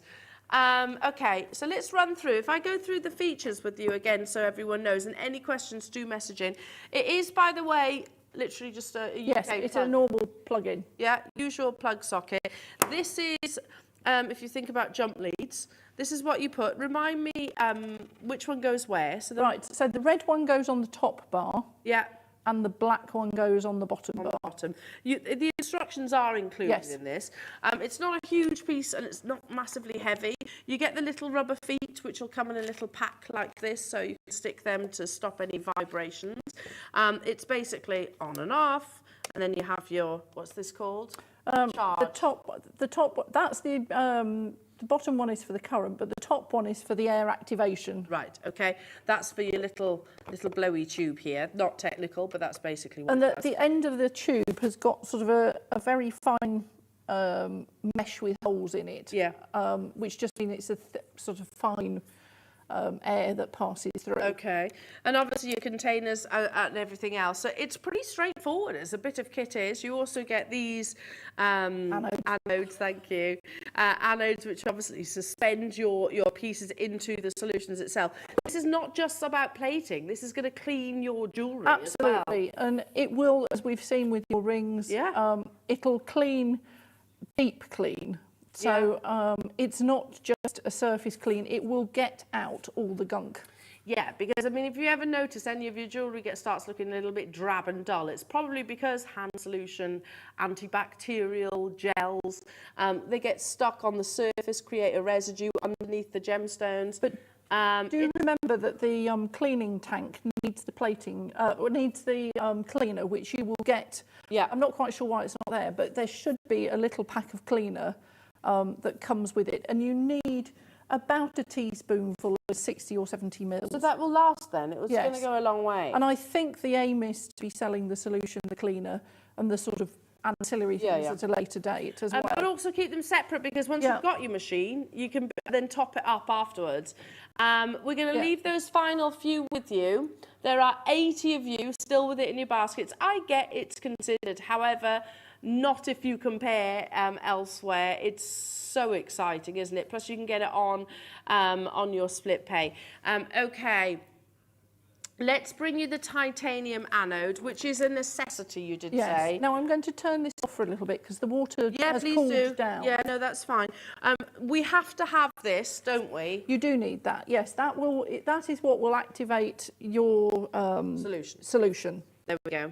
Okay, so let's run through. If I go through the features with you again so everyone knows, and any questions do message in. It is, by the way, literally just a UK Yes, it's plug. a normal plug-in. Yeah, usual plug socket. This is, if you think about jump leads, this is what you put. Remind me which one goes where. So Right, so the red one goes on the top bar. Yeah. And the black one goes on the bottom bar. Bottom. The instructions are included Yes. in this. It's not a huge piece and it's not massively heavy. You get the little rubber feet, which will come in a little pack like this, so you can stick them to stop any vibrations. It's basically on and off, and then you have your, what's this called? Charge. The top, that's the bottom one is for the current, but the top one is for the air activation. Right, okay. That's for your little blowy tube here. Not technical, but that's basically what And it does. the end of the tube has got sort of a very fine mesh with holes in it. Yeah. Which just means it's a sort of fine air that passes through. Okay, and obviously your containers and everything else. So it's pretty straightforward as a bit of kit is. You also get these anodes, thank you. Anodes which obviously suspend your pieces into the solutions itself. This is not just about plating. This is going to clean your jewellery Absolutely, as well. and it will, as we've seen with your rings, it'll clean, deep clean. So it's not just a surface clean, it will get out all the gunk. Yeah, because I mean, if you ever notice any of your jewellery starts looking a little bit drab and dull, it's probably because hand solution, antibacterial gels, they get stuck on the surface, create a residue underneath the gemstones. But do you remember that the cleaning tank needs the plating, needs the cleaner, which you will get. Yeah. I'm not quite sure why it's not there, but there should be a little pack of cleaner that comes with it, and you need about a teaspoonful of 60 or 70 mils. So that will last then? It was going to go a long way. And I think the aim is to be selling the solution, the cleaner, and the sort of ancillary things at a later date as well. But also keep them separate, because once you've got your machine, you can then top it up afterwards. We're going to leave those final few with you. There are 80 of you still with it in your baskets. I get it's considered, however, not if you compare elsewhere. It's so exciting, isn't it? Plus you can get it on your split pay. Okay, let's bring you the titanium anode, which is a necessity, you did say. Now I'm going to turn this off for a little bit because the water has cooled down. Yeah, no, that's fine. We have to have this, don't we? You do need that. Yes, that is what will activate your solution. There we go.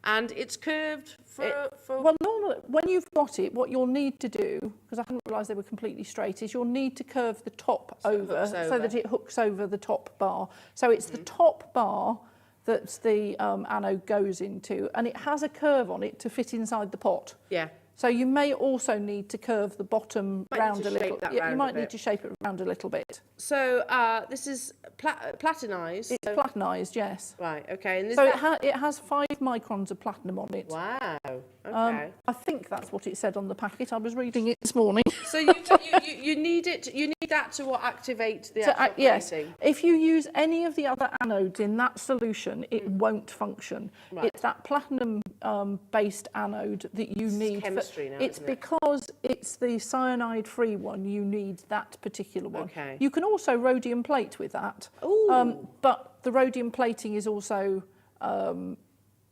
And it's curved for... Well, normally, when you've got it, what you'll need to do, because I hadn't realised they were completely straight, is you'll need to curve the top over so that it hooks over the top bar. So it's the top bar that the anode goes into, and it has a curve on it to fit inside the pot. Yeah. So you may also need to curve the bottom round a little. You might need to shape it round a little bit. So this is platinised. It's platinised, yes. Right. Okay. And so it has 5 microns of platinum on it. Wow. Okay. I think that's what it said on the packet. I was reading it this morning. So you need it. You need that to activate the actual plating. If you use any of the other anodes in that solution, it won't function. Right. It's that platinum based anode that you need. Chemistry now, it's because it's the cyanide-free one. You need that particular one. Okay. You can also rhodium plate with that. But the rhodium plating is also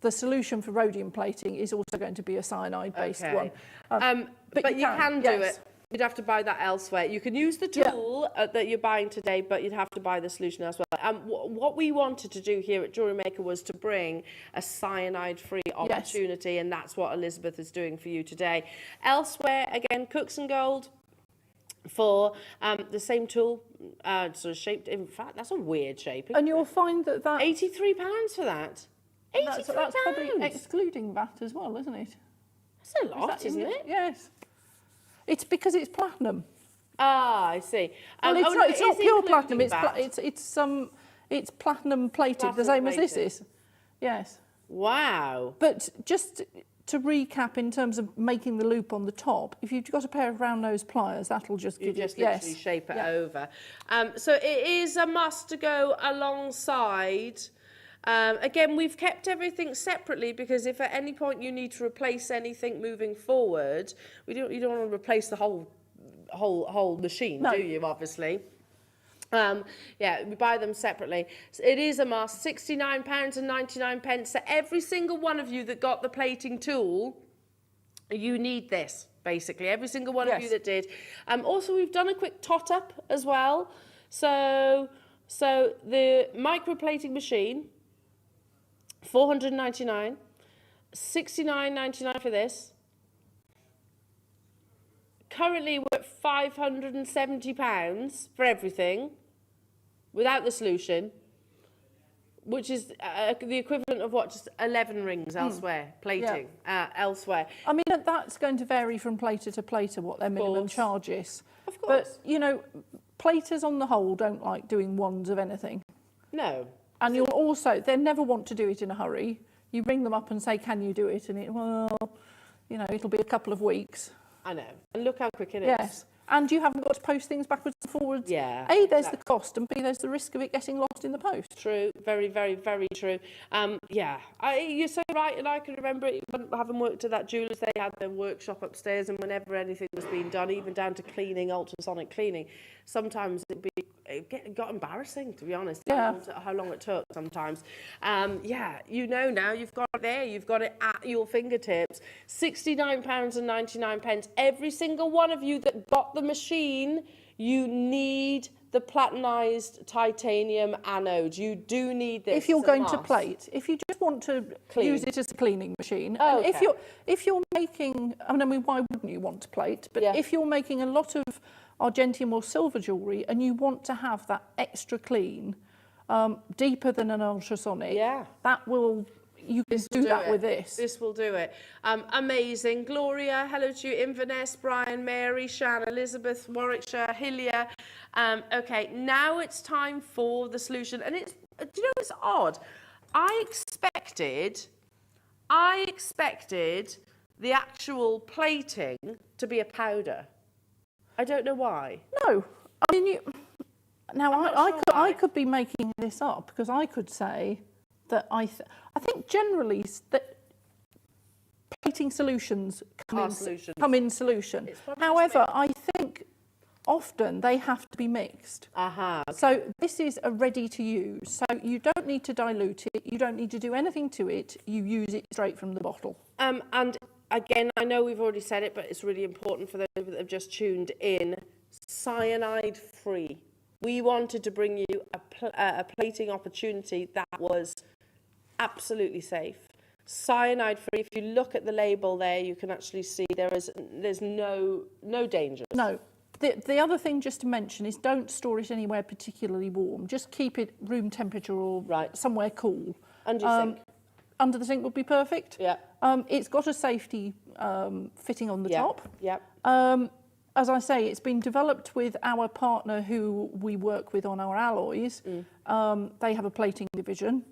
the solution for rhodium plating is also going to be a cyanide-based one. But you can do it. You'd have to buy that elsewhere. You can use the tool that you're buying today, but you'd have to buy the solution as well. What we wanted to do here at Jewellery Maker was to bring a cyanide-free opportunity, and that's what Elizabeth is doing for you today. Elsewhere, again, Cooks and Gold for the same tool, sort of shaped. In fact, that's a weird shape. And you'll find that £83 for that. that's probably excluding VAT as well, isn't it? That's a lot, isn't it? Yes. It's because it's platinum. Ah, I see. Well, it's not pure platinum. It's platinum plated, the same as this is. Yes. Wow. But just to recap, in terms of making the loop on the top, if you've got a pair of round nose pliers, that'll just give you literally shape it over. So it is a must to go alongside. Again, we've kept everything separately because if at any point you need to replace anything moving forward, you don't want to replace the whole machine, do you? Obviously. We buy them separately. So it is a must. £69.99. So every single one of you that got the plating tool, you need this. Basically, every single one of you that did. Also, we've done a quick tot up as well. So the microplating machine. $499, $69.99 for this. Currently, we're at £570 for everything, without the solution, which is the equivalent of what, just 11 rings elsewhere, plating elsewhere. I mean, that's going to vary from plater to plater what their minimum charge is. Of course. But, you know, platers on the whole don't like doing ones of anything. No. And you'll also, they never want to do it in a hurry. You ring them up and say, can you do it? And it'll be a couple of weeks. I know. And look how quick it is. Yes. And you haven't got to post things backwards and forwards. Yeah. A, there's the cost, and B, there's the risk of it getting lost in the post. True. Very, very, very true. You're so right. And I can remember it, having worked at that jeweller's, they had their workshop upstairs, and whenever anything was being done, even down to cleaning, ultrasonic cleaning, sometimes it got embarrassing, to be honest. How long it took sometimes. Now you've got it there. You've got it at your fingertips. £69.99. Every single one of you that got the machine, you need the platinized titanium anode. You do need this. If you're going to plate, if you just want to use it as a cleaning machine, and if you're making, I mean, why wouldn't you want to plate? But if you're making a lot of Argentium or silver jewellery and you want to have that extra clean, deeper than an ultrasonic, you can do that with this. This will do it. Amazing. Gloria, hello to you. Inverness, Brian, Mary, Shan, Elizabeth, Warwickshire, Hillia. Okay, now it's time for the solution. And it's odd. I expected the actual plating to be a powder. I don't know why. No, I mean, I could be making this up, because I could say that I think generally that plating solutions come in solution. However, I think often they have to be mixed. Okay. So this is a ready to use. So you don't need to dilute it. You don't need to do anything to it. You use it straight from the bottle. And again, I know we've already said it, but it's really important for those that have just tuned in. Cyanide free. We wanted to bring you a plating opportunity that was absolutely safe. Cyanide free. If you look at the label there, you can actually see there's no danger. No. The other thing just to mention is don't store it anywhere particularly warm. Just keep it room temperature or somewhere cool. Under the sink. Under the sink would be perfect. Yeah. It's got a safety fitting on the top. Yeah. As I say, it's been developed with our partner who we work with on our alloys. They have a plating division,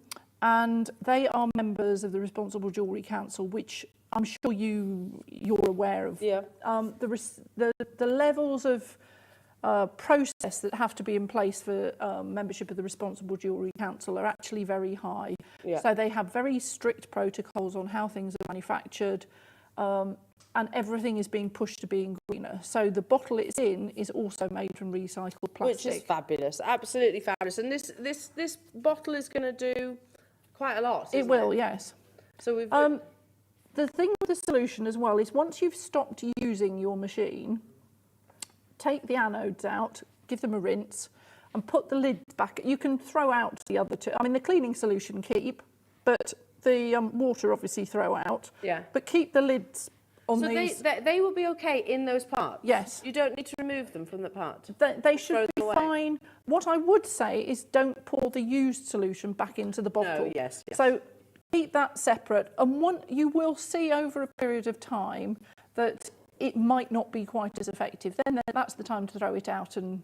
and they are members of the Responsible Jewellery Council, which I'm sure you're aware of. Yeah. The levels of process that have to be in place for membership of the Responsible Jewellery Council are actually very high. Yeah. So they have very strict protocols on how things are manufactured, and everything is being pushed to being greener. So the bottle it's in is also made from recycled plastic. Which is fabulous, absolutely fabulous. And this bottle is going to do quite a lot. It will, yes. So we've the thing with the solution as well is once you've stopped using your machine, take the anodes out, give them a rinse, and put the lid back. You can throw out the other two. I mean, the cleaning solution keep, but the water obviously throw out. Yeah. But keep the lids on So these. they will be okay in those parts? Yes. You don't need to remove them from the part? They should Throw be them away. fine. What I would say is don't pour the used solution back into the bottle. No, yes. So keep that separate. And you will see over a period of time that it might not be quite as effective. Then that's the time to throw it out and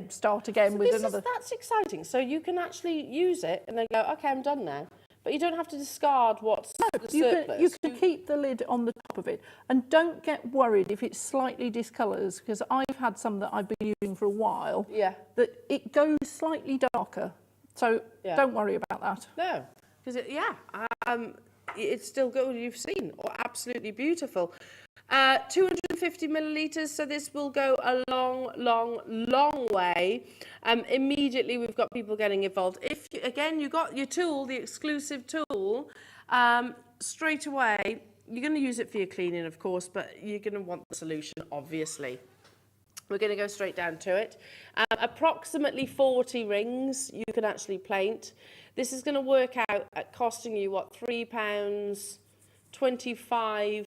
start again So with another. that's exciting. So you can actually use it and then go, okay, I'm done now. But you don't have to discard what's the surplus. You can keep the lid on the top of it, and don't get worried if it slightly discolours, because I've had some that I've been using for a while. Yeah. That it goes slightly darker, so don't worry about that. No, because it's still good. You've seen, absolutely beautiful. 250 millilitres, so this will go a long, long, long way. Immediately we've got people getting involved. If you got your tool, the exclusive tool, straight away you're going to use it for your cleaning, of course, but you're going to want the solution, obviously. We're going to go straight down to it. Approximately 40 rings you can actually paint. This is going to work out at costing you, what, £3.25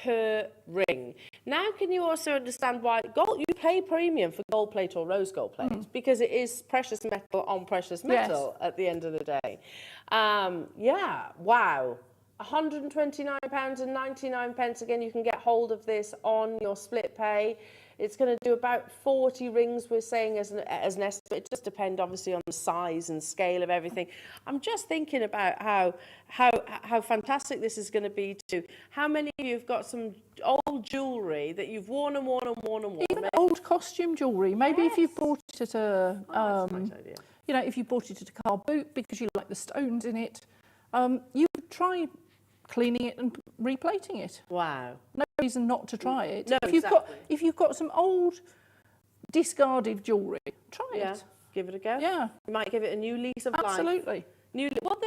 per ring. Now, can you also understand why you pay premium for gold plate or rose gold plate? Because it is precious metal on precious metal at the end of the day. Wow. £129.99. Again, you can get hold of this on your split pay. It's going to do about 40 rings, we're saying, as an estimate. It just depends, obviously, on the size and scale of everything. I'm just thinking about how fantastic this is going to be too. How many of you have got some old jewellery that you've worn and worn and worn and worn? Even old costume jewellery. Maybe if you've bought it at a, that's a nice idea. you know, if you bought it at a car boot because you like the stones in it, you could try cleaning it and replating it. Wow. No reason not to try it. No, if you've got some old discarded jewellery, try it. Give it a go. Yeah. You might give it a new lease of life. Absolutely.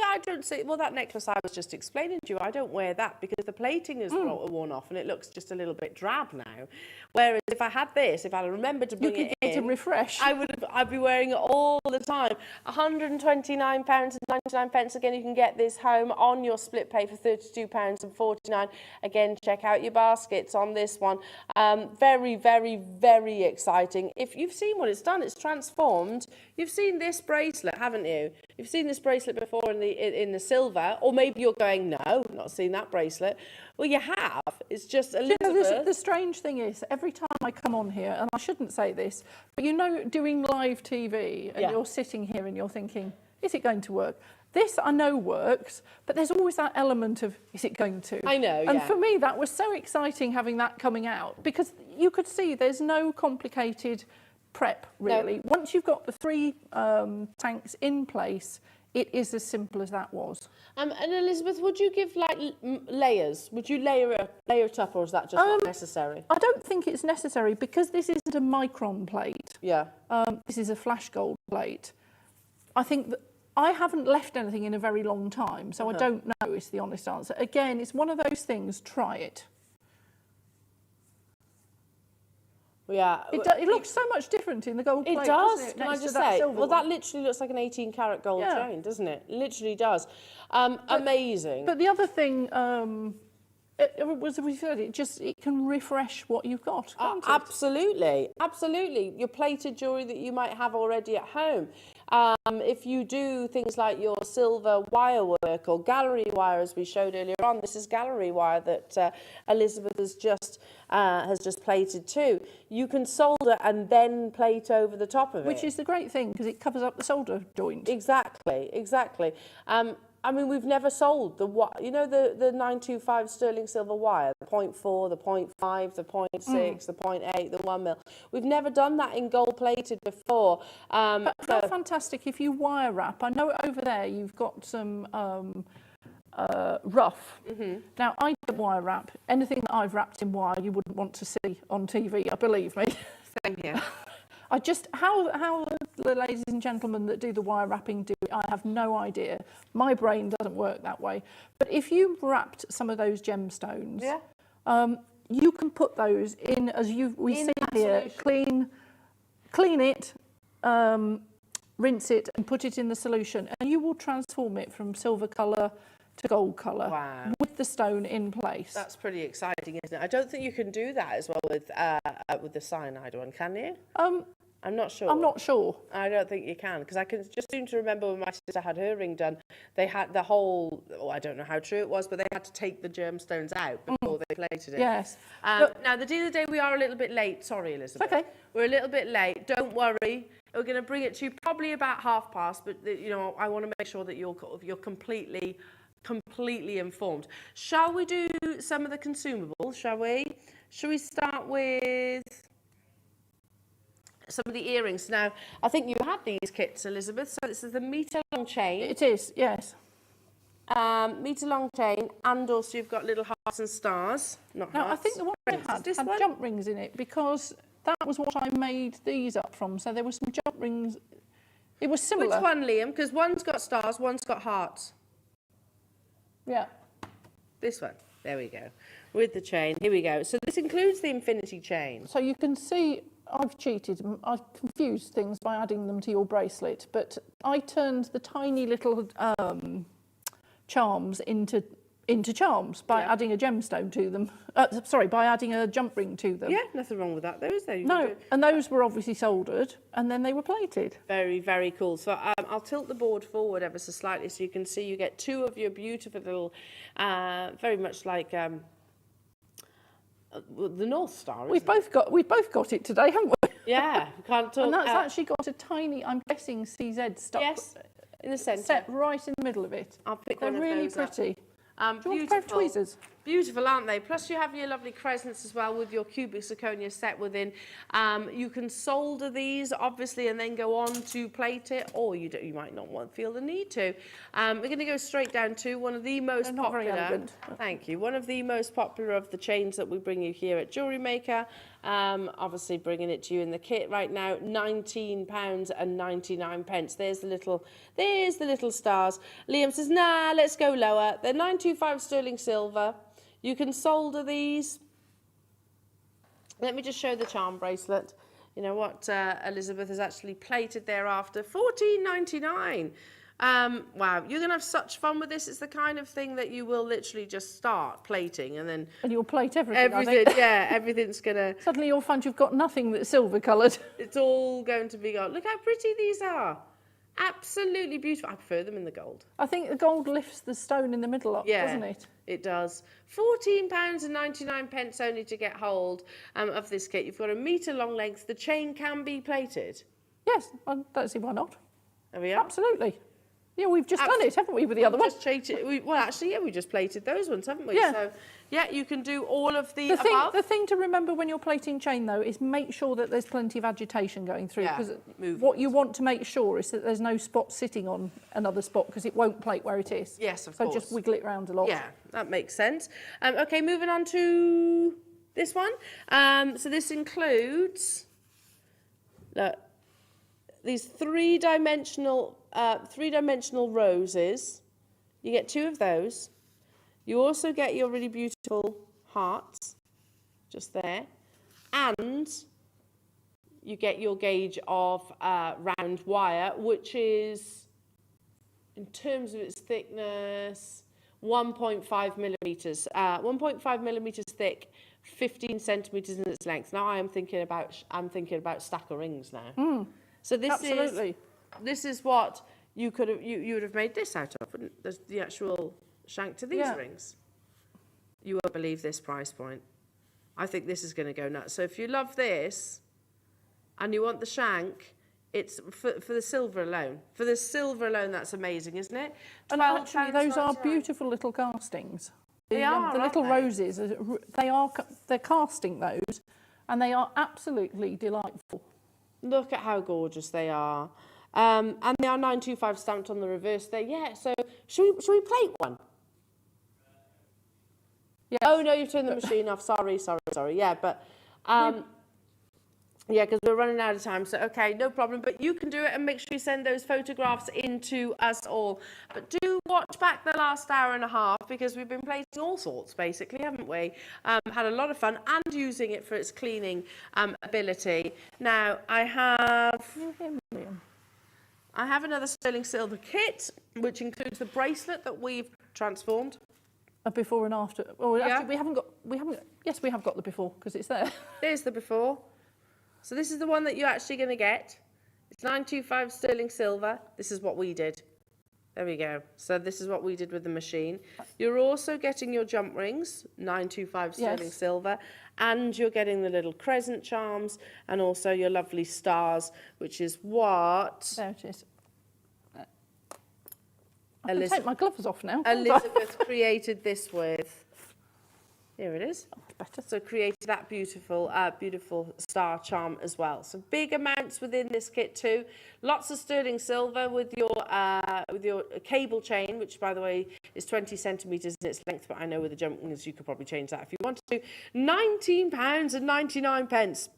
I don't say. Well, that necklace I was just explaining to you, I don't wear that because the plating is worn off and it looks just a little bit drab now. Whereas if I had this, if I remembered to bring it in, to refresh, I'd be wearing it all the time. £129.99. Again, you can get this home on your split pay for £32.49. Again, check out your baskets on this one. Very, very, very exciting. If you've seen what it's done, it's transformed. You've seen this bracelet, haven't you? You've seen this bracelet before in the silver, or maybe you're going, no, not seen that bracelet. Well, you have. It's just Elizabeth. You know, the strange thing is, every time I come on here, and I shouldn't say this, but you know, doing live TV, and you're sitting here and you're thinking, is it going to work? This I know works, but there's always that element of, is it going to? I know, And for me, that was so exciting having that coming out, because you could see there's no complicated prep, really. No. Once you've got the 3 tanks in place, it is as simple as that was. And Elizabeth, would you give like layers? Would you layer it up, or is that just not necessary? I don't think it's necessary because this isn't a micron plate. Yeah. This is a flash gold plate. I think that I haven't left anything in a very long time, so I don't know is the honest answer. Again, it's one of those things, try it. Yeah, it looks so much different in the gold plate. It does. Doesn't it? Can I Next to just that say? silver Well, one. that literally looks like an 18-karat gold chain, doesn't it? Literally does. Amazing. But the other thing was we said it can refresh what you've got. Can't it? Absolutely, absolutely. Your plated jewellery that you might have already at home. If you do things like your silver wire work or gallery wire, as we showed earlier on, this is gallery wire that Elizabeth has just plated too. You can solder and then plate over the top of it. Which is the great thing because it covers up the solder joint. Exactly, exactly. I mean, we've never sold the 925 sterling silver wire, the 0.4, the 0.5, the 0.6, the 0.8, the 1 mil. We've never done that in gold plated before. But how fantastic if you wire wrap. I know over there you've got some rough. Now, I don't wire wrap. Anything that I've wrapped in wire you wouldn't want to see on TV, believe me. Same here. I just, how the ladies and gentlemen that do the wire wrapping do it, I have no idea. My brain doesn't work that way. But if you wrapped some of those gemstones, you can put those in, as we In see that here, solution. clean it, rinse it and put it in the solution, and you will transform it from silver colour to gold colour with the stone in place. That's pretty exciting, isn't it? I don't think you can do that as well with the cyanide one, can you? I'm not sure. I'm not sure. I don't think you can, because I can just seem to remember when my sister had her ring done, they had the whole, I don't know how true it was, but they had to take the gemstones out before they plated it. Yes. Now, the deal of the day, we are a little bit late. Sorry, Elizabeth. Okay. We're a little bit late. Don't worry. We're going to bring it to you probably about past, but, you know, I want to make sure that you're completely informed. Shall we do some of the consumables, shall we? Shall we start with some of the earrings? Now, I think you had these kits, Elizabeth. So this is the metre-long chain. It is, yes. Metre-long chain, and also you've got little hearts and stars. Not Now, hearts. I think the one I had jump rings in it, because that was what I made these up from. So there were some jump rings. It was similar. Which one, Liam? Because one's got stars, one's got hearts. Yeah. This one. There we go. With the chain. Here we go. So this includes the infinity chain. So you can see I've cheated. I've confused things by adding them to your bracelet, but I turned the tiny little charms into charms by adding a gemstone to them. Sorry, by adding a jump ring to them. Yeah, nothing wrong with that though, is there? No, and those were obviously soldered and then they were plated. Very, very cool. So I'll tilt the board forward ever so slightly so you can see you get two of your beautiful little, very much like the North Star. We've both got it today, haven't we? Yeah, can't talk. And that's actually got a tiny, I'm guessing, CZ stuck. Yes, in the centre. Set right in the middle of it. I'll pick They're one of really those up. pretty. Do you want a pair of Beautiful. tweezers? Beautiful, aren't they? Plus you have your lovely crescents as well with your cubic zirconia set within. You can solder these, obviously, and then go on to plate it, or you might not feel the need to. We're going to go straight down to one of the most not very popular. elegant. Thank you. One of the most popular of the chains that we bring you here at Jewellery Maker. Obviously bringing it to you in the kit right now, £19.99. There's the little stars. Liam says, nah, let's go lower. They're 925 sterling silver. You can solder these. Let me just show the charm bracelet. You know what Elizabeth has actually plated thereafter. £14.99. Wow, you're going to have such fun with this. It's the kind of thing that you will literally just start plating and then... And you'll plate everything, yeah, everything's going to... Suddenly you'll find you've got nothing that's silver coloured. It's all going to be gold. Look how pretty these are. Absolutely beautiful. I prefer them in the gold. I think the gold lifts the stone in the middle up, doesn't it? It does. £14.99 only to get hold of this kit. You've got a metre long length. The chain can be plated. Yes, I don't see why not. There we are. Absolutely. Yeah, we've just done it, haven't we, with the other one? Well, actually, yeah, we just plated those ones, haven't we? Yeah. So, yeah, you can do all of the above. The thing to remember when you're plating chain, though, is make sure that there's plenty of agitation going through. Yeah, Because movement. what you want to make sure is that there's no spot sitting on another spot, because it won't plate where it is. Yes, of so course. So just wiggle it around a lot. Yeah, that makes sense. Okay, moving on to this one. So this includes these three-dimensional roses. You get two of those. You also get your really beautiful hearts, just there. And you get your gauge of round wire, which is, in terms of its thickness, 1.5 millimetres. 1.5 millimetres thick, 15 centimetres in its length. Now I'm thinking about stack of rings now. So this is what you would have made this out of, wouldn't the actual shank to these rings. You won't believe this price point. I think this is going to go nuts. So if you love this and you want the shank, it's for the silver alone. For the silver alone, that's amazing, isn't it? And actually, those are beautiful little castings. They are, the little aren't they? roses. They're casting those, and they are absolutely delightful. Look at how gorgeous they are. And they are 925 stamped on the reverse there. Yeah, so should we plate one? Yes. Oh, no, you've turned the machine off. Sorry. Yeah, but Yeah, because we're running out of time. So, okay, no problem. But you can do it and make sure you send those photographs in to us all. But do watch back the last hour and a half because we've been plating all sorts, basically, haven't we? Had a lot of fun and using it for its cleaning ability. Now, I have another sterling silver kit, which includes the bracelet that we've transformed. A before and after. Oh, Yeah. actually, yes, we have got the before because it's there. There's the before. So this is the one that you're actually going to get. It's 925 sterling silver. This is what we did. There we go. So this is what we did with the machine. You're also getting your jump rings, 925 sterling silver, and you're getting the little crescent charms and also your lovely stars, which is what There it is. I can take my gloves off now. Elizabeth created this with. Here it is. Better. So created that beautiful, beautiful star charm as well. So big amounts within this kit too. Lots of sterling silver with your cable chain, which by the way is 20 centimetres in its length. But I know with the jump rings you could probably change that if you wanted to. £19.99.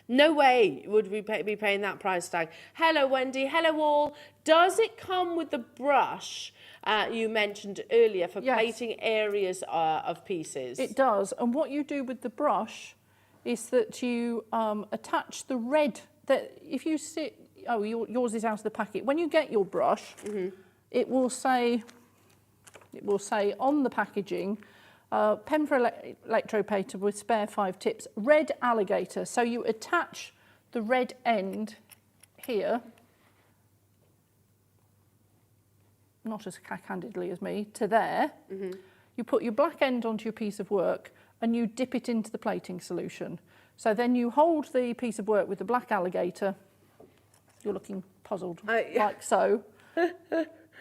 No way would we be paying that price tag. Hello, Wendy. Hello, all. Does it come with the brush you mentioned earlier for plating areas of pieces? It does. And what you do with the brush is that you attach the red. That if you sit, yours is out of the packet. When you get your brush, it will say on the packaging. Pen for electropater with spare 5 tips, red alligator. So you attach the red end here, not as cack-handedly as me, to there. You put your black end onto your piece of work and you dip it into the plating solution. So then you hold the piece of work with the black alligator. You're looking puzzled, like so.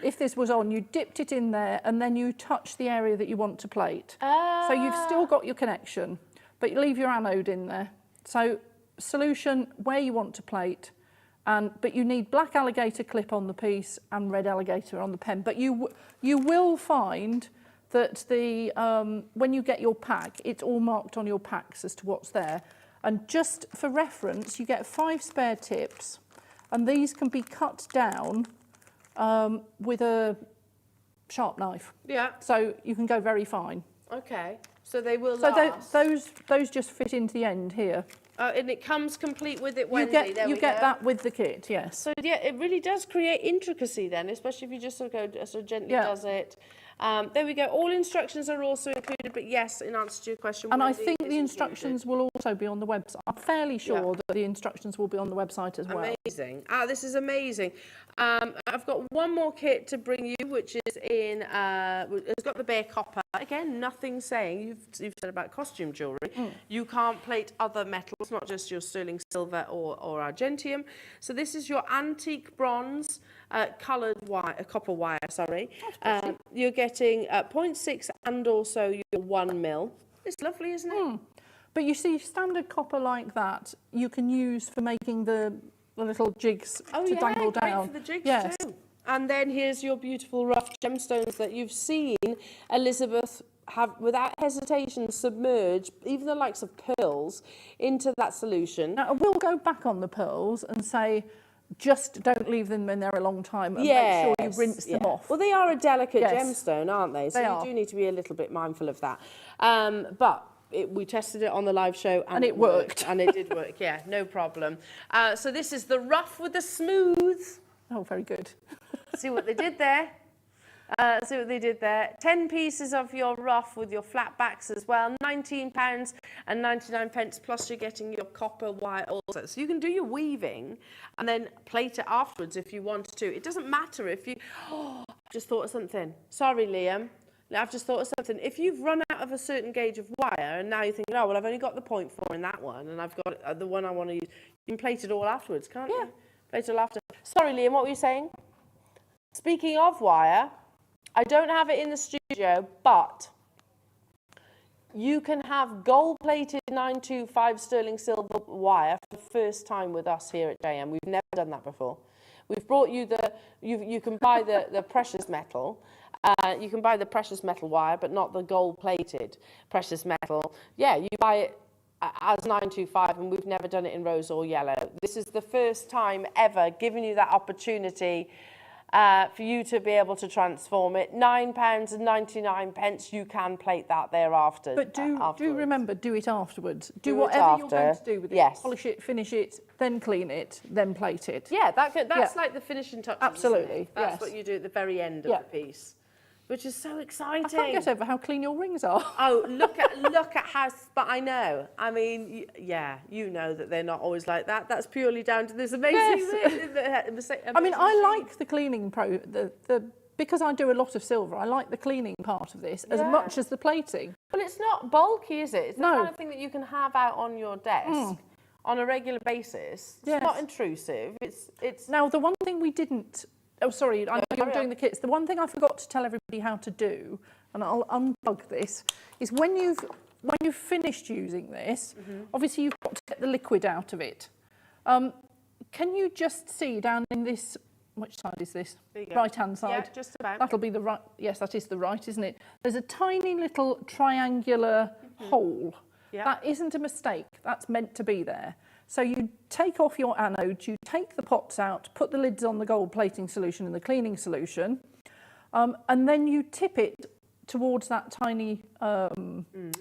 If this was on, you dipped it in there and then you touch the area that you want to plate. So you've still got your connection, but you leave your anode in there. So solution where you want to plate, but you need black alligator clip on the piece and red alligator on the pen. But you will find that when you get your pack, it's all marked on your packs as to what's there. And just for reference, you get 5 spare tips, and these can be cut down with a sharp knife. Yeah. So you can go very fine. Okay. So they will So last. those just fit into the end here. And it comes complete with it, Wendy. You get that with the kit, yes. So yeah, it really does create intricacy then, especially if you just sort of gently does it. There we go. All instructions are also included, but yes, in answer to your question. And I Wendy, think is the instructions will also be on the website. I'm fairly sure that the instructions will be on the website as well. Amazing. This is amazing. I've got one more kit to bring you, which is in, it's got the bare copper. Again, nothing saying, you've said about costume jewellery. You can't plate other metals, not just your sterling silver or argentium. So this is your antique bronze coloured wire, copper wire, sorry. You're getting 0.6 and also your 1 mil. It's lovely, isn't it? But you see, standard copper like that, you can use for making the little jigs to dangle down. For the jigs too. And then here's your beautiful rough gemstones that you've seen Elizabeth have, without hesitation, submerge even the likes of pearls into that solution. Now, we'll go back on the pearls and say, just don't leave them in there a long time and make sure you rinse them off. Well, they are a delicate gemstone, aren't they? So you do need to be a little bit mindful of that. But we tested it on the live show and it worked. And it did work, yeah, no problem. So this is the rough with the smooth. Oh, very good. See what they did there? 10 pieces of your rough with your flat backs as well. £19.99, plus you're getting your copper wire also. So you can do your weaving and then plate it afterwards if you want to. It doesn't matter if you... Oh, I've just thought of something. Sorry, Liam. I've just thought of something. If you've run out of a certain gauge of wire and now you're thinking, oh, well, I've only got the 0.4 in that one and I've got the one I want to use, you can plate it all afterwards, can't you? Plate it all after. Sorry, Liam, what were you saying? Speaking of wire, I don't have it in the studio, but you can have gold-plated 925 sterling silver wire for the first time with us here at JM. We've never done that before. We've brought you you can buy the precious metal. You can buy the precious metal wire, but not the gold-plated precious metal. Yeah, you buy it as 925, and we've never done it in rose or yellow. This is the first time ever giving you that opportunity for you to be able to transform it. £9.99, you can plate that thereafter. But do remember, do it afterwards. Do it whatever you're after. going to do with it. Yes. Polish it, finish it, then clean it, then plate it. Yeah, that's like the finishing touches. Absolutely, Isn't it? That's yes. what you do at the very end of Yeah. the piece, which is so exciting. I can't get over how clean your rings are. Oh, look at how, but I know. I mean, yeah, you know that they're not always like that. That's purely down to this amazing. I mean, I like the cleaning because I do a lot of silver. I like the cleaning part of this as much as the plating. Well, it's not bulky, is it? It's the No. kind of thing that you can have out on your desk on a regular basis. It's Yes. not intrusive. It's Now, the one thing we didn't. Oh, sorry, I know you were doing the kits. The one thing I forgot to tell everybody how to do, and I'll unplug this, is when you've finished using this, obviously you've got to get the liquid out of it. Can you just see down in this? Which side is this? There you go. Right-hand side. Yeah, just about. That'll be the right. Yes, that is the right, isn't it? There's a tiny little triangular hole. Yeah. That isn't a mistake. That's meant to be there. So you take off your anode, you take the pots out, put the lids on the gold plating solution and the cleaning solution, and then you tip it towards that tiny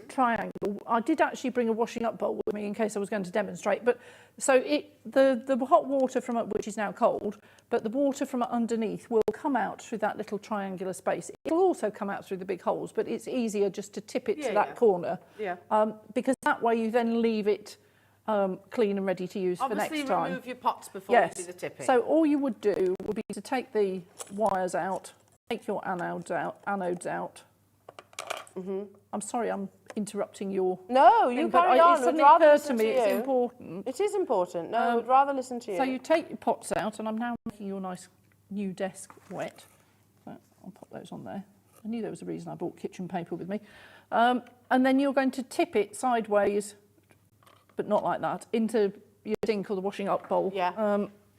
triangle. I did actually bring a washing up bowl with me in case I was going to demonstrate. But so the hot water from up, which is now cold, but the water from underneath will come out through that little triangular space. It will also come out through the big holes, but it's easier just to tip it to that corner. Yeah. Because that way you then leave it clean and ready to use for next Obviously, time. remove your pots before Yes. you do the tipping. So all you would do would be to take the wires out, take your anodes out. I'm sorry, I'm interrupting your. No, you thing, but carry it on. suddenly We'd rather occurred listen to me to it's you. important. It is important. No, we'd rather listen to you. So you take your pots out, and I'm now making your nice new desk wet. So I'll pop those on there. I knew there was a reason I brought kitchen paper with me. And then you're going to tip it sideways, but not like that, into your sink or the washing up bowl. Yeah.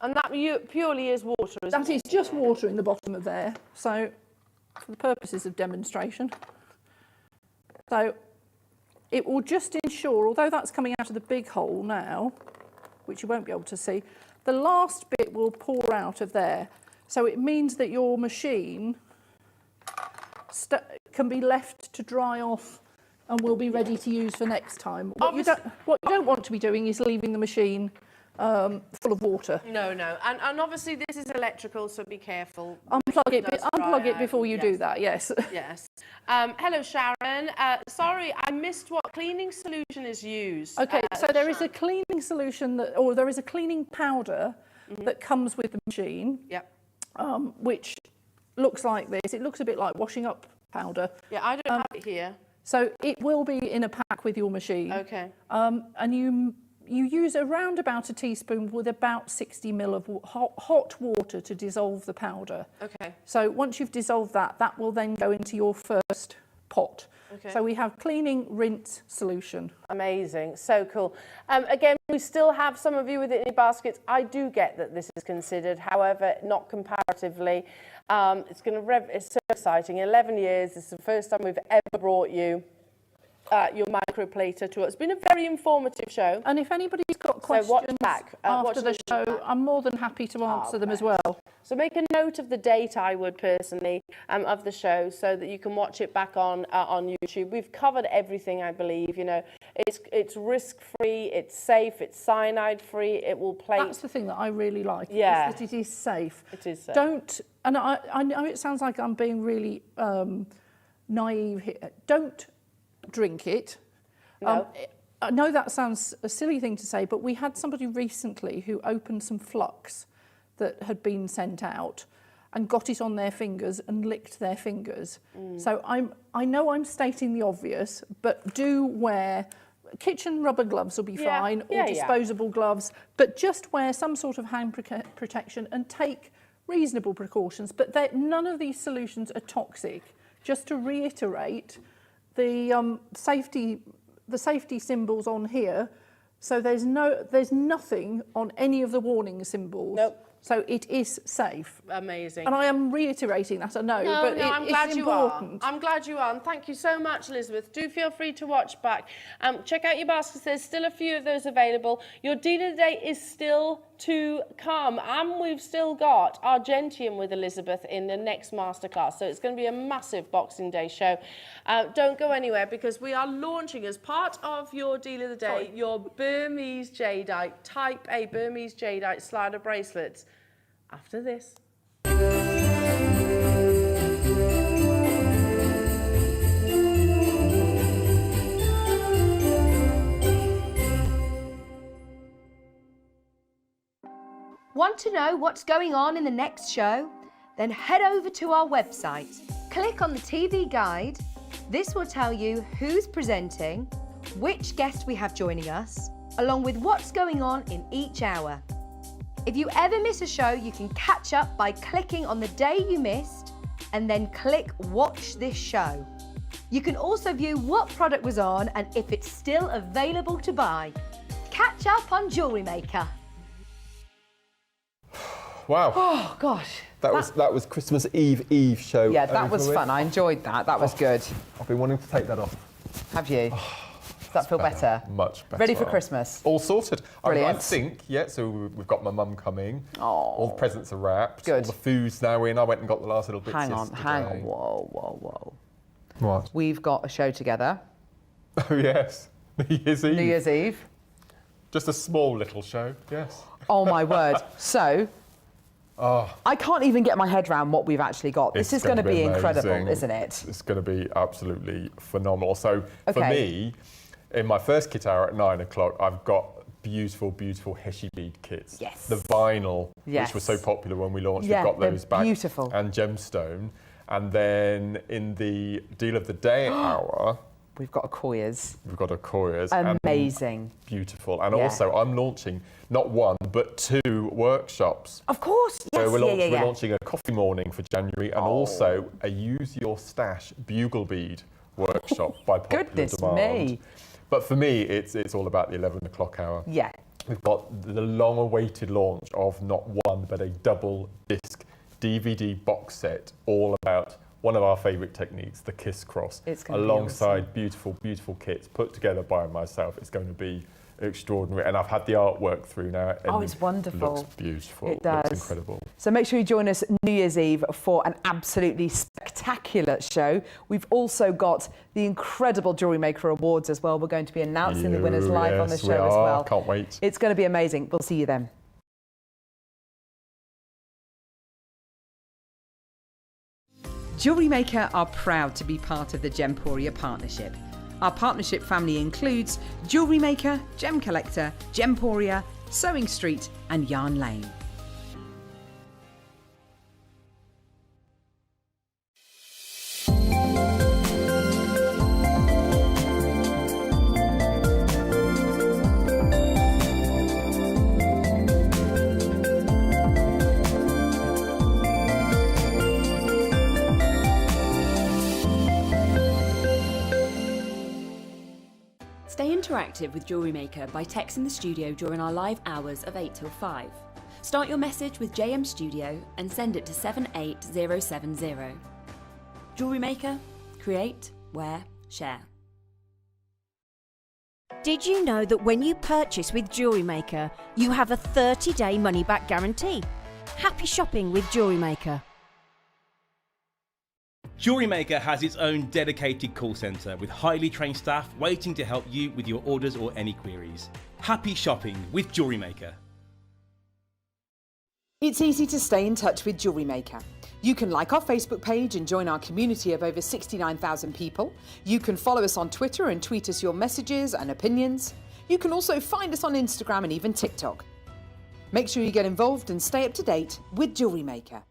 And that purely is water, isn't That it? is just water in the bottom of there. So for the purposes of demonstration. So it will just ensure, although that's coming out of the big hole now, which you won't be able to see, the last bit will pour out of there. So it means that your machine can be left to dry off and will be ready to use for next time. What you don't want to be doing is leaving the machine full of water. No. And obviously this is electrical, so be careful. Unplug it, does unplug dry it before out, you yes. do that, yes. Yes. Hello, Sharon. Sorry, I missed what cleaning solution is used. Okay, so there is a cleaning solution or there is a cleaning powder that comes with the machine. Yep. Which looks like this. It looks a bit like washing up powder. Yeah, I don't have it here. So it will be in a pack with your machine. Okay. And you use around about a teaspoon with about 60 ml of hot water to dissolve the powder. Okay. So once you've dissolved that, that will then go into your first pot. Okay. So we have cleaning, rinse, solution. Amazing, so cool. Again, we still have some of you with it in your baskets. I do get that this is considered, however, not comparatively. It's so exciting. 11 years, this is the first time we've ever brought you your microplater to us. It's been a very informative show. And if anybody's got questions watch back, after watch the this show, back. I'm more than happy to answer them as well. So make a note of the date, I would personally, of the show, so that you can watch it back on YouTube. We've covered everything, I believe. You know, it's risk-free, it's safe, it's cyanide-free. It will plate. That's the thing that I really like. Yeah. Is that it is safe. It is safe. Don't, and I know it sounds like I'm being really naive here. Don't drink it. No. I know that sounds a silly thing to say, but we had somebody recently who opened some flux that had been sent out and got it on their fingers and licked their fingers. So I know I'm stating the obvious, but do wear kitchen rubber gloves will be fine, or disposable gloves, but just wear some sort of hand protection and take reasonable precautions. But none of these solutions are toxic. Just to reiterate, the safety symbols on here. So there's nothing on any of the warning symbols So it is safe. Amazing. And I am reiterating that, I know, but I'm glad it's you important. are. I'm glad you are. And thank you so much, Elizabeth. Do feel free to watch back. Check out your baskets. There's still a few of those available. Your deal of the day is still to come. And we've still got Argentium with Elizabeth in the next masterclass. So it's going to be a massive Boxing Day show. Don't go anywhere because we are launching as part of your deal of the day, your Burmese Jadeite, Type A Burmese Jadeite slider bracelets. After this. Want to know what's going on in the next show? Then head over to our website. Click on the TV guide. This will tell you who's presenting, which guest we have joining us, along with what's going on in each hour. If you ever miss a show, you can catch up by clicking on the day you missed and then click Watch This Show. You can also view what product was on and if it's still available to buy. Catch up on Jewellery Maker. Wow. Oh, gosh. That was Christmas Eve show. Yeah, that was with. fun. I enjoyed that. That was good. I've been wanting to take that off. Have you? Does that feel better? Much better. Ready for Christmas? All sorted. Brilliant. I think, yeah, so we've got my mum coming. Oh. All the presents are wrapped. Good. All the food's now in. I went and got the last little bits Hang on. yesterday. Whoa. What? We've got a show together. Oh, yes. New Year's Eve. New Year's Eve. Just a small little show, yes. Oh, my word. So, I can't even get my head around what we've actually got. This is going to be incredible, amazing. isn't it? It's going to be absolutely phenomenal. So, for Okay. me, in my first kit hour at 9 o'clock, I've got beautiful Heshi bead kits. Yes. The vinyl, Yes. which was so popular when we launched, Yeah, we've got those they're back. beautiful. And gemstone. And then in the deal of the day hour, We've got Akoya's. we've got Akoya's. Amazing. Beautiful. And Yeah. also, I'm launching not one, but 2 workshops. Of course. Yes, So we're yeah. launching a coffee morning for January and also a Use Your Stash bugle bead workshop by popular Goodness demand. me. But for me, it's all about the 11 o'clock hour. Yeah. We've got the long-awaited launch of not one, but a double disc DVD box set, all about one of our favourite techniques, the Kiss Cross, It's gonna be alongside beautiful kits put together by myself. It's going to be extraordinary, and I've had the artwork through now. And Oh, it's wonderful. Looks beautiful. It does. Looks incredible. So make sure you join us New Year's Eve for an absolutely spectacular show. We've also got the incredible Jewellery Maker Awards as well. We're going to be announcing the winners live on the Yes, show we as are. well. Can't wait. It's going to be amazing. We'll see you then. Jewellery Maker are proud to be part of the Gemporia partnership. Our partnership family includes Jewellery Maker, Gem Collector, Gemporia, Sewing Street and Yarn Lane. Stay interactive with Jewellery Maker by texting the studio during our live hours of 8 till 5. Start your message with JM Studio and send it to 78070. Jewellery Maker, create, wear, share. Did you know that when you purchase with Jewellery Maker, you have a 30-day money-back guarantee? Happy shopping with Jewellery Maker. Jewellery Maker has its own dedicated call centre with highly trained staff waiting to help you with your orders or any queries. Happy shopping with Jewellery Maker. It's easy to stay in touch with Jewellery Maker. You can like our Facebook page and join our community of over 69,000 people. You can follow us on Twitter and tweet us your messages and opinions. You can also find us on Instagram and even TikTok. Make sure you get involved and stay up to date with Jewellery Maker.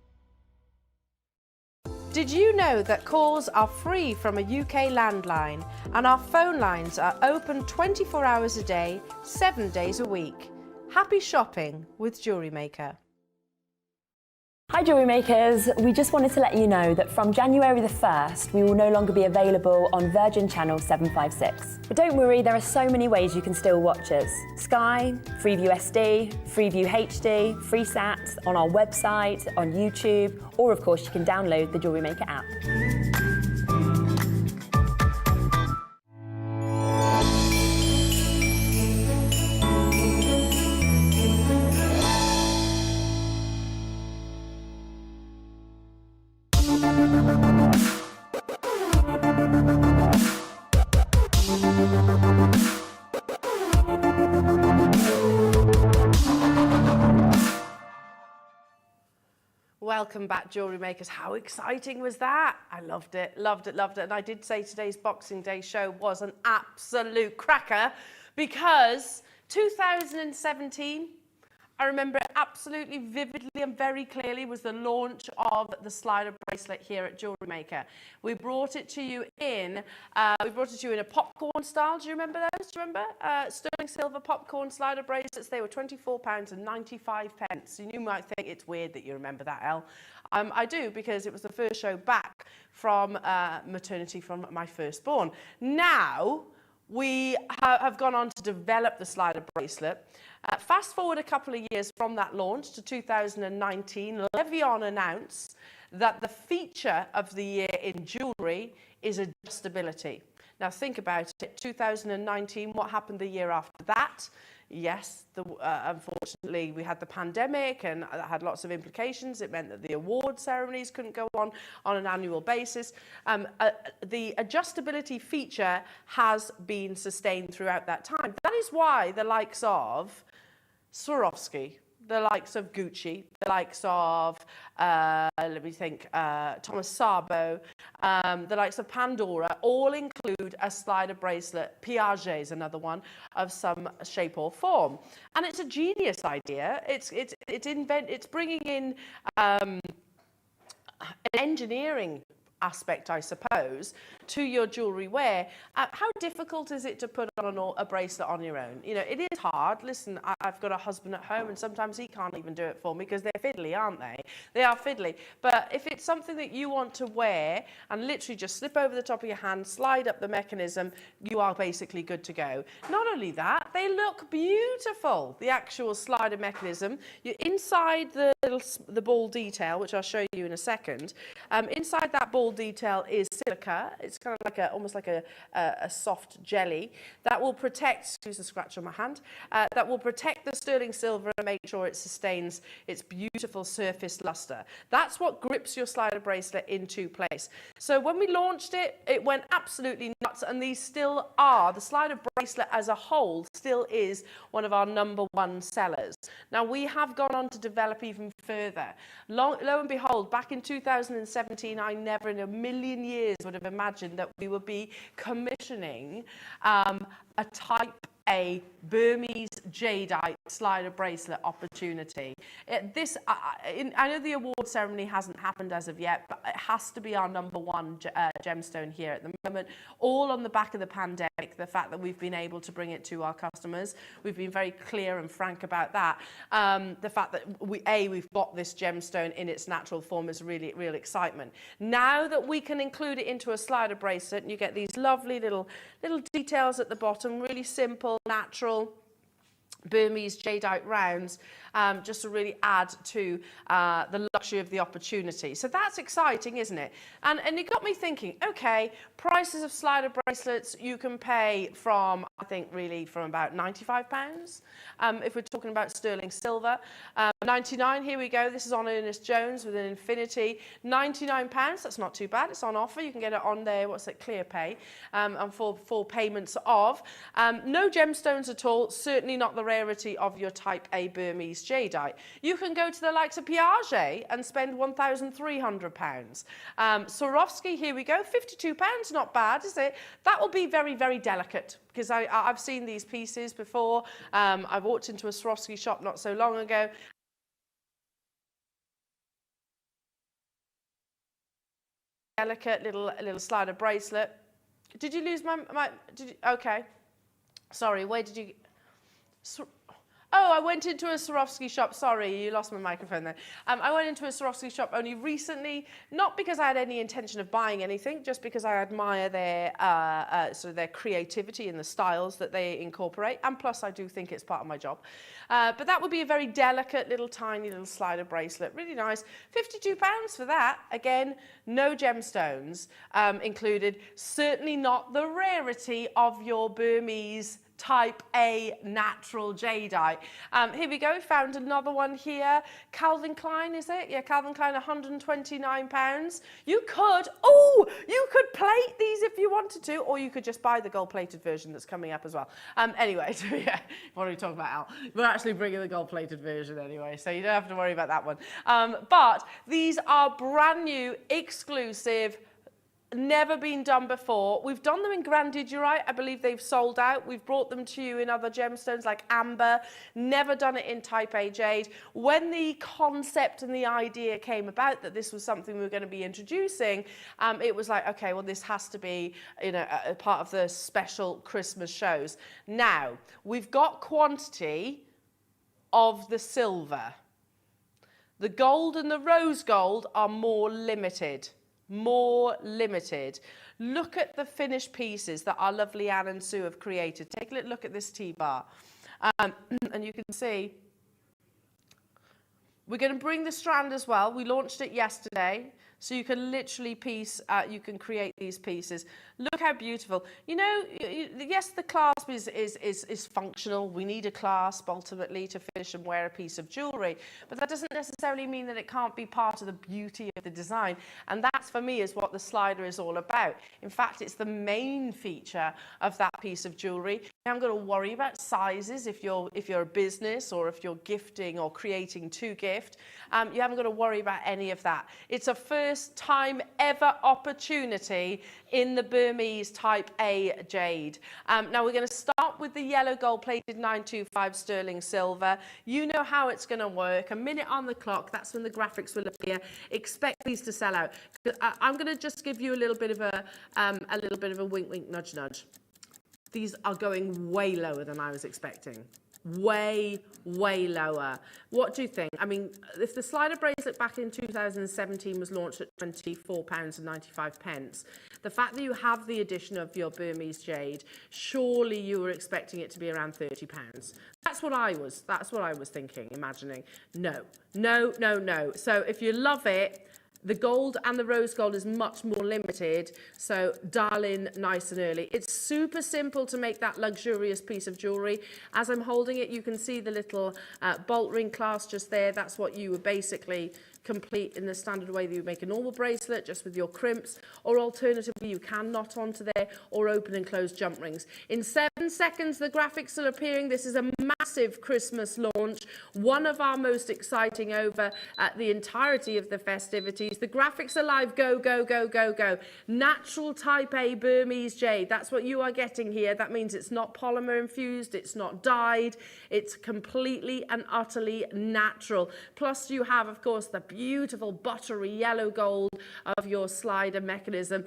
Did you know that calls are free from a UK landline and our phone lines are open 24 hours a day, 7 days a week? Happy shopping with Jewellery Maker. Hi Jewellery Makers, we just wanted to let you know that from January the 1st we will no longer be available on Virgin Channel 756. But don't worry, there are so many ways you can still watch us. Sky, Freeview SD, Freeview HD, FreeSat, on our website, on YouTube, or of course you can download the Jewellery Maker app. Welcome back, Jewellery Makers. How exciting was that? I loved it, loved it, loved it. And I did say today's Boxing Day show was an absolute cracker because 2017, I remember it absolutely vividly and very clearly, was the launch of the slider bracelet here at Jewellery Maker. We brought it to you in, a popcorn style. Do you remember those? Do you remember? Sterling silver popcorn slider bracelets. They were £24.95. And you might think it's weird that you remember that, Elle. I do, because it was the first show back from maternity from my firstborn. Now, we have gone on to develop the slider bracelet. Fast forward a couple of years from that launch to 2019, Levion announced that the feature of the year in jewellery is adjustability. Now think about it, 2019, what happened the year after that? Yes, unfortunately, we had the pandemic and that had lots of implications. It meant that the award ceremonies couldn't go on an annual basis. The adjustability feature has been sustained throughout that time. That is why the likes of Swarovski, the likes of Gucci, the likes of, Thomas Sabo, the likes of Pandora, all include a slider bracelet. Piaget is another one of some shape or form. And it's a genius idea. It's bringing in an engineering aspect, I suppose, to your jewellery wear. How difficult is it to put on a bracelet on your own? You know, it is hard. Listen, I've got a husband at home and sometimes he can't even do it for me because they're fiddly, aren't they? They are fiddly. But if it's something that you want to wear and literally just slip over the top of your hand, slide up the mechanism, you are basically good to go. Not only that, they look beautiful. The actual slider mechanism, you're inside the ball detail, which I'll show you in a second. Inside that ball detail is silica. It's kind of like almost like a soft jelly that will protect, excuse the scratch on my hand, that will protect the sterling silver and make sure it sustains its beautiful surface luster. That's what grips your slider bracelet into place. So when we launched it, it went absolutely nuts, and these still are. The slider bracelet as a whole still is one of our #1 sellers. Now we have gone on to develop even further. Lo and behold, back in 2017, I never in a million years would have imagined that we would be commissioning a Type A Burmese Jadeite slider bracelet opportunity. I know the award ceremony hasn't happened as of yet, but it has to be our #1 gemstone here at the moment, all on the back of the pandemic, the fact that we've been able to bring it to our customers. We've been very clear and frank about that. The fact that we've got this gemstone in its natural form is really real excitement. Now that we can include it into a slider bracelet, and you get these lovely little details at the bottom, really simple, natural Burmese jadeite rounds, just to really add to the luxury of the opportunity. So that's exciting, isn't it? And it got me thinking, okay, prices of slider bracelets you can pay from, I think, really from about £95, if we're talking about sterling silver. 99, here we go. This is on Ernest Jones with an infinity. £99, that's not too bad. It's on offer. You can get it on there, what's it, Clear Pay, and for full payments of. No gemstones at all, certainly not the rarity of your Type A Burmese jadeite. You can go to the likes of Piaget and spend £1,300. Swarovski, here we go, £52, not bad, is it? That will be very, very delicate, because I've seen these pieces before. I walked into a Swarovski shop not so long ago. Delicate little slider bracelet. Did you lose my did you, okay. Sorry, where did you... Oh, I went into a Swarovski shop. Sorry, you lost my microphone there. I went into a Swarovski shop only recently, not because I had any intention of buying anything, just because I admire their sort of their creativity and the styles that they incorporate, and plus I do think it's part of my job. But that would be a very delicate little tiny little slider bracelet, really nice. £52 for that. Again, no gemstones included. Certainly not the rarity of your Burmese Type A natural jadeite. Here we go, found another one here. Calvin Klein, is it? Yeah, Calvin Klein, £129. You could plate these if you wanted to, or you could just buy the gold-plated version that's coming up as well. Anyway, so yeah, what are we talking about, Al? We're actually bringing the gold-plated version anyway, so you don't have to worry about that one. But these are brand new, exclusive, never been done before. We've done them in grandidierite. I believe they've sold out. We've brought them to you in other gemstones like amber. Never done it in Type A jade. When the concept and the idea came about that this was something we were going to be introducing, it was like, okay, well, this has to be, you know, a part of the special Christmas shows. Now, we've got quantity of the silver. The gold and the rose gold are more limited. More limited. Look at the finished pieces that our lovely Anne and Sue have created. Take a little look at this T-bar. And you can see, we're going to bring the strand as well. We launched it yesterday. So you can literally you can create these pieces. Look how beautiful. You know, yes, the clasp is functional. We need a clasp ultimately to finish and wear a piece of jewellery. But that doesn't necessarily mean that it can't be part of the beauty of the design. And that's, for me, is what the slider is all about. In fact, it's the main feature of that piece of jewellery. Now, I'm going to worry about sizes if you're a business or if you're gifting or creating to gift. You haven't got to worry about any of that. It's a first time ever opportunity in the Burmese Type A jade. Now we're going to start with the yellow gold plated 925 sterling silver. You know how it's going to work. A minute on the clock, that's when the graphics will appear. Expect these to sell out. I'm going to just give you a little bit of a wink wink nudge nudge. These are going way lower than I was expecting. Way lower. What do you think? I mean, if the slider bracelet back in 2017 was launched at £24.95, the fact that you have the addition of your Burmese jade, surely you were expecting it to be around £30. That's what I was thinking, imagining. No. So if you love it, the gold and the rose gold is much more limited, so dial in nice and early. It's super simple to make that luxurious piece of jewellery. As I'm holding it, you can see the little bolt ring clasp just there. That's what you would basically complete in the standard way that you make a normal bracelet, just with your crimps, or alternatively you can knot onto there or open and close jump rings. In 7 seconds the graphics are appearing. This is a massive Christmas launch, one of our most exciting over the entirety of the festivities. The graphics are live. Go. Natural Type A Burmese jade, that's what you are getting here. That means it's not polymer infused, it's not dyed, it's completely and utterly natural. Plus you have, of course, the beautiful buttery yellow gold of your slider mechanism.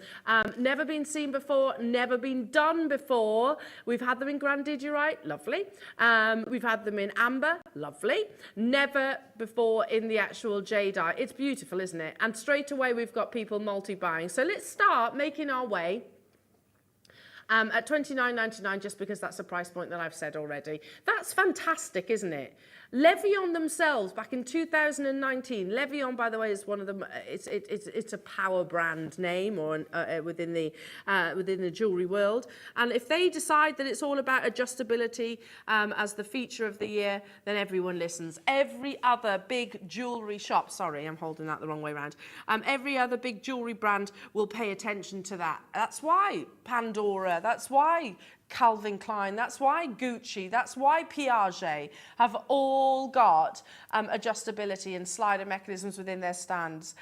Never been seen before, never been done before. We've had them in grandidierite, lovely. We've had them in amber, lovely. Never before in the actual jadeite. It's beautiful, isn't it? And straight away we've got people multi-buying. So let's start making our way at $29.99, just because that's a price point that I've said already. That's fantastic, isn't it? Levion themselves, back in 2019, Levion, by the way, is one of them. It's a power brand name, or within the jewelry world. And if they decide that it's all about adjustability as the feature of the year, then everyone listens. Every other big jewelry shop, sorry, I'm holding that the wrong way around. Every other big jewelry brand will pay attention to that. That's why Pandora, that's why Calvin Klein, that's why Gucci, that's why Piaget have all got adjustability and slider mechanisms within their stands,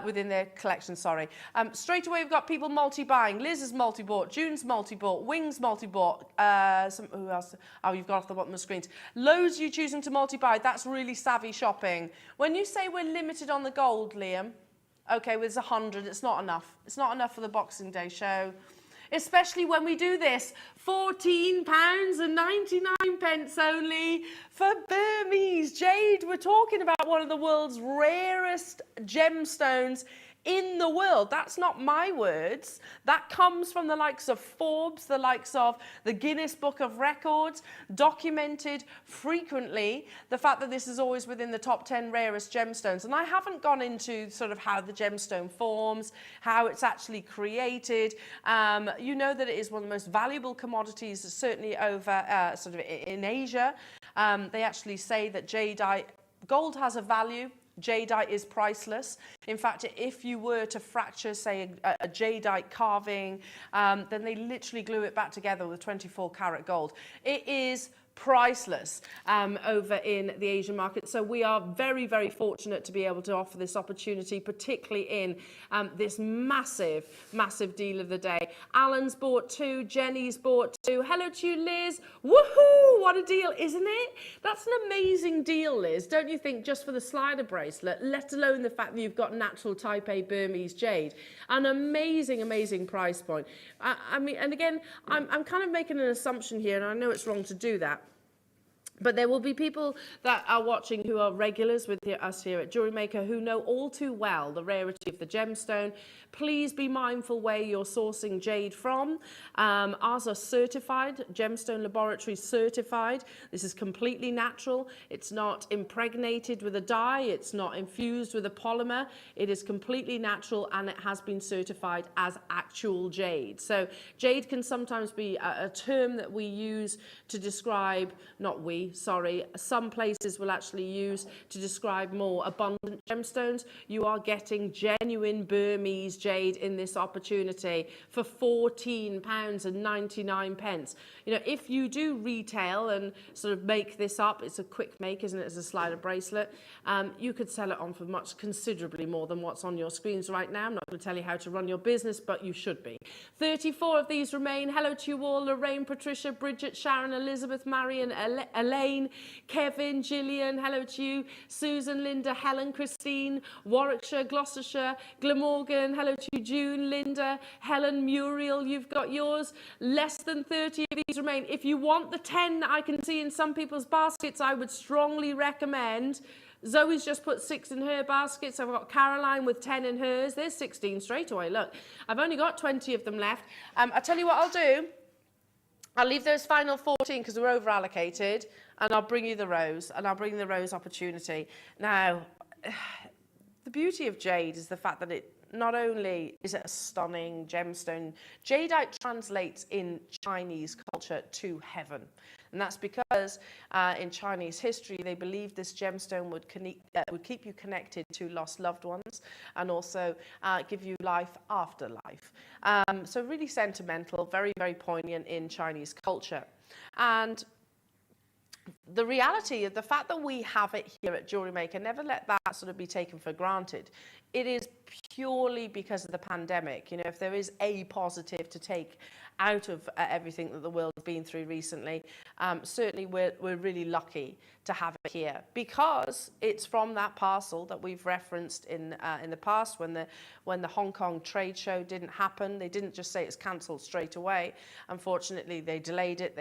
within their collection, sorry. Straight away we've got people multi-buying. Liz is multi-bought, June's multi-bought, Wing's multi-bought, who else? Oh, you've got off the bottom of the screens. Loads you choosing to multi-buy. That's really savvy shopping. When you say we're limited on the gold, Liam, okay, well, there's 100, it's not enough. It's not enough for the Boxing Day show. especially when we do this. £14.99 only for Burmese jade. We're talking about one of the world's rarest gemstones in the world. That's not my words. That comes from the likes of Forbes, the likes of the Guinness Book of Records, documented frequently the fact that this is always within the top 10 rarest gemstones. And I haven't gone into sort of how the gemstone forms, how it's actually created. You know that it is one of the most valuable commodities, certainly over sort of in Asia. They actually say that jadeite, gold has a value, jadeite is priceless. In fact, if you were to fracture, say, a jadeite carving, then they literally glue it back together with 24 karat gold. It is priceless over in the Asian market. So we are very, very fortunate to be able to offer this opportunity, particularly in this massive, massive deal of the day. Alan's bought 2, Jenny's bought 2. Hello to you, Liz. Woohoo! What a deal, isn't it? That's an amazing deal, Liz. Don't you think, just for the slider bracelet, let alone the fact that you've got natural type A Burmese jade. An amazing, amazing price point. I mean, and again, I'm kind of making an assumption here, and I know it's wrong to do that. But there will be people that are watching who are regulars with us here at Jewellery Maker who know all too well the rarity of the gemstone. Please be mindful where you're sourcing jade from. Ours are certified, Gemstone Laboratory certified. This is completely natural. It's not impregnated with a dye. It's not infused with a polymer. It is completely natural, and it has been certified as actual jade. So jade can sometimes be a term that we use to describe, not we, sorry, some places will actually use to describe more abundant gemstones. You are getting genuine Burmese jade in this opportunity for £14.99. You know, if you do retail and sort of make this up, it's a quick make, isn't it, as a slider bracelet, you could sell it on for much considerably more than what's on your screens right now. I'm not going to tell you how to run your business, but you should be. 34 of these remain. Hello to you all: Lorraine, Patricia, Bridget, Sharon, Elizabeth, Marion, Elaine, Kevin, Gillian, hello to you, Susan, Linda, Helen, Christine, Warwickshire, Gloucestershire, Glamorgan, hello to you, June, Linda, Helen, Muriel, you've got yours. Less than 30 of these remain. If you want the 10 that I can see in some people's baskets, I would strongly recommend. Zoe's just put 6 in her baskets. I've got Caroline with 10 in hers. There's 16 straight away, look. I've only got 20 of them left. I'll tell you what I'll do. I'll leave those final 14 because we're over allocated, and I'll bring you the rose, and I'll bring the rose opportunity. Now, the beauty of jade is the fact that it not only is it a stunning gemstone, jadeite translates in Chinese culture to heaven. And that's because in Chinese history, they believed this gemstone would keep you connected to lost loved ones, and also give you life after life. So really sentimental, very, very poignant in Chinese culture. And the reality of the fact that we have it here at Jewellery Maker, never let that sort of be taken for granted. It is purely because of the pandemic. You know, if there is a positive to take out of everything that the world has been through recently, certainly we're really lucky to have it here, because it's from that parcel that we've referenced in the past when the Hong Kong trade show didn't happen. They didn't just say it's cancelled straight away. Unfortunately, they delayed it,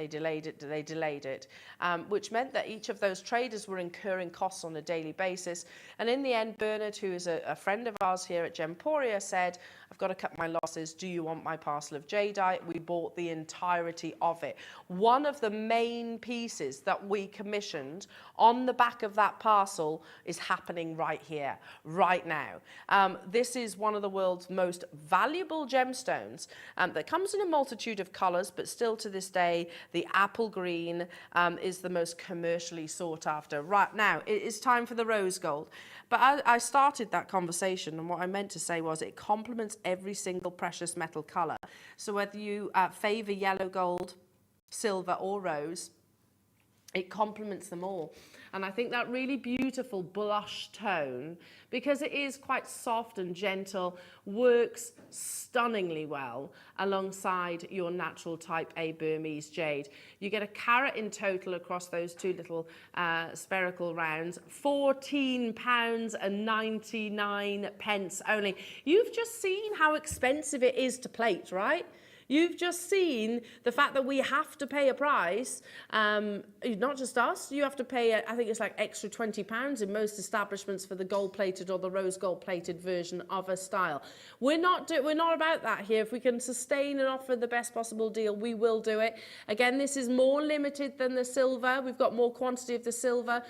which meant that each of those traders were incurring costs on a daily basis. And in the end, Bernard, who is a friend of ours here at Gemporia, said, I've got to cut my losses. Do you want my parcel of jadeite? We bought the entirety of it. One of the main pieces that we commissioned on the back of that parcel is happening right here, right now. This is one of the world's most valuable gemstones that comes in a multitude of colors, but still to this day, the apple green is the most commercially sought after. Right now, it is time for the rose gold. But I started that conversation, and what I meant to say was it complements every single precious metal color. So whether you favor yellow gold, silver, or rose, it complements them all. And I think that really beautiful blush tone, because it is quite soft and gentle, works stunningly well alongside your natural type A Burmese jade. You get a carat in total across those two little spherical rounds. £14.99 only. You've just seen how expensive it is to plate, right? You've just seen the fact that we have to pay a price, not just us, you have to pay, I think it's like extra £20 in most establishments for the gold-plated or the rose gold-plated version of a style. We're not about that here. If we can sustain and offer the best possible deal, we will do it. Again, this is more limited than the silver. We've got more quantity of the silver.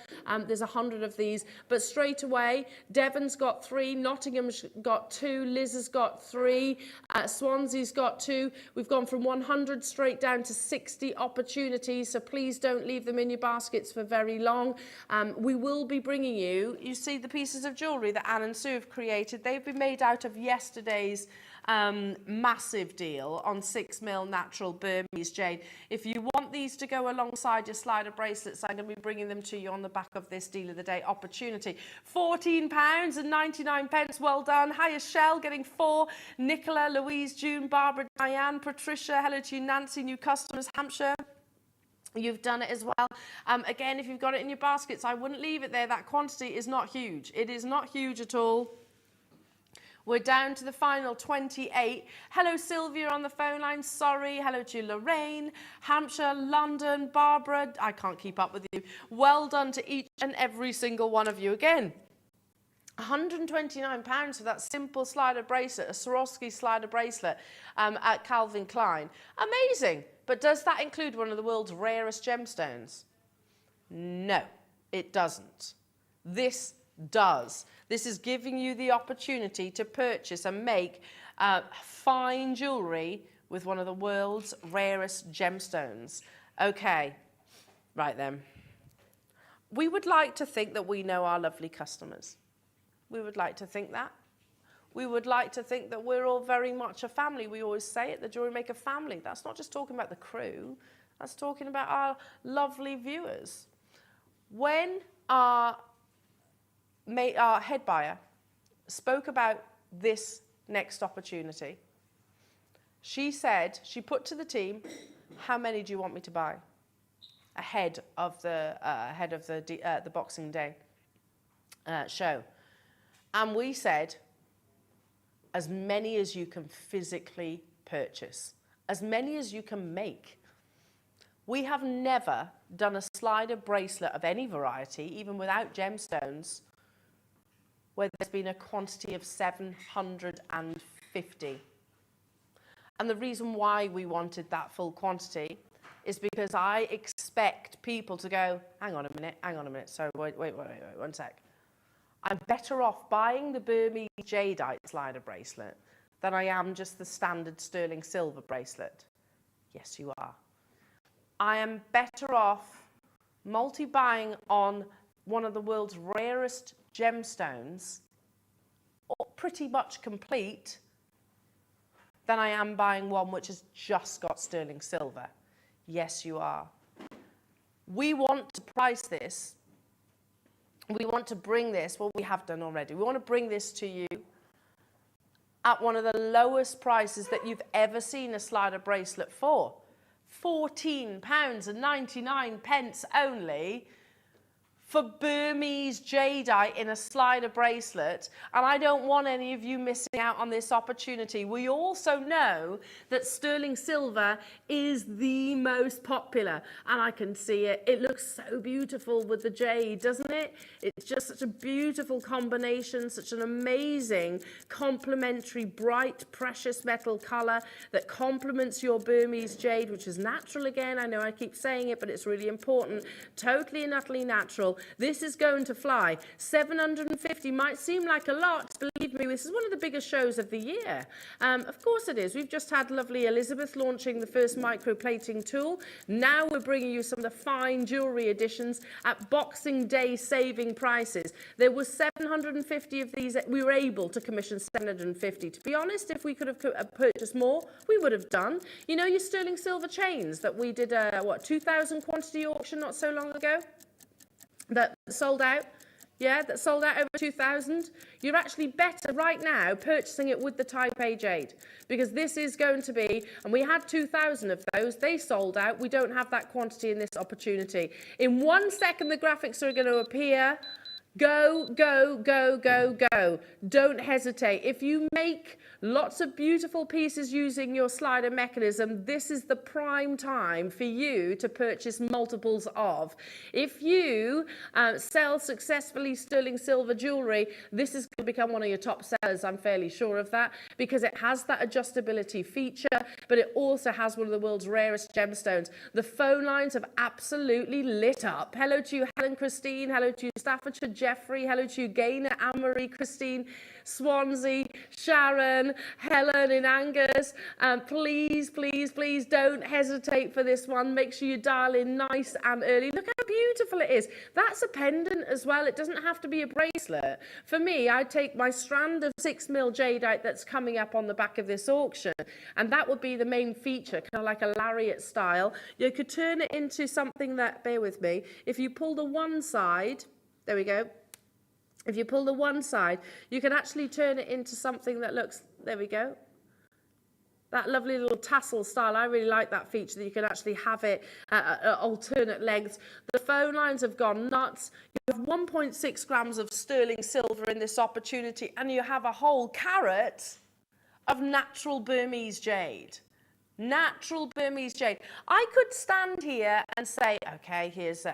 There's 100 of these, but straight away, Devon's got 3, Nottingham's got 2, Liz has got 3, Swansea's got 2. We've gone from 100 straight down to 60 opportunities, so please don't leave them in your baskets for very long. We will be bringing you see the pieces of jewellery that Anne and Sue have created. They've been made out of yesterday's massive deal on 6mm natural Burmese jade. If you want these to go alongside your slider bracelets, I'm going to be bringing them to you on the back of this deal of the day opportunity. £14.99. Well done. Hiya Shell getting 4. Nicola, Louise, June, Barbara, Diane, Patricia. Hello to you, Nancy. New customers, Hampshire. You've done it as well. Again, if you've got it in your baskets, I wouldn't leave it there. That quantity is not huge. It is not huge at all. We're down to the final 28. Hello, Sylvia on the phone line. Sorry. Hello to you, Lorraine, Hampshire, London, Barbara. I can't keep up with you. Well done to each and every single one of you. Again, £129 for that simple slider bracelet, a Swarovski slider bracelet at Calvin Klein. Amazing. But does that include one of the world's rarest gemstones? No, it doesn't. This does. This is giving you the opportunity to purchase and make fine jewellery with one of the world's rarest gemstones. Okay, right then. We would like to think that we know our lovely customers. We would like to think that. We would like to think that we're all very much a family. We always say it, the Jewellery Maker family. That's not just talking about the crew. That's talking about our lovely viewers. When our head buyer spoke about this next opportunity, she said, she put to the team, how many do you want me to buy? Ahead of the Boxing Day show. And we said, as many as you can physically purchase, as many as you can make. We have never done a slider bracelet of any variety, even without gemstones, where there's been a quantity of 750. And the reason why we wanted that full quantity is because I expect people to go, hang on a minute, sorry, wait, one sec. I'm better off buying the Burmese Jadeite slider bracelet than I am just the standard sterling silver bracelet. Yes, you are. I am better off multi-buying on one of the world's rarest gemstones, or pretty much complete, than I am buying one which has just got sterling silver. Yes, you are. We want to price this. We want to bring this, well, we have done already. We want to bring this to you at one of the lowest prices that you've ever seen a slider bracelet for. £14.99 only for Burmese Jadeite in a slider bracelet, and I don't want any of you missing out on this opportunity. We also know that sterling silver is the most popular, and I can see it. It looks so beautiful with the jade, doesn't it? It's just such a beautiful combination, such an amazing complementary bright precious metal colour that complements your Burmese jade, which is natural again. I know I keep saying it, but it's really important. Totally and utterly natural. This is going to fly. 750 might seem like a lot. Believe me, this is one of the biggest shows of the year. Of course it is. We've just had lovely Elizabeth launching the first microplating tool. Now we're bringing you some of the fine jewellery editions at Boxing Day saving prices. There were 750 of these. We were able to commission 750. To be honest, if we could have purchased more, we would have done. You know your sterling silver chains that we did a, 2,000 quantity auction not so long ago? That sold out, yeah, that sold out over 2,000. You're actually better right now purchasing it with the Type A jade, because this is going to be, and we had 2,000 of those, they sold out. We don't have that quantity in this opportunity. In 1 second, the graphics are going to appear. Go, go, go, go, go. Don't hesitate. If you make lots of beautiful pieces using your slider mechanism, this is the prime time for you to purchase multiples of. If you sell successfully sterling silver jewellery, this is going to become one of your top sellers, I'm fairly sure of that, because it has that adjustability feature, but it also has one of the world's rarest gemstones. The phone lines have absolutely lit up. Hello to you, Helen Christine. Hello to you, Staffordshire Jeffrey. Hello to you, Gaynor, Anne-Marie Christine, Swansea, Sharon, Helen in Angus. Please, please, please don't hesitate for this one. Make sure you dial in nice and early. Look how beautiful it is. That's a pendant as well. It doesn't have to be a bracelet. For me, I take my strand of 6mm jadeite that's coming up on the back of this auction, and that would be the main feature, kind of like a lariat style. You could turn it into something that, bear with me, if you pull the one side, there we go. If you pull the one side, you can actually turn it into something that looks, there we go. That lovely little tassel style. I really like that feature, that you can actually have it at alternate lengths. The phone lines have gone nuts. You have 1.6 grams of sterling silver in this opportunity, and you have a whole carat of natural Burmese jade. Natural Burmese jade. I could stand here and say, okay, here's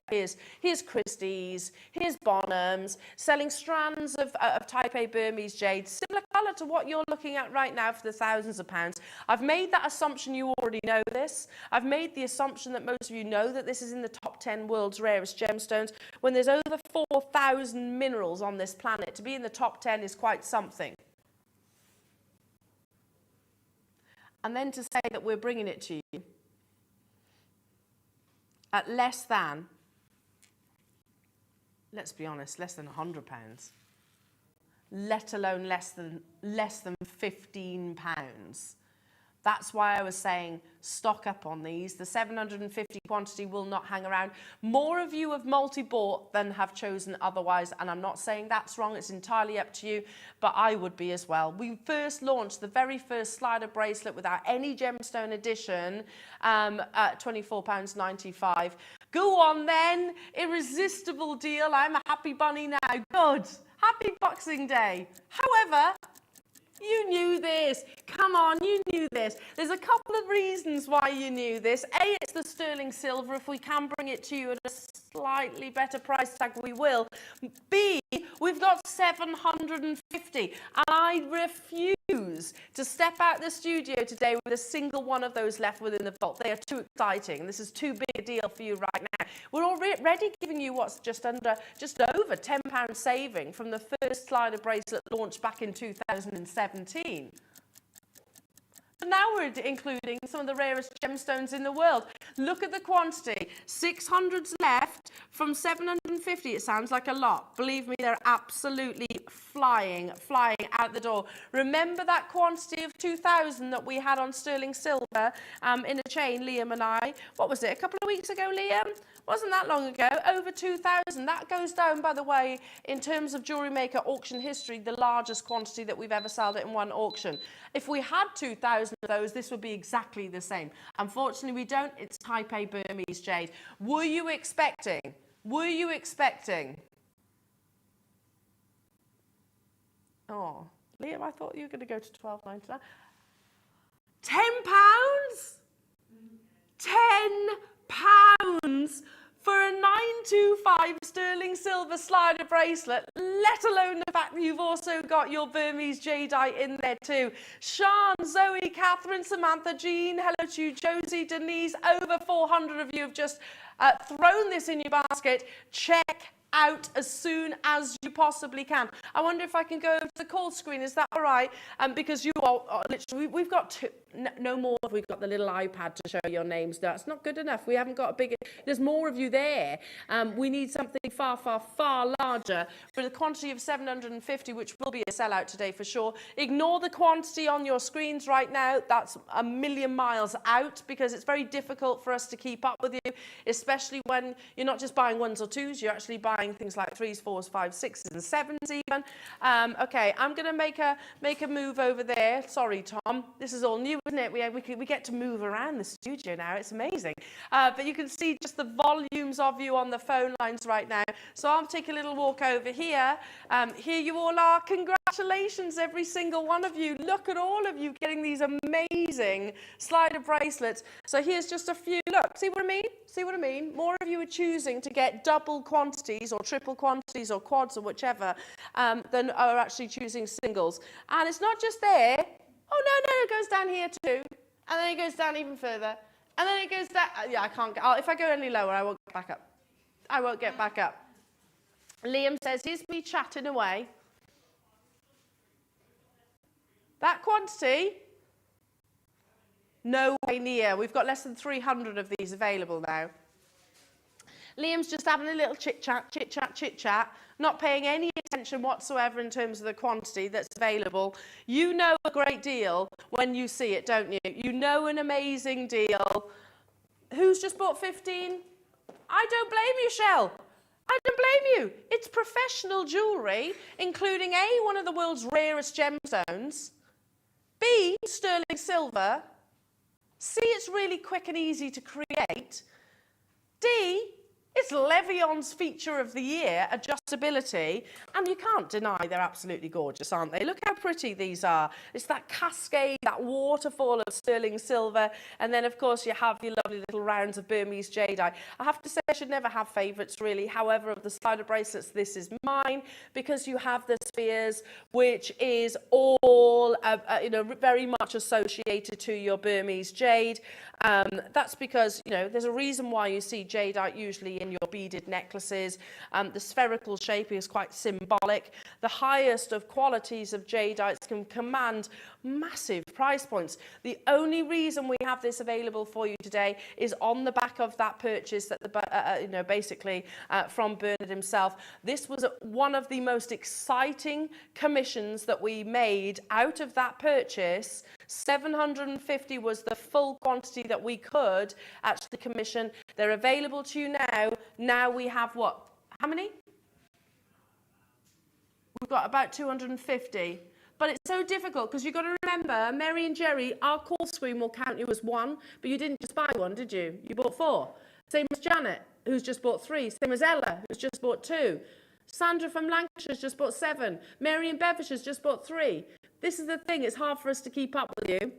Christie's, here's Bonham's, selling strands of Type A Burmese jade, similar colour to what you're looking at right now for the thousands of pounds. I've made that assumption you already know this. I've made the assumption that most of you know that this is in the top 10 world's rarest gemstones, when there's over 4,000 minerals on this planet. To be in the top 10 is quite something. And then to say that we're bringing it to you at less than, let's be honest, less than £100, let alone less than £15. That's why I was saying stock up on these. The 750 quantity will not hang around. More of you have multi-bought than have chosen otherwise, and I'm not saying that's wrong. It's entirely up to you, but I would be as well. We first launched the very first slider bracelet without any gemstone addition at £24.95. Go on then, irresistible deal. I'm a happy bunny now. Good. Happy Boxing Day. However, you knew this. Come on, you knew this. There's a couple of reasons why you knew this. A, it's the sterling silver. If we can bring it to you at a slightly better price tag, we will. B, we've got 750. And I refuse to step out the studio today with a single one of those left within the vault. They are too exciting. This is too big a deal for you right now. We're already giving you what's just over £10 saving from the first slider bracelet launched back in 2017. But now we're including some of the rarest gemstones in the world. Look at the quantity. 600's left from 750. It sounds like a lot. Believe me, they're absolutely flying out the door. Remember that quantity of 2,000 that we had on sterling silver in a chain, Liam and I? What was it, a couple of weeks ago, Liam? Wasn't that long ago, over 2,000. That goes down, by the way, in terms of Jewellery Maker auction history, the largest quantity that we've ever sold it in one auction. If we had 2,000 of those, this would be exactly the same. Unfortunately, we don't. It's Type A Burmese jade. Were you expecting? Were you expecting? Oh, Liam, I thought you were going to go to £12.99. £10? £10 for a 925 sterling silver slider bracelet, let alone the fact that you've also got your Burmese jadeite in there too. Sean, Zoe, Catherine, Samantha, Jean, hello to you, Josie, Denise, over 400 of you have just thrown this in your basket. Check out as soon as you possibly can. I wonder if I can go to the call screen, is that all right? Because you are literally, we've got no more, we've got the little iPad to show your names. That's not good enough. We haven't got a bigger, there's more of you there. We need something far, far, far larger for the quantity of 750, which will be a sellout today for sure. Ignore the quantity on your screens right now. That's a million miles out, because it's very difficult for us to keep up with you, especially when you're not just buying ones or twos, you're actually buying things like 3s, 4s, 5s, 6s and 7s even. Okay, I'm going to make a move over there. Sorry, Tom. This is all new, isn't it? We get to move around the studio now. It's amazing. But you can see just the volumes of you on the phone lines right now. So I'll take a little walk over here. Here you all are. Congratulations, every single one of you. Look at all of you getting these amazing slider bracelets. So here's just a few. Look, see what I mean? See what I mean? More of you are choosing to get double quantities or triple quantities or quads or whichever than are actually choosing singles. And it's not just there. Oh, no, it goes down here too. And then it goes down even further. And then it goes down. Yeah, I can't get. If I go any lower, I won't get back up. I won't get back up. Liam says, here's me chatting away. That quantity, no way near. We've got less than 300 of these available now. Liam's just having a little chit-chat, not paying any attention whatsoever in terms of the quantity that's available. You know a great deal when you see it, don't you? You know an amazing deal. Who's just bought 15? I don't blame you, Shell. I don't blame you. It's professional jewellery, including A, one of the world's rarest gemstones, B, sterling silver, C, it's really quick and easy to create, D, it's Levion's feature of the year, adjustability, and you can't deny they're absolutely gorgeous, aren't they? Look how pretty these are. It's that cascade, that waterfall of sterling silver, and then, of course, you have your lovely little rounds of Burmese jadeite. I have to say I should never have favourites, really. However, of the slider bracelets, this is mine, because you have the spheres, which is all, very much associated to your Burmese jade. That's because, there's a reason why you see jadeite usually in your beaded necklaces. The spherical shape is quite symbolic. The highest of qualities of jadeites can command massive price points. The only reason we have this available for you today is on the back of that purchase that basically from Bernard himself. This was one of the most exciting commissions that we made out of that purchase. 750 was the full quantity that we could actually commission. They're available to you now. Now we have what? How many? We've got about 250. But it's so difficult because you've got to remember, Mary and Jerry, our call screen will count you as one, but you didn't just buy one, did you? You bought 4. Same as Janet, who's just bought 3. Same as Ella, who's just bought 2. Sandra from Lancashire's just bought 7. Mary in Bevishire's just bought 3. This is the thing, it's hard for us to keep up with you.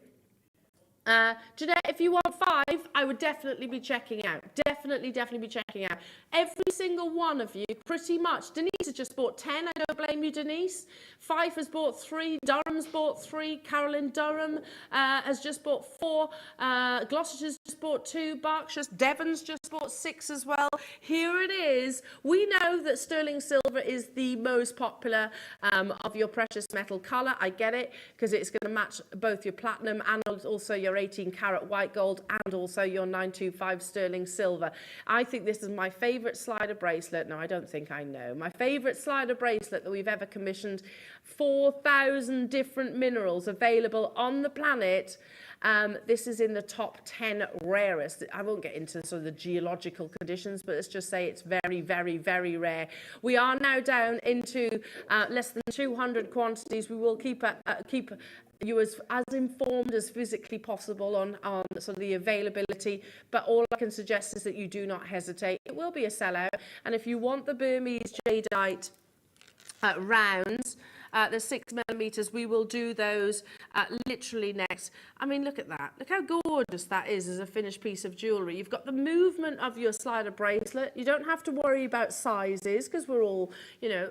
Jeanette, if you want 5, I would definitely be checking out. Definitely be checking out. Every single one of you, pretty much. Denise has just bought 10. I don't blame you, Denise. Fife has bought 3. Durham's bought 3. Carolyn Durham has just bought 4. Gloucestershire's just bought 2. Berkshire's, Devon's just bought 6 as well. Here it is. We know that sterling silver is the most popular of your precious metal colour. I get it, because it's going to match both your platinum and also your 18-carat white gold and also your 925 sterling silver. I think this is my favourite slider bracelet. No, I don't think I know. My favourite slider bracelet that we've ever commissioned. 4,000 different minerals available on the planet. This is in the top 10 rarest. I won't get into sort of the geological conditions, but let's just say it's very, very, very rare. We are now down into less than 200 quantities. We will keep you as informed as physically possible on sort of the availability, but all I can suggest is that you do not hesitate. It will be a sellout, and if you want the Burmese jadeite rounds, the 6mm, we will do those literally next. I mean, look at that. Look how gorgeous that is as a finished piece of jewellery. You've got the movement of your slider bracelet. You don't have to worry about sizes because we're all,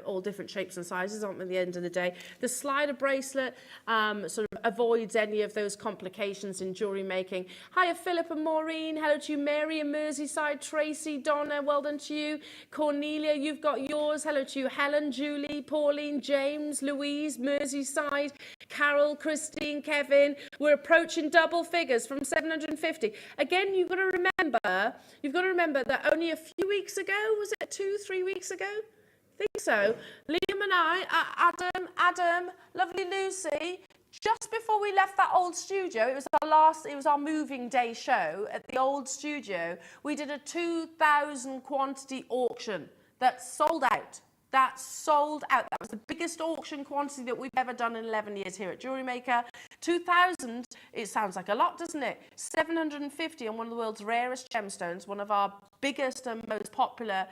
all different shapes and sizes, aren't we, at the end of the day. The slider bracelet sort of avoids any of those complications in jewellery making. Hiya, Philip and Maureen. Hello to you, Mary and Merseyside. Tracy, Donna, well done to you. Cornelia, you've got yours. Hello to you, Helen, Julie, Pauline, James, Louise, Merseyside, Carol, Christine, Kevin. We're approaching double figures from 750. Again, you've got to remember that only a few weeks ago, was it 2-3 weeks ago? I think so. Liam and I, Adam, lovely Lucy, just before we left that old studio, it was our moving day show at the old studio, we did a 2,000 quantity auction that sold out. That sold out. That was the biggest auction quantity that we've ever done in 11 years here at Jewellery Maker. 2,000, it sounds like a lot, doesn't it? 750 on one of the world's rarest gemstones, one of our biggest and most popular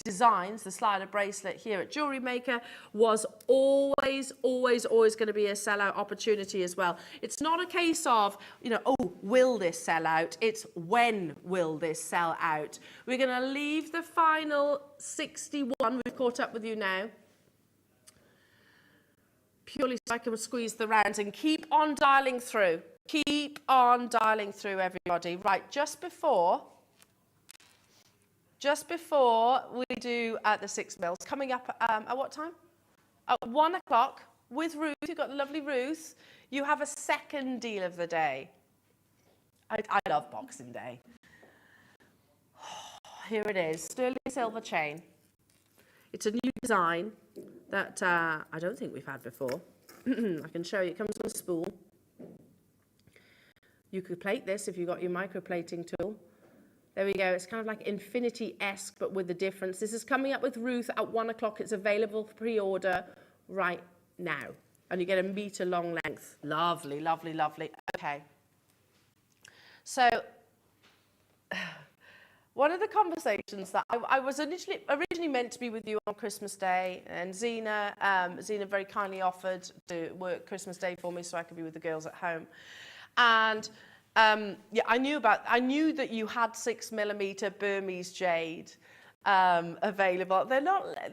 designs, the slider bracelet here at Jewellery Maker, was always going to be a sellout opportunity as well. It's not a case of, you know, oh, will this sell out? It's when will this sell out? We're going to leave the final 61. We've caught up with you now. Purely so I can squeeze the rounds and keep on dialing through. Keep on dialing through, everybody. Right, just before we do the 6 mils, coming up at what time? At 1 o'clock with Ruth. You've got the lovely Ruth. You have a second deal of the day. I love Boxing Day. Here it is, sterling silver chain. It's a new design that I don't think we've had before. I can show you. It comes with a spool. You could plate this if you've got your microplating tool. There we go. It's kind of like infinity-esque, but with a difference. This is coming up with Ruth at 1 o'clock. It's available for pre-order right now. And you get a metre long length. Lovely, lovely, lovely. Okay. So, one of the conversations that I was originally meant to be with you on Christmas Day, and Zena very kindly offered to work Christmas Day for me so I could be with the girls at home. And yeah, I knew that you had 6mm Burmese jade available.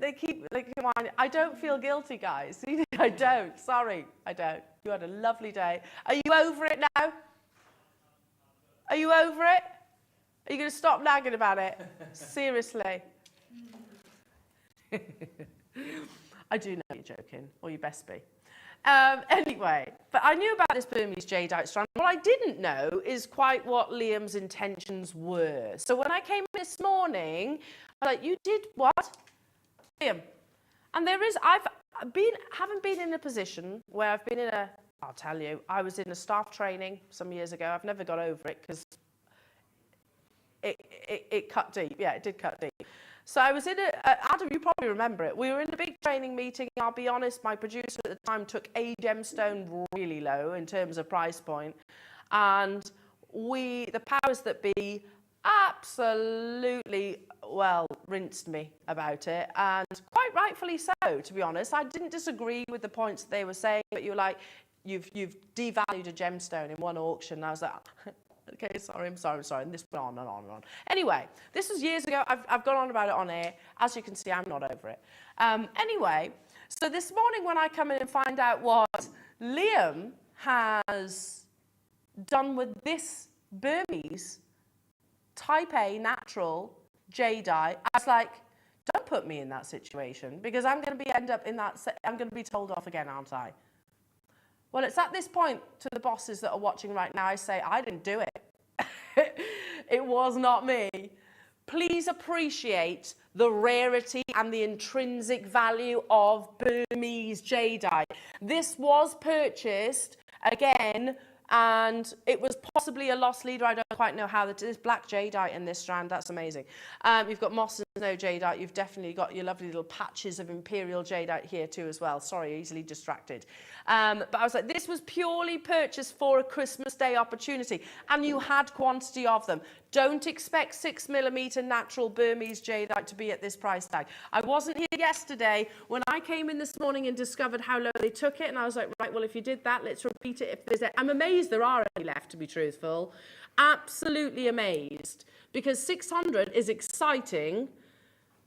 They keep come on. I don't feel guilty, guys. I don't. Sorry, I don't. You had a lovely day. Are you over it now? Are you over it? Are you going to stop nagging about it? Seriously. I do know you're joking, or you best be. Anyway, but I knew about this Burmese jadeite strand. What I didn't know is quite what Liam's intentions were. So when I came in this morning, I was like, you did what? Liam. And haven't been in a position where I've been in I'll tell you, I was in a staff training some years ago. I've never got over it because it cut deep. Yeah, it did cut deep. So I was in Adam, you probably remember it. We were in a big training meeting. I'll be honest, my producer at the time took a gemstone really low in terms of price point. And the powers that be, absolutely, well, rinsed me about it. And quite rightfully so, to be honest. I didn't disagree with the points that they were saying, but you're like, you've devalued a gemstone in one auction. And I was like, okay, sorry, I'm sorry. And this went on and on and on. Anyway, this was years ago. I've gone on about it on air. As you can see, I'm not over it. Anyway, so this morning when I come in and find out what Liam has done with this Burmese Type A natural jadeite, I was like, don't put me in that situation because I'm going to be told off again, aren't I? Well, it's at this point to the bosses that are watching right now, I say, I didn't do it. It was not me. Please appreciate the rarity and the intrinsic value of Burmese jadeite. This was purchased, again, and it was possibly a lost leader. I don't quite know how. There's black jadeite in this strand. That's amazing. You've got moss and snow jadeite. You've definitely got your lovely little patches of imperial jadeite here too as well. Sorry, easily distracted. But I was like, this was purely purchased for a Christmas Day opportunity, and you had quantity of them. Don't expect 6mm natural Burmese jadeite to be at this price tag. I wasn't here yesterday when I came in this morning and discovered how low they took it, and I was like, right, well, if you did that, let's repeat it. I'm amazed there are any left, to be truthful. Absolutely amazed, because 600 is exciting.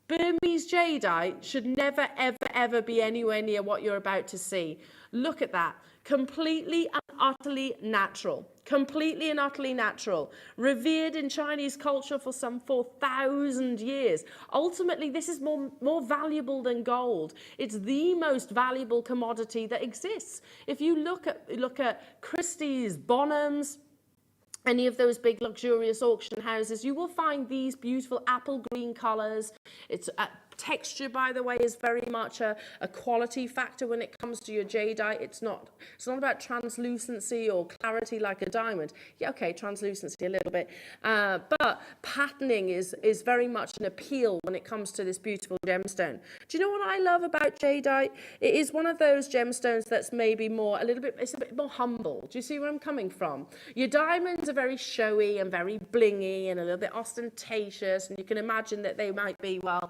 Burmese jadeite should never, ever, ever be anywhere near what you're about to see. Look at that. Completely and utterly natural. Completely and utterly natural. Revered in Chinese culture for some 4,000 years. Ultimately, this is more valuable than gold. It's the most valuable commodity that exists. If you look at Christie's, Bonhams, any of those big luxurious auction houses, you will find these beautiful apple green colours. It's Texture, by the way, is very much a quality factor when it comes to your jadeite. It's not about translucency or clarity like a diamond. Yeah, okay, translucency a little bit. But patterning is very much an appeal when it comes to this beautiful gemstone. Do you know what I love about jadeite? It is one of those gemstones that's maybe it's a bit more humble. Do you see where I'm coming from? Your diamonds are very showy and very blingy and a little bit ostentatious, and you can imagine that they might be, well,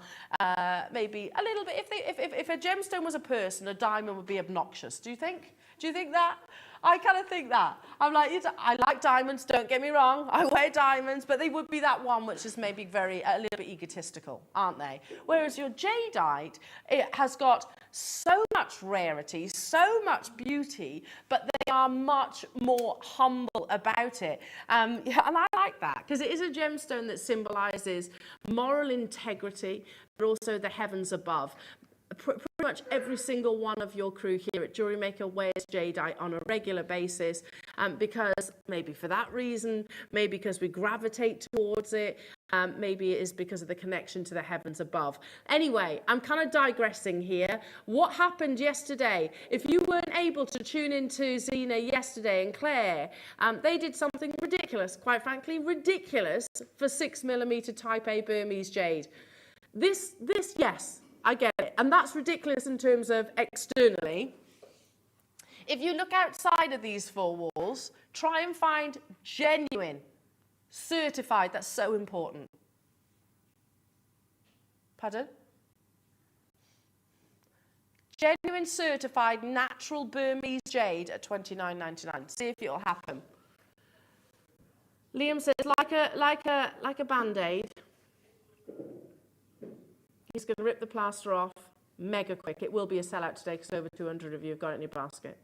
maybe a little bit, if a gemstone was a person, a diamond would be obnoxious. Do you think? Do you think that? I kind of think that. I'm like, I like diamonds, don't get me wrong. I wear diamonds, but they would be that one which is maybe a little bit egotistical, aren't they? Whereas your jadeite, it has got so much rarity, so much beauty, but they are much more humble about it. And I like that, because it is a gemstone that symbolizes moral integrity, but also the heavens above. Pretty much every single one of your crew here at Jewellery Maker wears jadeite on a regular basis, because maybe for that reason, maybe because we gravitate towards it, maybe it is because of the connection to the heavens above. Anyway, I'm kind of digressing here. What happened yesterday? If you weren't able to tune into Zena yesterday and Claire, they did something ridiculous, quite frankly, ridiculous for 6mm Type A Burmese jade. This, yes. I get it. And that's ridiculous in terms of externally. If you look outside of these four walls, try and find genuine, certified. That's so important. Pardon? Genuine, certified, natural Burmese jade at $29.99. See if it'll happen. Liam says, like a Band-Aid. He's going to rip the plaster off mega quick. It will be a sellout today because over 200 of you have got it in your basket.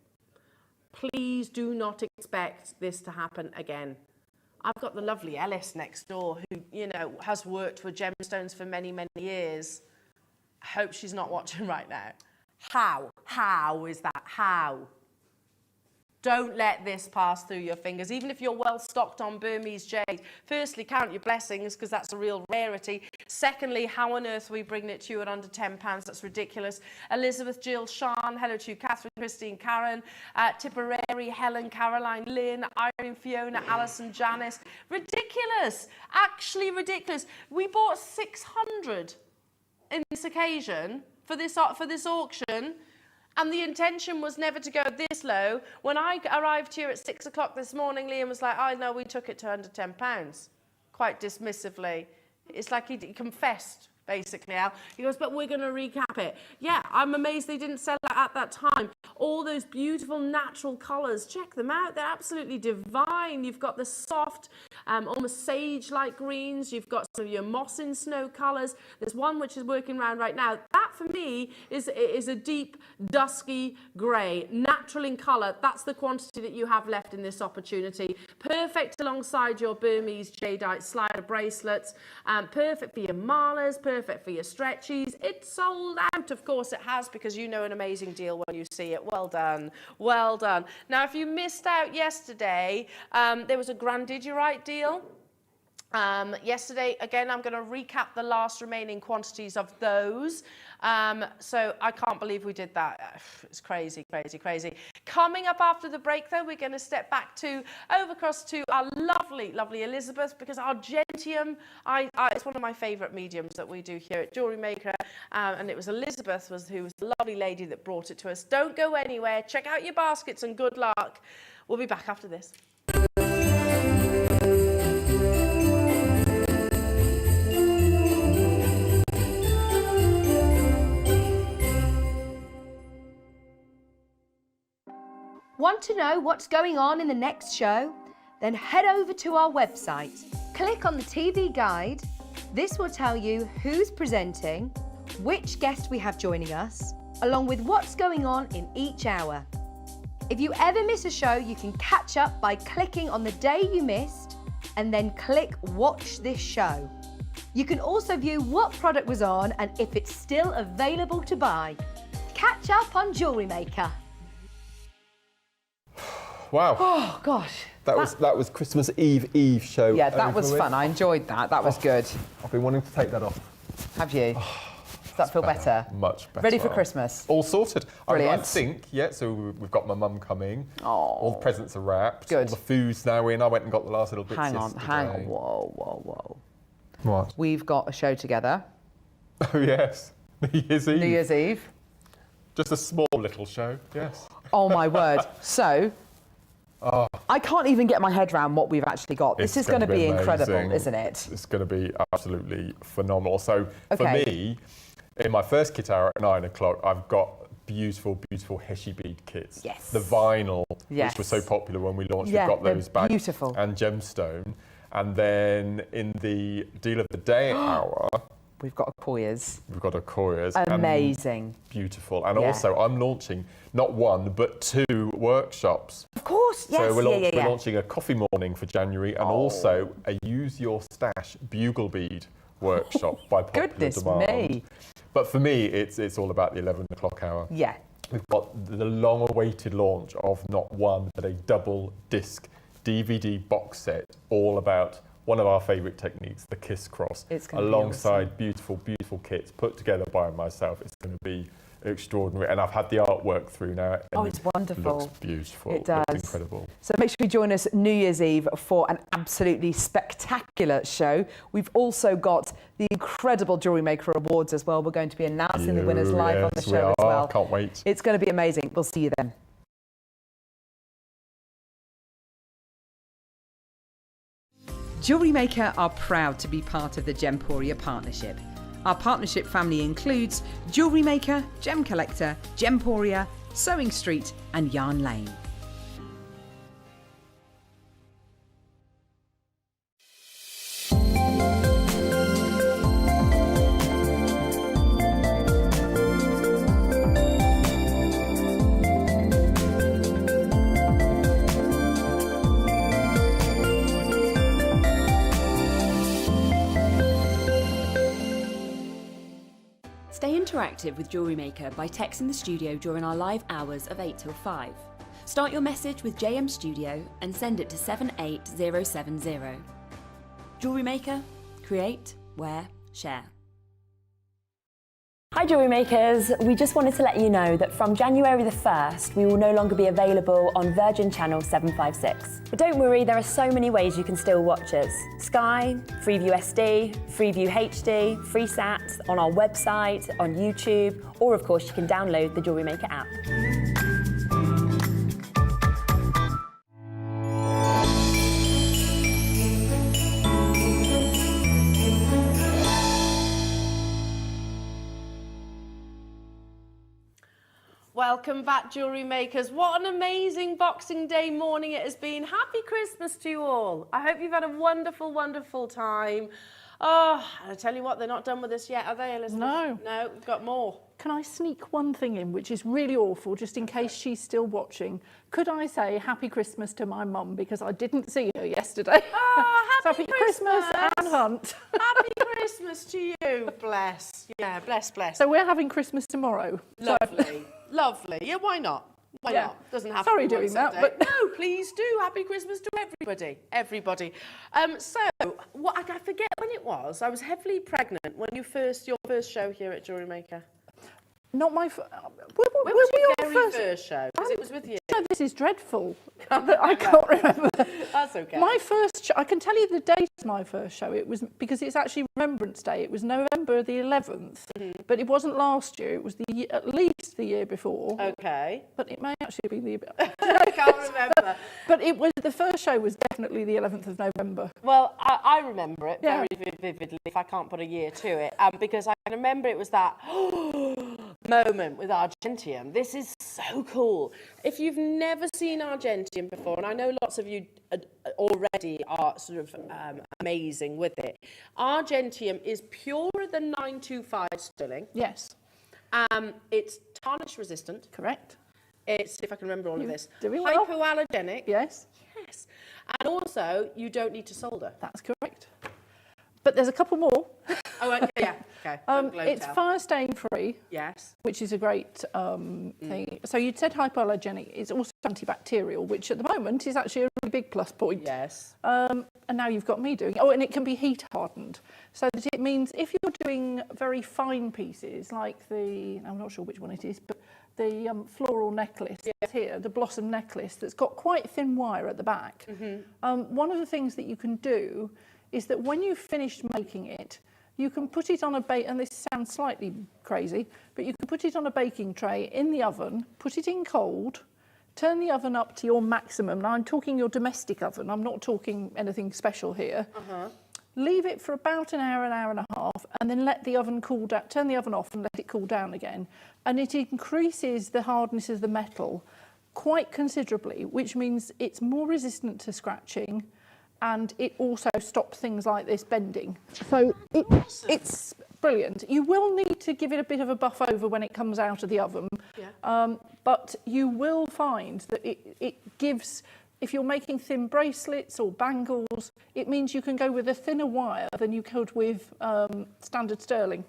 Please do not expect this to happen again. I've got the lovely Ellis next door who, you know, has worked with gemstones for many, many years. I hope she's not watching right now. How? How is that? How? Don't let this pass through your fingers, even if you're well stocked on Burmese jade. Firstly, count your blessings, because that's a real rarity. Secondly, how on earth are we bringing it to you at under £10? That's ridiculous. Elizabeth, Jill, Sean, hello to you, Catherine, Christine, Karen, Tipperary, Helen, Caroline, Lynn, Irene, Fiona, Alison, Janice. Ridiculous, actually ridiculous. We bought 600 in this occasion for this auction. And the intention was never to go this low. When I arrived here at 6 o'clock this morning, Liam was like, oh, no, we took it to under £10, quite dismissively. It's like he confessed, basically, Al. He goes, but we're going to recap it. Yeah, I'm amazed they didn't sell it at that time. All those beautiful natural colours, check them out. They're absolutely divine. You've got the soft, almost sage-like greens. You've got some of your moss and snow colours. There's one which is working around right now. That, for me, is a deep, dusky grey, natural in colour. That's the quantity that you have left in this opportunity. Perfect alongside your Burmese jadeite slider bracelets. Perfect for your malas, perfect for your stretchies. It's sold out. Of course it has, because you know an amazing deal when you see it. Well done. Well done. Now, if you missed out yesterday, there was a Grandidierite deal. Yesterday, again, I'm going to recap the last remaining quantities of those. So I can't believe we did that. It's crazy, crazy, crazy. Coming up after the break, though, we're going to step back over across to our lovely, lovely Elizabeth, because Argentium, it's one of my favourite mediums that we do here at Jewellery Maker, and it was Elizabeth who was the lovely lady that brought it to us. Don't go anywhere. Check out your baskets and good luck. We'll be back after this. Want to know what's going on in the next show? Then head over to our website. Click on the TV guide. This will tell you who's presenting, which guest we have joining us, along with what's going on in each hour. If you ever miss a show, you can catch up by clicking on the day you missed and then click Watch This Show. You can also view what product was on and if it's still available to buy. Catch up on Jewellery Maker. Wow. Oh, gosh. That was Christmas Eve show. Yeah, that was fun. I enjoyed that. That was good. I've been wanting to take that off. Have you? Does that feel better? Much better. Ready for Christmas? All sorted. Brilliant. I think, yeah, so we've got my mum coming. Oh. All the presents are wrapped. Good. All the food's now in. I went and got the last little bits Hang yesterday. on. Whoa. What? We've got a show together. Oh, yes. New Year's Eve. New Year's Eve. Just a small little show, yes. Oh, my word. So, I can't even get my head around what we've actually got. This is going to be incredible, amazing. isn't it? It's going to be absolutely phenomenal. So, for Okay. me, in my first kit hour at 9 o'clock, I've got beautiful Heshi bead kits. Yes. The vinyl, Yes. which was so popular when we launched, Yeah, we've got those they're back. beautiful. And gemstone. And then in the deal of the day hour, We've got Koya's. we've got a Koya's. Amazing. Beautiful. And Yeah. also, I'm launching not one, but 2 workshops. Of course, yes. So we're yeah. launching a coffee morning for January and also a Use Your Stash bugle bead workshop by popular Goodness demand. me. But for me, it's all about the 11 o'clock hour. Yeah. We've got the long-awaited launch of not one, but a double disc DVD box set, all about one of our favourite techniques, the Kiss Cross, It's gonna be alongside awesome. beautiful kits put together by myself. It's going to be extraordinary, and I've had the artwork through now. And Oh, it's wonderful. Looks beautiful. It does. Looks incredible. So make sure you join us New Year's Eve for an absolutely spectacular show. We've also got the incredible Jewellery Maker Awards as well. We're going to be announcing the winners live on the Yes, we show as are. well. Can't wait. It's going to be amazing. We'll see you then. Jewellery Maker are proud to be part of the Gemporia partnership. Our partnership family includes Jewellery Maker, Gem Collector, Gemporia, Sewing Street and Yarn Lane. Stay interactive with Jewellery Maker by texting the studio during our live hours of 8 till 5. Start your message with JM Studio and send it to 78070. Jewellery Maker, create, wear, share. Hi Jewellery Makers, we just wanted to let you know that from January the 1st we will no longer be available on Virgin Channel 756. But don't worry, there are so many ways you can still watch us. Sky, Freeview SD, Freeview HD, FreeSat, on our website, on YouTube, or of course you can download the Jewellery Maker app. Welcome back, Jewellery Makers. What an amazing Boxing Day morning it has been. Happy Christmas to you all. I hope you've had a wonderful, wonderful time. Oh, and I tell you what, they're not done with us yet, are they, Elizabeth? No. No, we've got more. Can I sneak one thing in, which is really awful, just in case she's still watching? Could I say Happy Christmas to my mum, because I didn't see her yesterday? Oh, So happy Christmas, Anne Hunt. Happy Christmas to you. Bless. Yeah, bless, bless. So we're having Christmas tomorrow. Lovely. Lovely. Yeah, why not? Why Yeah. not? Doesn't have Sorry to be doing one that, Sunday. but- No, please do. Happy Christmas to everybody. Everybody. So, what I forget when it was. I was heavily pregnant when your first show here at Jewellery Maker. Not my... When was your very first show? Because it was with you. No, this is dreadful. I can't remember. That's okay. My first show, I can tell you the date of my first show. It was, because it's actually Remembrance Day. It was November the 11th, but it wasn't last year. It was at least the year before. Okay. But it may actually be the... I can't remember. But it was, the first show was definitely the 11th of November. Well, I remember it Yeah. very vividly, if I can't put a year to it, because I remember it was that moment with Argentium. This is so cool. If you've never seen Argentium before, and I know lots of you already are sort of amazing with it, Argentium is purer than 925 sterling. Yes. It's tarnish resistant. Correct. It's, if I can remember all of this, doing well. hypoallergenic. Yes. Yes. And also, you don't need to solder. That's correct. But there's a couple more. Oh, yeah. Okay. It's fire stain free. Yes. Which is a great thing. So you'd said hypoallergenic. It's also antibacterial, which at the moment is actually a really big plus point. Yes. And now you've got me doing it. Oh, and it can be heat hardened. So that it means if you're doing very fine pieces, like the, I'm not sure which one it is, but the floral necklace here, the blossom necklace that's got quite thin wire at the back. One of the things that you can do is that when you've finished making it, you can put it on a and this sounds slightly crazy, but you can put it on a baking tray in the oven, put it in cold, turn the oven up to your maximum. Now I'm talking your domestic oven, I'm not talking anything special here. Leave it for about an hour and a half, and then let the oven cool down, turn the oven off and let it cool down again. And it increases the hardness of the metal quite considerably, which means it's more resistant to scratching, and it also stops things like this bending. So it's brilliant. You will need to give it a bit of a buff over when it comes out of the oven, but you will find that it gives, if you're making thin bracelets or bangles, it means you can go with a thinner wire than you could with standard sterling.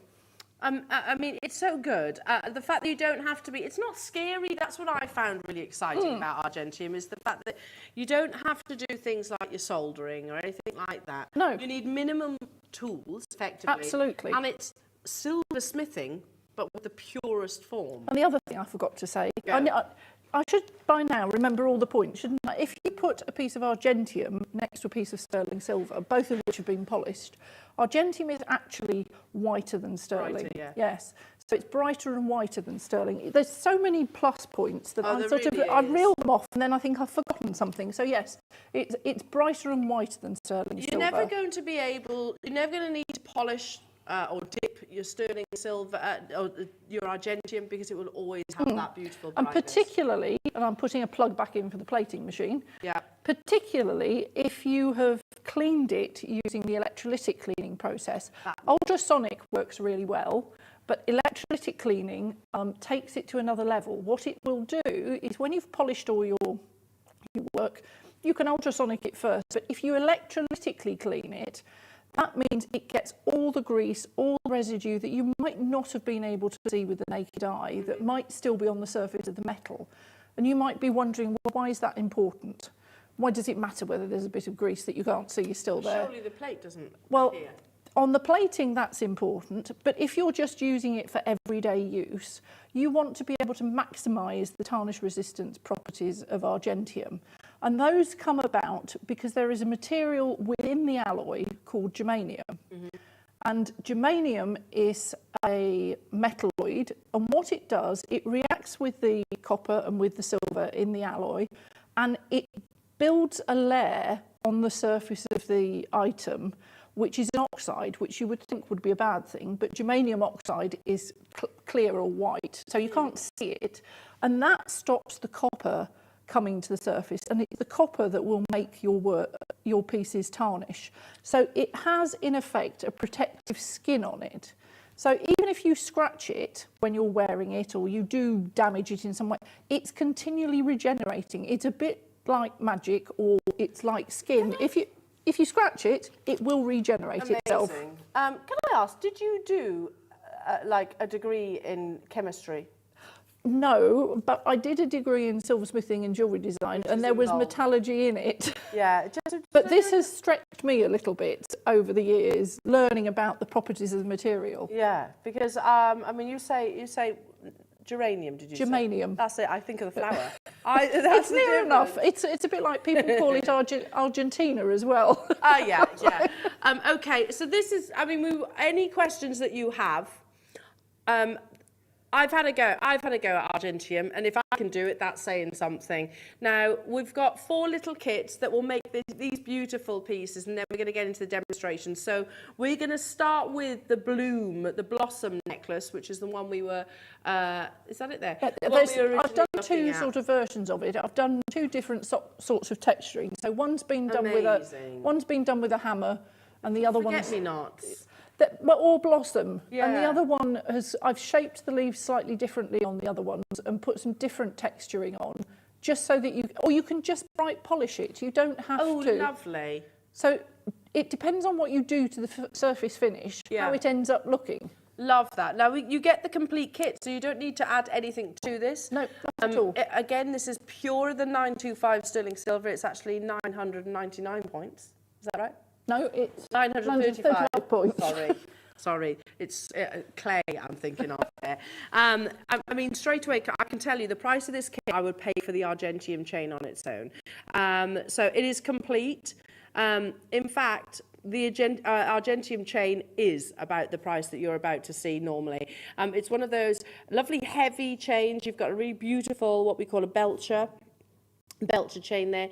I mean, it's so good. The fact that you don't have to be, it's not scary. That's what I found really exciting about Argentium, is the fact that you don't have to do things like your soldering or anything like that. No. You need minimum tools, effectively. Absolutely. And it's silversmithing, but with the purest form. And the other thing I forgot to say, I should by now remember all the points, shouldn't I? If you put a piece of Argentium next to a piece of sterling silver, both of which have been polished, Argentium is actually whiter than sterling. Brighter, yeah. Yes. So it's brighter and whiter than sterling. There's so many plus points that I reel them off and then I think I've forgotten something. So yes, it's brighter and whiter than sterling silver. You're never going to need to polish or dip your sterling silver or your Argentium, because it will always have that beautiful brightness. And particularly, and I'm putting a plug back in for the plating machine, particularly if you have cleaned it using the electrolytic cleaning process. Ultrasonic works really well, but electrolytic cleaning takes it to another level. What it will do is when you've polished all your work, you can ultrasonic it first, but if you electrolytically clean it, that means it gets all the grease, all the residue that you might not have been able to see with the naked eye, that might still be on the surface of the metal. And you might be wondering, well, why is that important? Why does it matter whether there's a bit of grease that you can't see is still there? Surely the plate doesn't appear. On the plating, that's important, but if you're just using it for everyday use, you want to be able to maximise the tarnish resistance properties of Argentium. And those come about because there is a material within the alloy called germanium. And germanium is a metalloid, and what it does, it reacts with the copper and with the silver in the alloy, and it builds a layer on the surface of the item, which is an oxide, which you would think would be a bad thing, but germanium oxide is clear or white, so you can't see it, and that stops the copper coming to the surface, and it's the copper that will make your pieces tarnish. So it has, in effect, a protective skin on it. So even if you scratch it when you're wearing it, or you do damage it in some way, it's continually regenerating. It's a bit like magic, or it's like skin. If you scratch it, it will regenerate itself. Can I ask, did you do like a degree in chemistry? No, but I did a degree in silversmithing and jewellery design, and there was metallurgy in it. Yeah. But this has stretched me a little bit over the years, learning about the properties of the material. Yeah, because I mean, you say geranium, did you say? Germanium. That's it. I think of the flower. It's near enough. It's a bit like people call it Argentina as well. Yeah. Okay, so this is, I mean, any questions that you have, I've had a go at Argentium, and if I can do it, that's saying something. Now, we've got 4 little kits that will make these beautiful pieces, and then we're going to get into the demonstration. So we're going to start with the blossom necklace, which is the one we were, is that it there? Yeah, I've done 2 sort of versions of it. I've done 2 different sorts of texturing. So one's been done with a hammer, and the other one's... Forget-me-nots. Or blossom, and the other one I've shaped the leaves slightly differently on the other ones and put some different texturing on, just so that you can just bright polish it. You don't have to. Oh, lovely. So it depends on what you do to the surface finish, how it ends up looking. Love that. Now, you get the complete kit, so you don't need to add anything to this. No, not at all. Again, this is purer than 925 sterling silver. It's actually 999 points. Is that right? No, it's 935 points. Sorry. It's clay I'm thinking of there. I mean, straight away, I can tell you the price of this kit I would pay for the Argentium chain on its own. So it is complete. In fact, the Argentium chain is about the price that you're about to see normally. It's one of those lovely heavy chains. You've got a really beautiful, what we call a belcher chain there.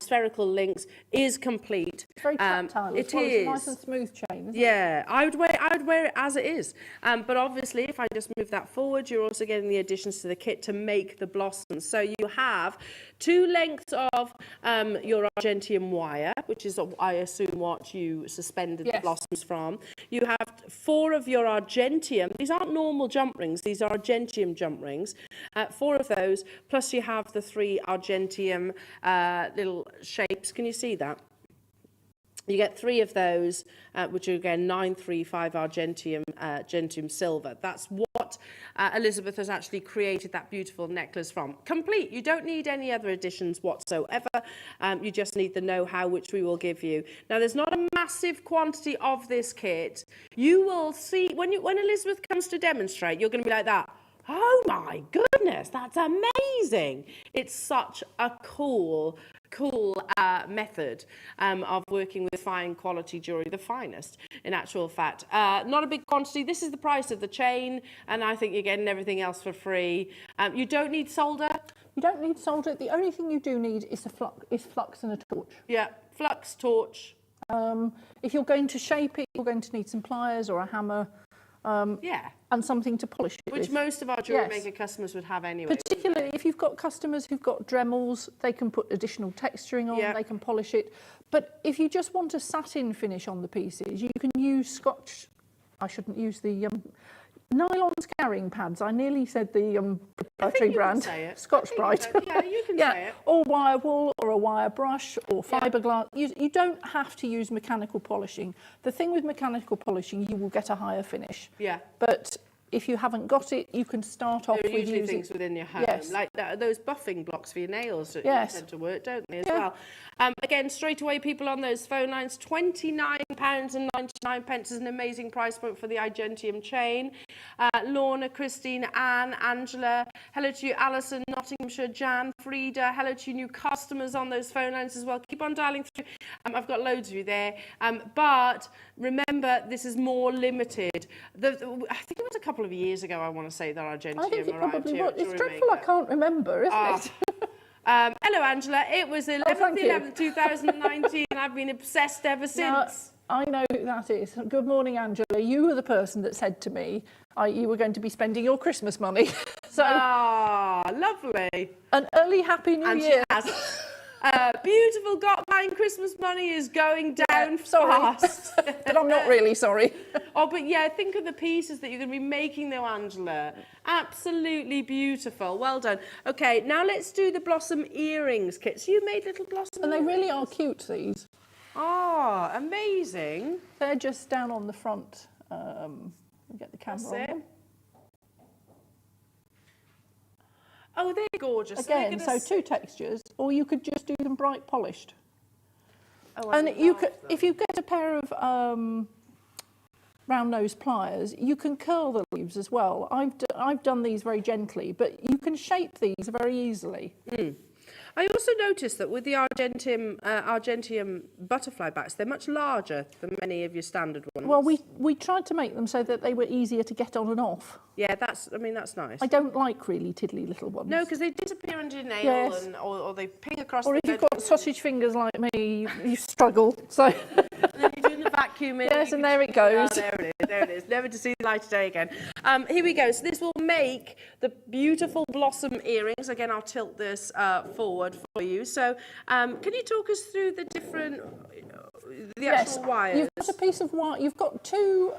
Spherical links, is complete. It's very tactile. It is. It's a nice and smooth chain, isn't it? I would wear it as it is. But obviously, if I just move that forward, you're also getting the additions to the kit to make the blossoms. So you have 2 lengths of your Argentium wire, which is, I assume, what you suspended the blossoms from. You have 4 of your Argentium. These aren't normal jump rings. These are Argentium jump rings. 4 of those, plus you have the 3 Argentium little shapes. Can you see that? You get 3 of those, which are again 935 Argentium silver. That's what Elizabeth has actually created that beautiful necklace from. Complete. You don't need any other additions whatsoever. You just need the know-how, which we will give you. Now, there's not a massive quantity of this kit. You will see when Elizabeth comes to demonstrate, you're going to be like that. Oh my goodness, that's amazing. It's such a cool method of working with fine quality jewellery, the finest in actual fact. Not a big quantity. This is the price of the chain, and I think you're getting everything else for free. You don't need solder. You don't need solder. The only thing you do need is flux and a torch. Yeah, flux, torch. If you're going to shape it, you're going to need some pliers or a hammer. And something to polish it Which with. Most of our Jewellery Maker customers would have anyway. Particularly if you've got customers who've got Dremels, they can put additional texturing on, they can polish it. But if you just want a satin finish on the pieces, you can use Scotch. I shouldn't use the nylon scouring pads. I nearly said the proprietary brand, Scotch-Brite. Yeah, you can say it. Or wire wool, or a wire brush, or fiberglass. You don't have to use mechanical polishing. The thing with mechanical polishing, you will get a higher finish. Yeah. But if you haven't got it, you can start off with usually using things within your home, like those buffing blocks for your nails that tend to work, don't they, as well? Again, straight away, people on those phone lines, £29.99 is an amazing price point for the Argentium chain. Lorna, Christine, Anne, Angela, hello to you, Alison, Nottinghamshire, Jan, Frida, hello to you new customers on those phone lines as well. Keep on dialing through. I've got loads of you there. But remember, this is more limited. I think it was a couple of years ago, I want to say, that Argentium I think it arrived probably here. was. It's dreadful, I can't remember, isn't it? Hello, Angela. It was 11/11/2019, and I've been obsessed ever since. I know who that is. Good morning, Angela. You were the person that said to me you were going to be spending your Christmas money. So, lovely. An early Happy New Year. She has. Beautiful, got mine. Christmas money is going down fast. But I'm not really sorry. But yeah, think of the pieces that you're going to be making though, Angela. Absolutely beautiful. Well done. Okay, now let's do the blossom earrings kit. So you made little blossom And earrings. they really are cute, these. Oh, amazing. They're just down on the front. Get the camera on them. Oh, they're gorgeous. Again, so 2 textures, or you could just do them bright polished. Oh, and you could, if you get a pair of round nose pliers, you can curl the leaves as well. I've done these very gently, but you can shape these very easily. I also noticed that with the Argentium butterfly backs, they're much larger than many of your standard ones. Well, we tried to make them so that they were easier to get on and off. Yeah, that's nice. I don't like really tiddly little ones. No, because they disappear under your nail, or they ping across. Or if you've got sausage fingers like me, you struggle. So. And then you're doing the vacuuming. Yes, and there it goes. Oh, there it is. Never to see the light of day again. Here we go. So this will make the beautiful blossom earrings. Again, I'll tilt this forward for you. So can you talk us through the different, actual wires? You've got a piece of wire. You've got 2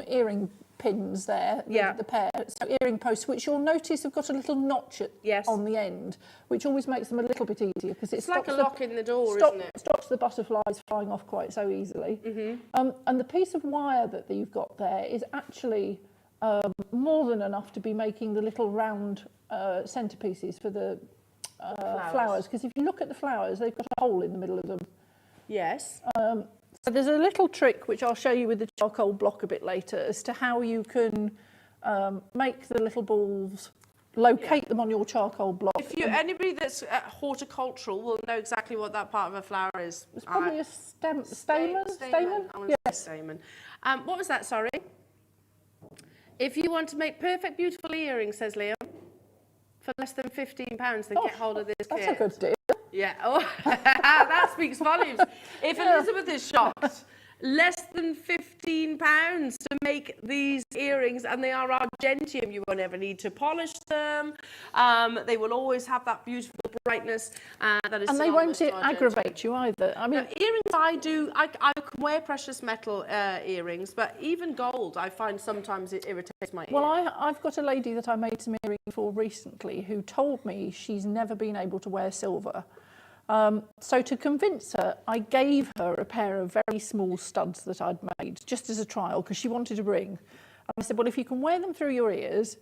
earring pins there, the pair, so earring posts, which you'll notice have got a little notch on the end, which always makes them a little bit easier because it's like a lock in the door, isn't it? Stops the butterflies flying off quite so easily. And the piece of wire that you've got there is actually more than enough to be making the little round centerpieces for the flowers. Because if you look at the flowers, they've got a hole in the middle of them. Yes. So there's a little trick which I'll show you with the charcoal block a bit later as to how you can make the little balls, locate them on your charcoal block. If you anybody that's horticultural will know exactly what that part of a flower is. It's probably a stamen. Stamen. I want to say stamen. What was that? Sorry. If you want to make perfect, beautiful earrings, says Liam, for less than £15, then get hold of this kit. That's a good deal. Yeah. Oh, that speaks volumes. If Elizabeth is shocked, less than £15 to make these earrings, and they are Argentium. You won't ever need to polish them. They will always have that beautiful brightness. That is, and they won't aggravate you either. I mean, earrings, I can wear precious metal earrings, but even gold, I find sometimes it irritates my ear. Well, I've got a lady that I made some earrings for recently who told me she's never been able to wear silver. So to convince her, I gave her a pair of very small studs that I'd made just as a trial because she wanted a ring. And I said, well, if you can wear them through your ears,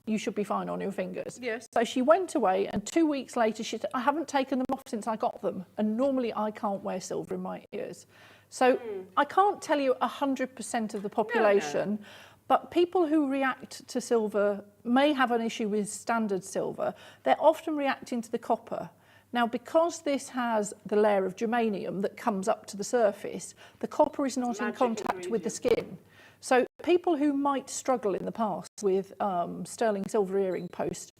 you should be fine on your fingers. Yes. So she went away, and 2 weeks later she said, I haven't taken them off since I got them. And normally I can't wear silver in my ears. So I can't tell you 100% of the population, but people who react to silver may have an issue with standard silver. They're often reacting to the copper. Now, because this has the layer of germanium that comes up to the surface, the copper is not in contact with the skin. So people who might struggle in the past with sterling silver earring post,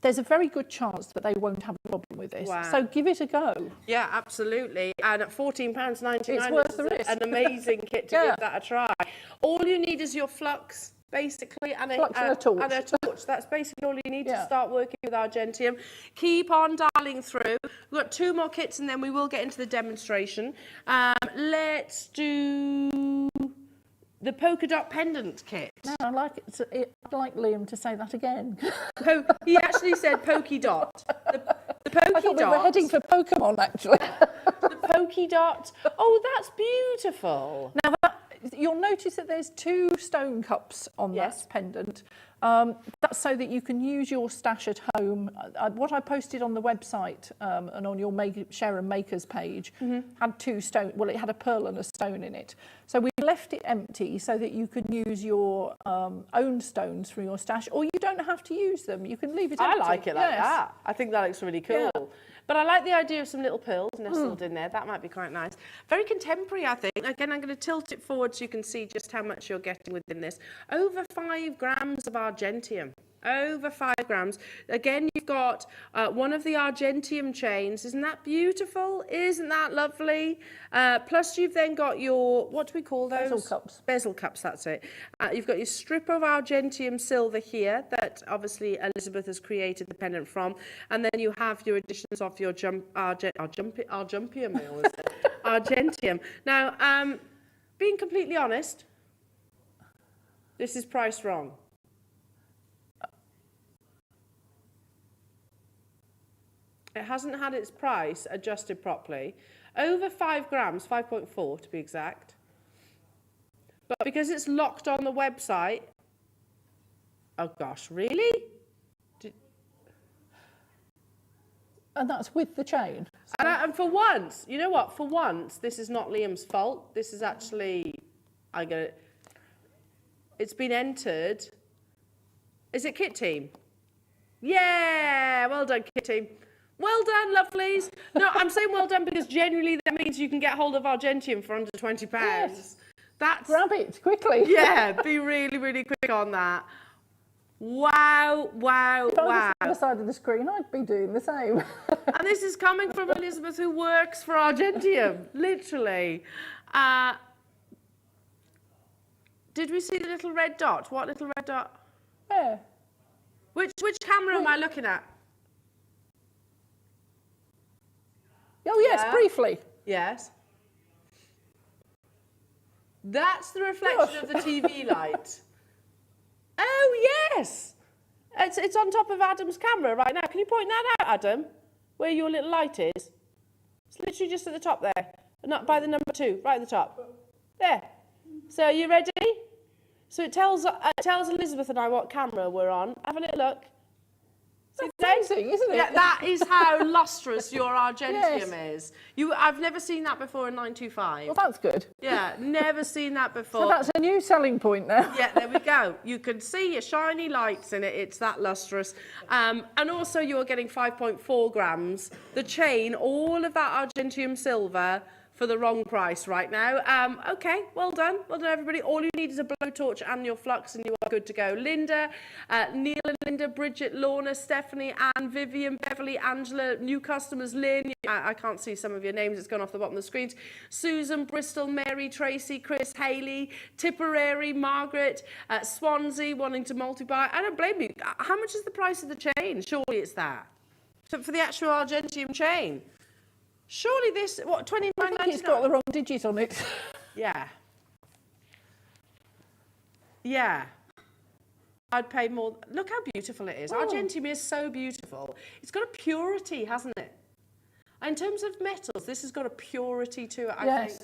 there's a very good chance that they won't have a problem with this. Wow. So give it a go. Yeah, absolutely. And at £14.99, it's worth the risk. An amazing kit to give that a try. All you need is your flux, basically, and a torch. That's basically all you need to start working with Argentium. Keep on dialing through. We've got 2 more kits and then we will get into the demonstration. Let's do the polka dot pendant kit. No, I'd like Liam to say that again. He actually said pokey dot. The pokey I thought dot. we were heading for Pokemon, actually. The pokey dot. Oh, that's beautiful. Now, you'll notice that there's 2 stone cups on that pendant. That's so that you can use your stash at home. What I posted on the website and on your Share and Makers page had 2 stone. Well, it had a pearl and a stone in it. So we left it empty so that you can use your own stones for your stash, or you don't have to use them. You can leave it empty. I like it like that. I think that looks really cool. Yeah. But I like the idea of some little pearls nestled in there. That might be quite nice. Very contemporary, I think. Again, I'm going to tilt it forward so you can see just how much you're getting within this. Over 5 grams of Argentium. Over 5 grams. Again, you've got one of the Argentium chains. Isn't that beautiful? Isn't that lovely? Plus, you've then got your, what do we call those? Bezel cups. Bezel cups, that's it. You've got your strip of Argentium silver here that obviously Elizabeth has created the pendant from. And then you have your additions of your Argentium. Now, being completely honest, this is priced wrong. It hasn't had its price adjusted properly. Over 5 grams, 5.4 to be exact. But because it's locked on the website, oh gosh, really? And that's with the chain. And for once, you know what? For once, this is not Liam's fault. This is actually, it's been entered. Is it Kit Team? Yeah, well done, Kit Team. Well done, lovelies. No, I'm saying well done because genuinely that means you can get hold of Argentium for under £20. Yes. That's, grab it quickly. Yeah, be really, really quick on that. Wow, wow, if I was wow. on the other side of the screen, I'd be doing the same. And this is coming from Elizabeth, who works for Argentium, literally. Did we see the little red dot? What little red dot? Where? Which camera am I looking at? Oh, yes, briefly. Yes. That's the reflection of the TV light. Oh, yes. It's on top of Adam's camera right now. Can you point that out, Adam, where your little light is? It's literally just at the top there. Not by the number 2, right at the top. There. So are you ready? So it tells Elizabeth and I what camera we're on. Have a little look. See That's amazing, isn't it? Yeah, that is how lustrous your Argentium is. I've never seen that before in 925. Well, that's good. Yeah, never seen that before. So that's a new selling point now. Yeah, there we go. You can see your shiny lights in it. It's that lustrous. And also you're getting 5.4 grams. The chain, all of that Argentium silver for the wrong price right now. Okay, well done everybody. All you need is a blowtorch and your flux and you are good to go. Linda, Neil and Linda, Bridget, Lorna, Stephanie, Anne, Vivian, Beverly, Angela, new customers, Lynn. I can't see some of your names, it's gone off the bottom of the screens. Susan, Bristol, Mary, Tracy, Chris, Haley, Tipperary, Margaret, Swansea, wanting to multi-buy. I don't blame you. How much is the price of the chain? Surely it's that. So for the actual Argentium chain. Surely this, what, $29.99? I think it's got the wrong digit on it. Yeah. Yeah. I'd pay more. Look how beautiful it is. Oh. Argentium is so beautiful. It's got a purity, hasn't it? In terms of metals, this has got a purity to it, I think.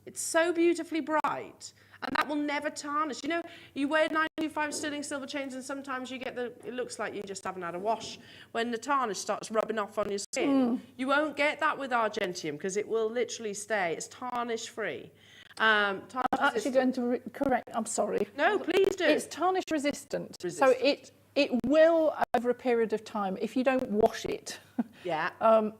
It's so beautifully bright. And that will never tarnish. You know, you wear 925 sterling silver chains and sometimes you get it looks like you just haven't had a wash. When the tarnish starts rubbing off on your skin, you won't get that with Argentium because it will literally stay. It's tarnish free. I'm actually going to correct, I'm sorry. No, please do. It's tarnish resistant. So it will, over a period of time, if you don't wash it,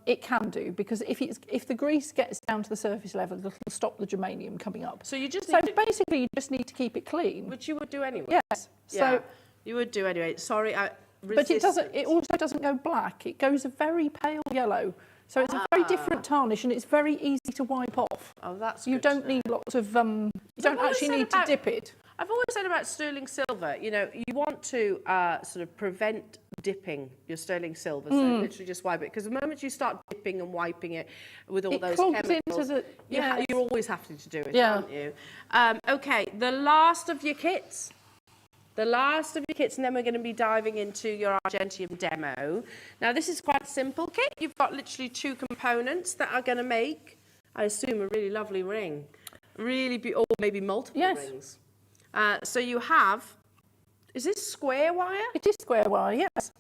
it can do, because if the grease gets down to the surface level, it'll stop the germanium coming up. So you just basically you just need to keep it clean. Which you would do anyway. Yes. Yeah, you would do anyway. Sorry, but it also doesn't go black. It goes a very pale yellow. So it's a very different tarnish and it's very easy to wipe off. Oh, that's You don't need lots of, you don't actually need to dip it. I've always said about sterling silver, you know, you want to sort of prevent dipping your sterling silver, so literally just wipe it. Because the moment you start dipping and wiping it with all those chemicals, you're always having to do it, aren't you? Okay, the last of your kits. The last of your kits, and then we're going to be diving into your Argentium demo. Now, this is quite a simple kit. You've got literally 2 components that are going to make, I assume, a really lovely ring. Or maybe multiple rings. So you have, is this square wire? It is square wire, yes.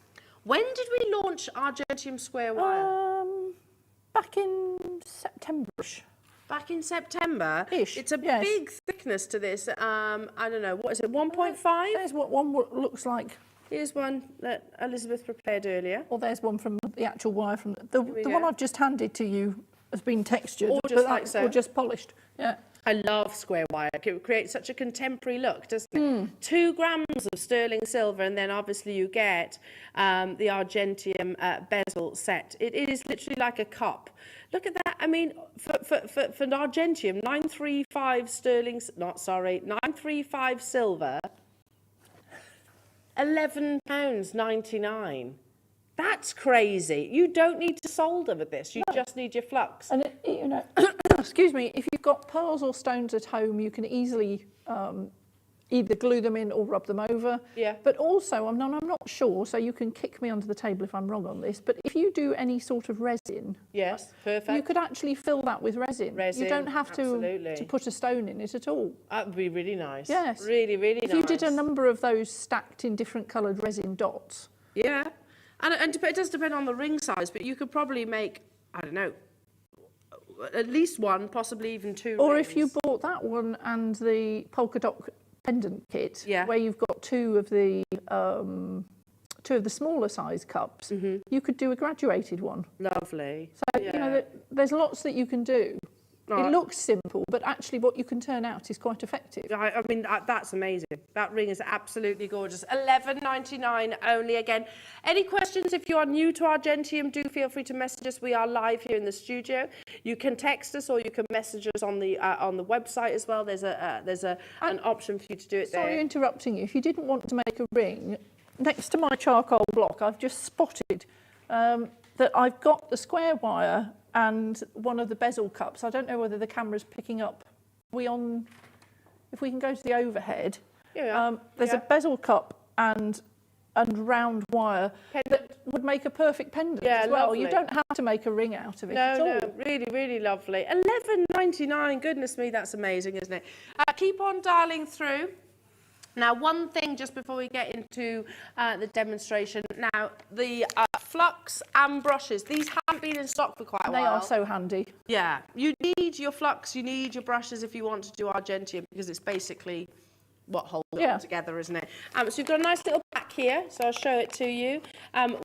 When did we launch Argentium square wire? Back in September-ish. Back in September-ish. It's a big thickness to this. I don't know, what is it, 1.5? There's what one looks like. Here's one that Elizabeth prepared earlier. Or there's one from the actual wire from the one I've just handed to you has been textured, or just like so, or just polished. Yeah. I love square wire. It creates such a contemporary look, doesn't it? 2 grams of sterling silver, and then obviously you get the Argentium bezel set. It is literally like a cup. Look at that. I mean, for Argentium, 935 sterling, 935 silver, £11.99. That's crazy. You don't need to solder with this. You just need your flux. And you know, excuse me, if you've got pearls or stones at home, you can easily either glue them in or rub them over. Yeah. But also, I'm not sure, so you can kick me under the table if I'm wrong on this, but if you do any sort of resin, yes, perfect, you could actually fill that with resin. You don't have to put a stone in it at all. That would be really nice. Yes. Really, really nice. If you did a number of those stacked in different coloured resin dots. Yeah. And it does depend on the ring size, but you could probably make, I don't know, at least 1, possibly even 2 Or rings. if you bought that one and the polka dot pendant kit, where you've got 2 of the smaller size cups, you could do a graduated one. Lovely. So, you know, there's lots that you can do. It looks simple, but actually what you can turn out is quite effective. I mean, that's amazing. That ring is absolutely gorgeous. $11.99 only. Again, any questions, if you are new to Argentium, do feel free to message us. We are live here in the studio. You can text us or you can message us on the website as well. There's an option for you to do it there. Sorry interrupting you. If you didn't want to make a ring, next to my charcoal block, I've just spotted that I've got the square wire and one of the bezel cups. I don't know whether the camera's picking up. If we can go to the overhead, there's a bezel cup and round wire that would make a perfect pendant as well. Lovely. You don't have to make a ring out of it at all. No, really, really lovely. $11.99, goodness me, that's amazing, isn't it? Keep on dialing through. Now, one thing just before we get into the demonstration. Now, the flux and brushes, these haven't been in stock for quite a while. They are so handy. Yeah, you need your flux, you need your brushes if you want to do Argentium, because it's basically what holds it all together, isn't it? So you've got a nice little pack here, so I'll show it to you.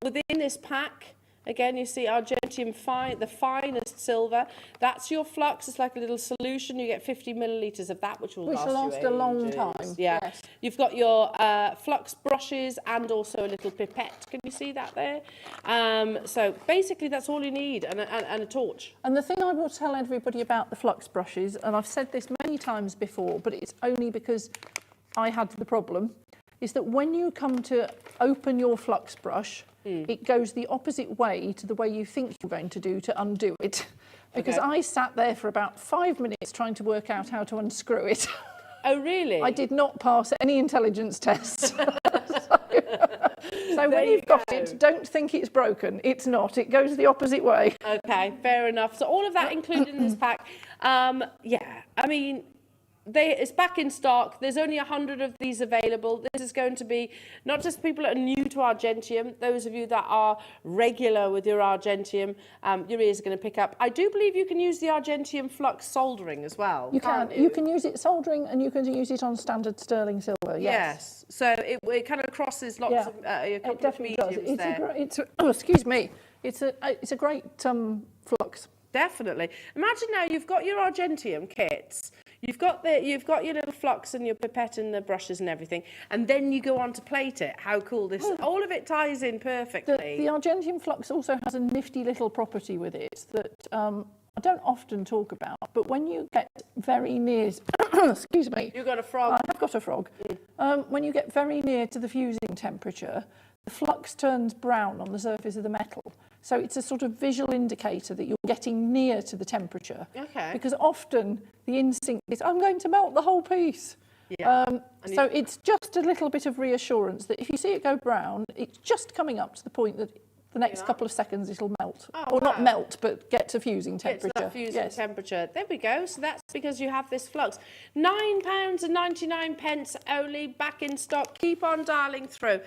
Within this pack, again, you see Argentium the finest silver. That's your flux. It's like a little solution. You get 50 millilitres of that, which will last a long ages. time. Yeah. Yes. You've got your flux brushes and also a little pipette. Can you see that there? So basically, that's all you need, and a torch. And the thing I will tell everybody about the flux brushes, and I've said this many times before, but it's only because I had the problem, is that when you come to open your flux brush, it goes the opposite way to the way you think you're going to do to undo it. Because I sat there for about 5 minutes trying to work out how to unscrew it. Oh, really? I did not pass any intelligence tests. So when you've got it, don't think it's broken. It's not. It goes the opposite way. Okay, fair enough. So all of that included in this pack. Yeah, I mean, it's back in stock. There's only 100 of these available. This is going to be not just people that are new to Argentium, those of you that are regular with your Argentium, your ears are going to pick up. I do believe you can use the Argentium flux soldering as well. You can. You can use it soldering, and you can use it on standard sterling silver. Yes. So it kind of crosses lots of a couple of mediums there. Excuse me. It's a great flux. Definitely. Imagine now you've got your Argentium kits. You've got your little flux and your pipette and the brushes and everything, and then you go on to plate it. How cool this! All of it ties in perfectly. The Argentium flux also has a nifty little property with it that I don't often talk about, but when you get very near, excuse me, you've got a frog. I have got a frog. When you get very near to the fusing temperature, the flux turns brown on the surface of the metal. So it's a sort of visual indicator that you're getting near to the temperature. Okay. Because often the instinct is, I'm going to melt the whole piece. Yeah. So it's just a little bit of reassurance that if you see it go brown, it's just coming up to the point that the next couple of seconds it'll melt. Or not melt, but get to fusing temperature. Get to that fusing temperature. There we go. So that's because you have this flux. £9.99 only, back in stock. Keep on dialing through.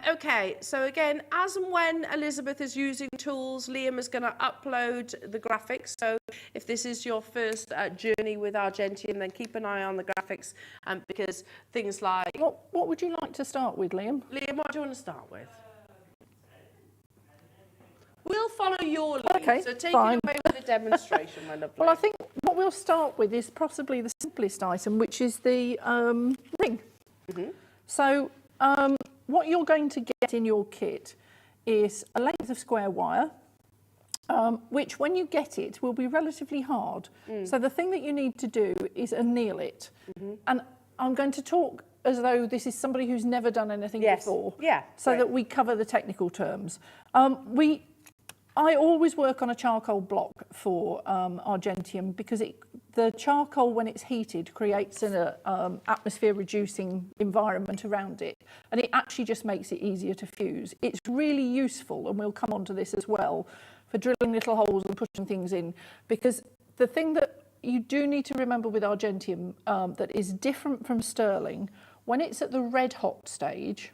Okay, so again, as and when Elizabeth is using tools, Liam is going to upload the graphics. So if this is your first journey with Argentium, then keep an eye on the graphics, because things like... What would you like to start with, Liam? Liam, what do you want to start with? We'll follow your lead, okay, so take fine. it away with the demonstration, my lovely. Well, I think what we'll start with is possibly the simplest item, which is the ring. So what you're going to get in your kit is a length of square wire, which when you get it will be relatively hard. So the thing that you need to do is anneal it. And I'm going to talk as though this is somebody who's never done anything before. Yeah. So that we cover the technical terms. I always work on a charcoal block for Argentium because the charcoal, when it's heated, creates an atmosphere-reducing environment around it, and it actually just makes it easier to fuse. It's really useful, and we'll come on to this as well, for drilling little holes and pushing things in, because the thing that you do need to remember with Argentium that is different from sterling, when it's at the red-hot stage,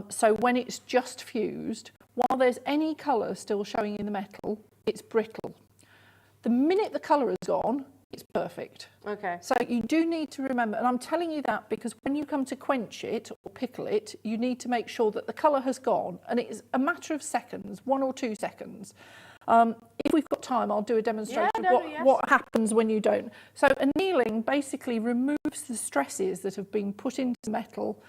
so when it's just fused, while there's any colour still showing in the metal, it's brittle. The minute the colour is gone, it's perfect. Okay. So you do need to remember, and I'm telling you that because when you come to quench it or pickle it, you need to make sure that the colour has gone, and it's a matter of seconds, 1 or 2 seconds. If we've got time, I'll do a demonstration of what happens when you don't. So annealing basically removes the stresses that have been put into the metal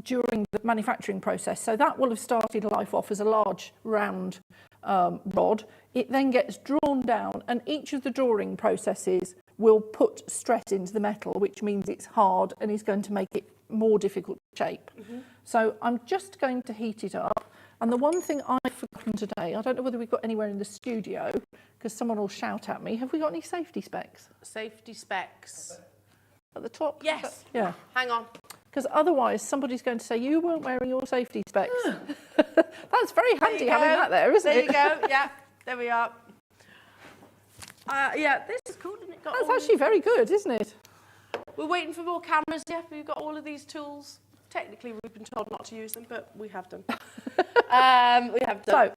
during the manufacturing process. So that will have started life off as a large round rod. It then gets drawn down, and each of the drawing processes will put stress into the metal, which means it's hard and is going to make it more difficult to shape. So I'm just going to heat it up. And the one thing I've forgotten today, I don't know whether we've got anywhere in the studio, because someone will shout at me, have we got any safety specs? Safety specs. At the top? Yes. Yeah. Hang on. Because otherwise somebody's going to say, you weren't wearing your safety specs. That's very handy having that there, isn't it? There you go, yeah, there we are. Yeah, this is cool, isn't it? That's actually very good, isn't it? We're waiting for more cameras. Yeah, we've got all of these tools. Technically, we've been told not to use them, but we have done. We have done.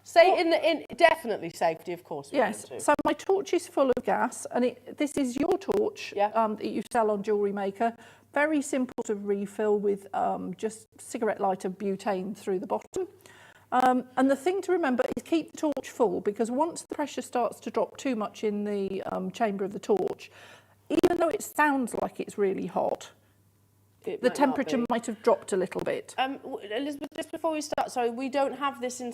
So, definitely safety, of course. Yes. So my torch is full of gas, and this is your torch that you sell on Jewellery Maker. Very simple to refill with just cigarette lighter butane through the bottom. And the thing to remember is keep the torch full, because once the pressure starts to drop too much in the chamber of the torch, even though it sounds like it's really hot, the temperature might have dropped a little bit. Elizabeth, just before we start, sorry, we don't have this in...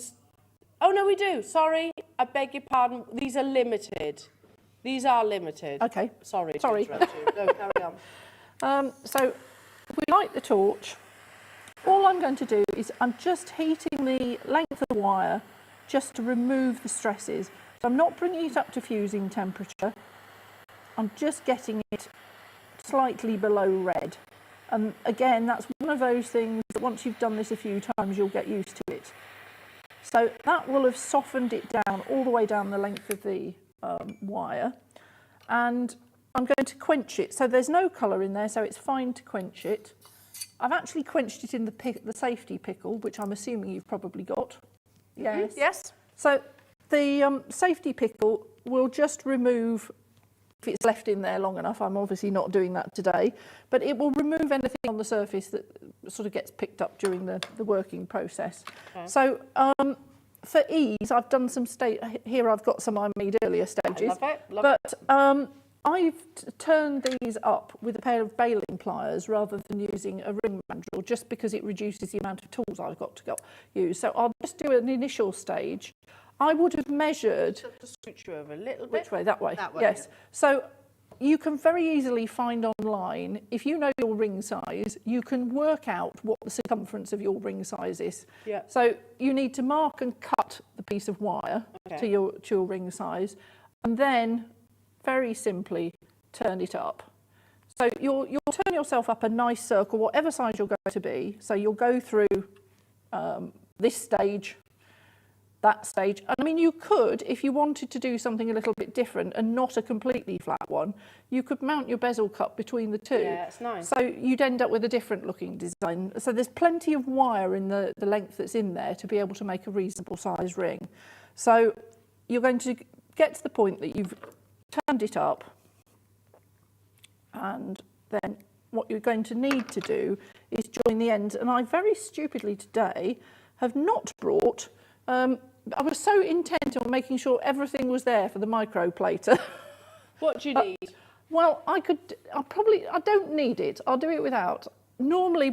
Oh, no, we do. Sorry, I beg your pardon. These are limited. These are limited. Okay. Sorry. To interrupt you. No, carry on. So if we light the torch, all I'm going to do is I'm just heating the length of the wire just to remove the stresses. So I'm not bringing it up to fusing temperature. I'm just getting it slightly below red. And again, that's one of those things that once you've done this a few times, you'll get used to it. So that will have softened it down all the way down the length of the wire. And I'm going to quench it. So there's no colour in there, so it's fine to quench it. I've actually quenched it in the safety pickle, which I'm assuming you've probably got. Yes. Yes. So the safety pickle will just remove, if it's left in there long enough, I'm obviously not doing that today, but it will remove anything on the surface that sort of gets picked up during the working process. Okay. So for ease, I've done some here I've got some I made earlier stages. I love it. But I've turned these up with a pair of baling pliers rather than using a ring mandrel, just because it reduces the amount of tools I've got to use. So I'll just do an initial stage. I would have measured... Just switch you over a little bit. Which way? That way? That way. Yes. So you can very easily find online, if you know your ring size, you can work out what the circumference of your ring size is. Yeah. So you need to mark and cut the piece of wire to your ring size, and then very simply turn it up. So you'll turn yourself up a nice circle, whatever size you're going to be. So you'll go through this stage, that stage. And I mean, you could, if you wanted to do something a little bit different and not a completely flat one, you could mount your bezel cup between the two. Yeah, it's nice. So you'd end up with a different looking design. So there's plenty of wire in the length that's in there to be able to make a reasonable size ring. So you're going to get to the point that you've turned it up, and then what you're going to need to do is join the ends. And I very stupidly today have not brought, I was so intent on making sure everything was there for the microplater. What do you need? Well, I don't need it. I'll do it without. Normally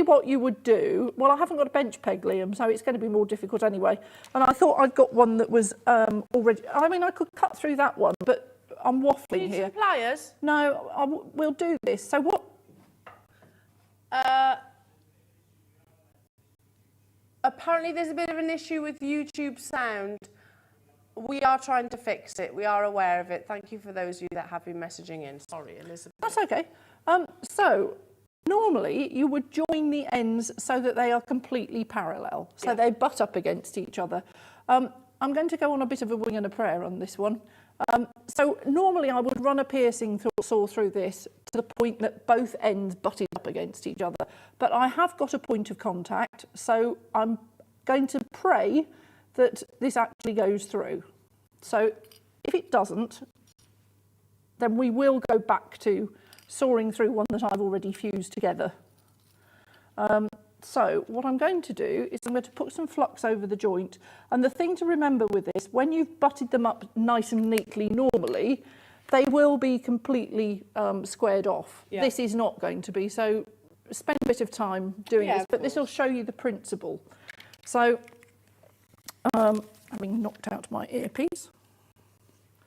what you would do, well, I haven't got a bench peg, Liam, so it's going to be more difficult anyway. And I thought I'd got one that was already, I mean, I could cut through that one, but I'm waffling Need here. some pliers? No, we'll do this. So what? Apparently there's a bit of an issue with YouTube sound. We are trying to fix it. We are aware of it. Thank you for those of you that have been messaging in. Sorry, Elizabeth. That's okay. So normally you would join the ends so that they are completely parallel, so they butt up against each other. I'm going to go on a bit of a wing and a prayer on this one. So normally I would run a piercing saw through this to the point that both ends butted up against each other. But I have got a point of contact, so I'm going to pray that this actually goes through. So if it doesn't, then we will go back to sawing through one that I've already fused together. So what I'm going to do is I'm going to put some flux over the joint. And the thing to remember with this, when you've butted them up nice and neatly normally, they will be completely squared off. Yeah. This is not going to be. So spend a bit of time doing this, but this will show you the principle. So having knocked out my earpiece.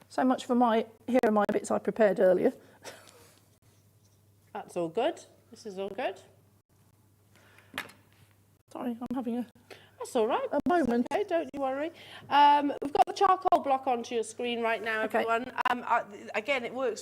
So much for here are my bits I prepared earlier. That's all good. This is all good. Sorry, I'm having a... That's all right. A moment. Okay, don't you worry. We've got the charcoal block onto your screen right now, everyone. Again, it works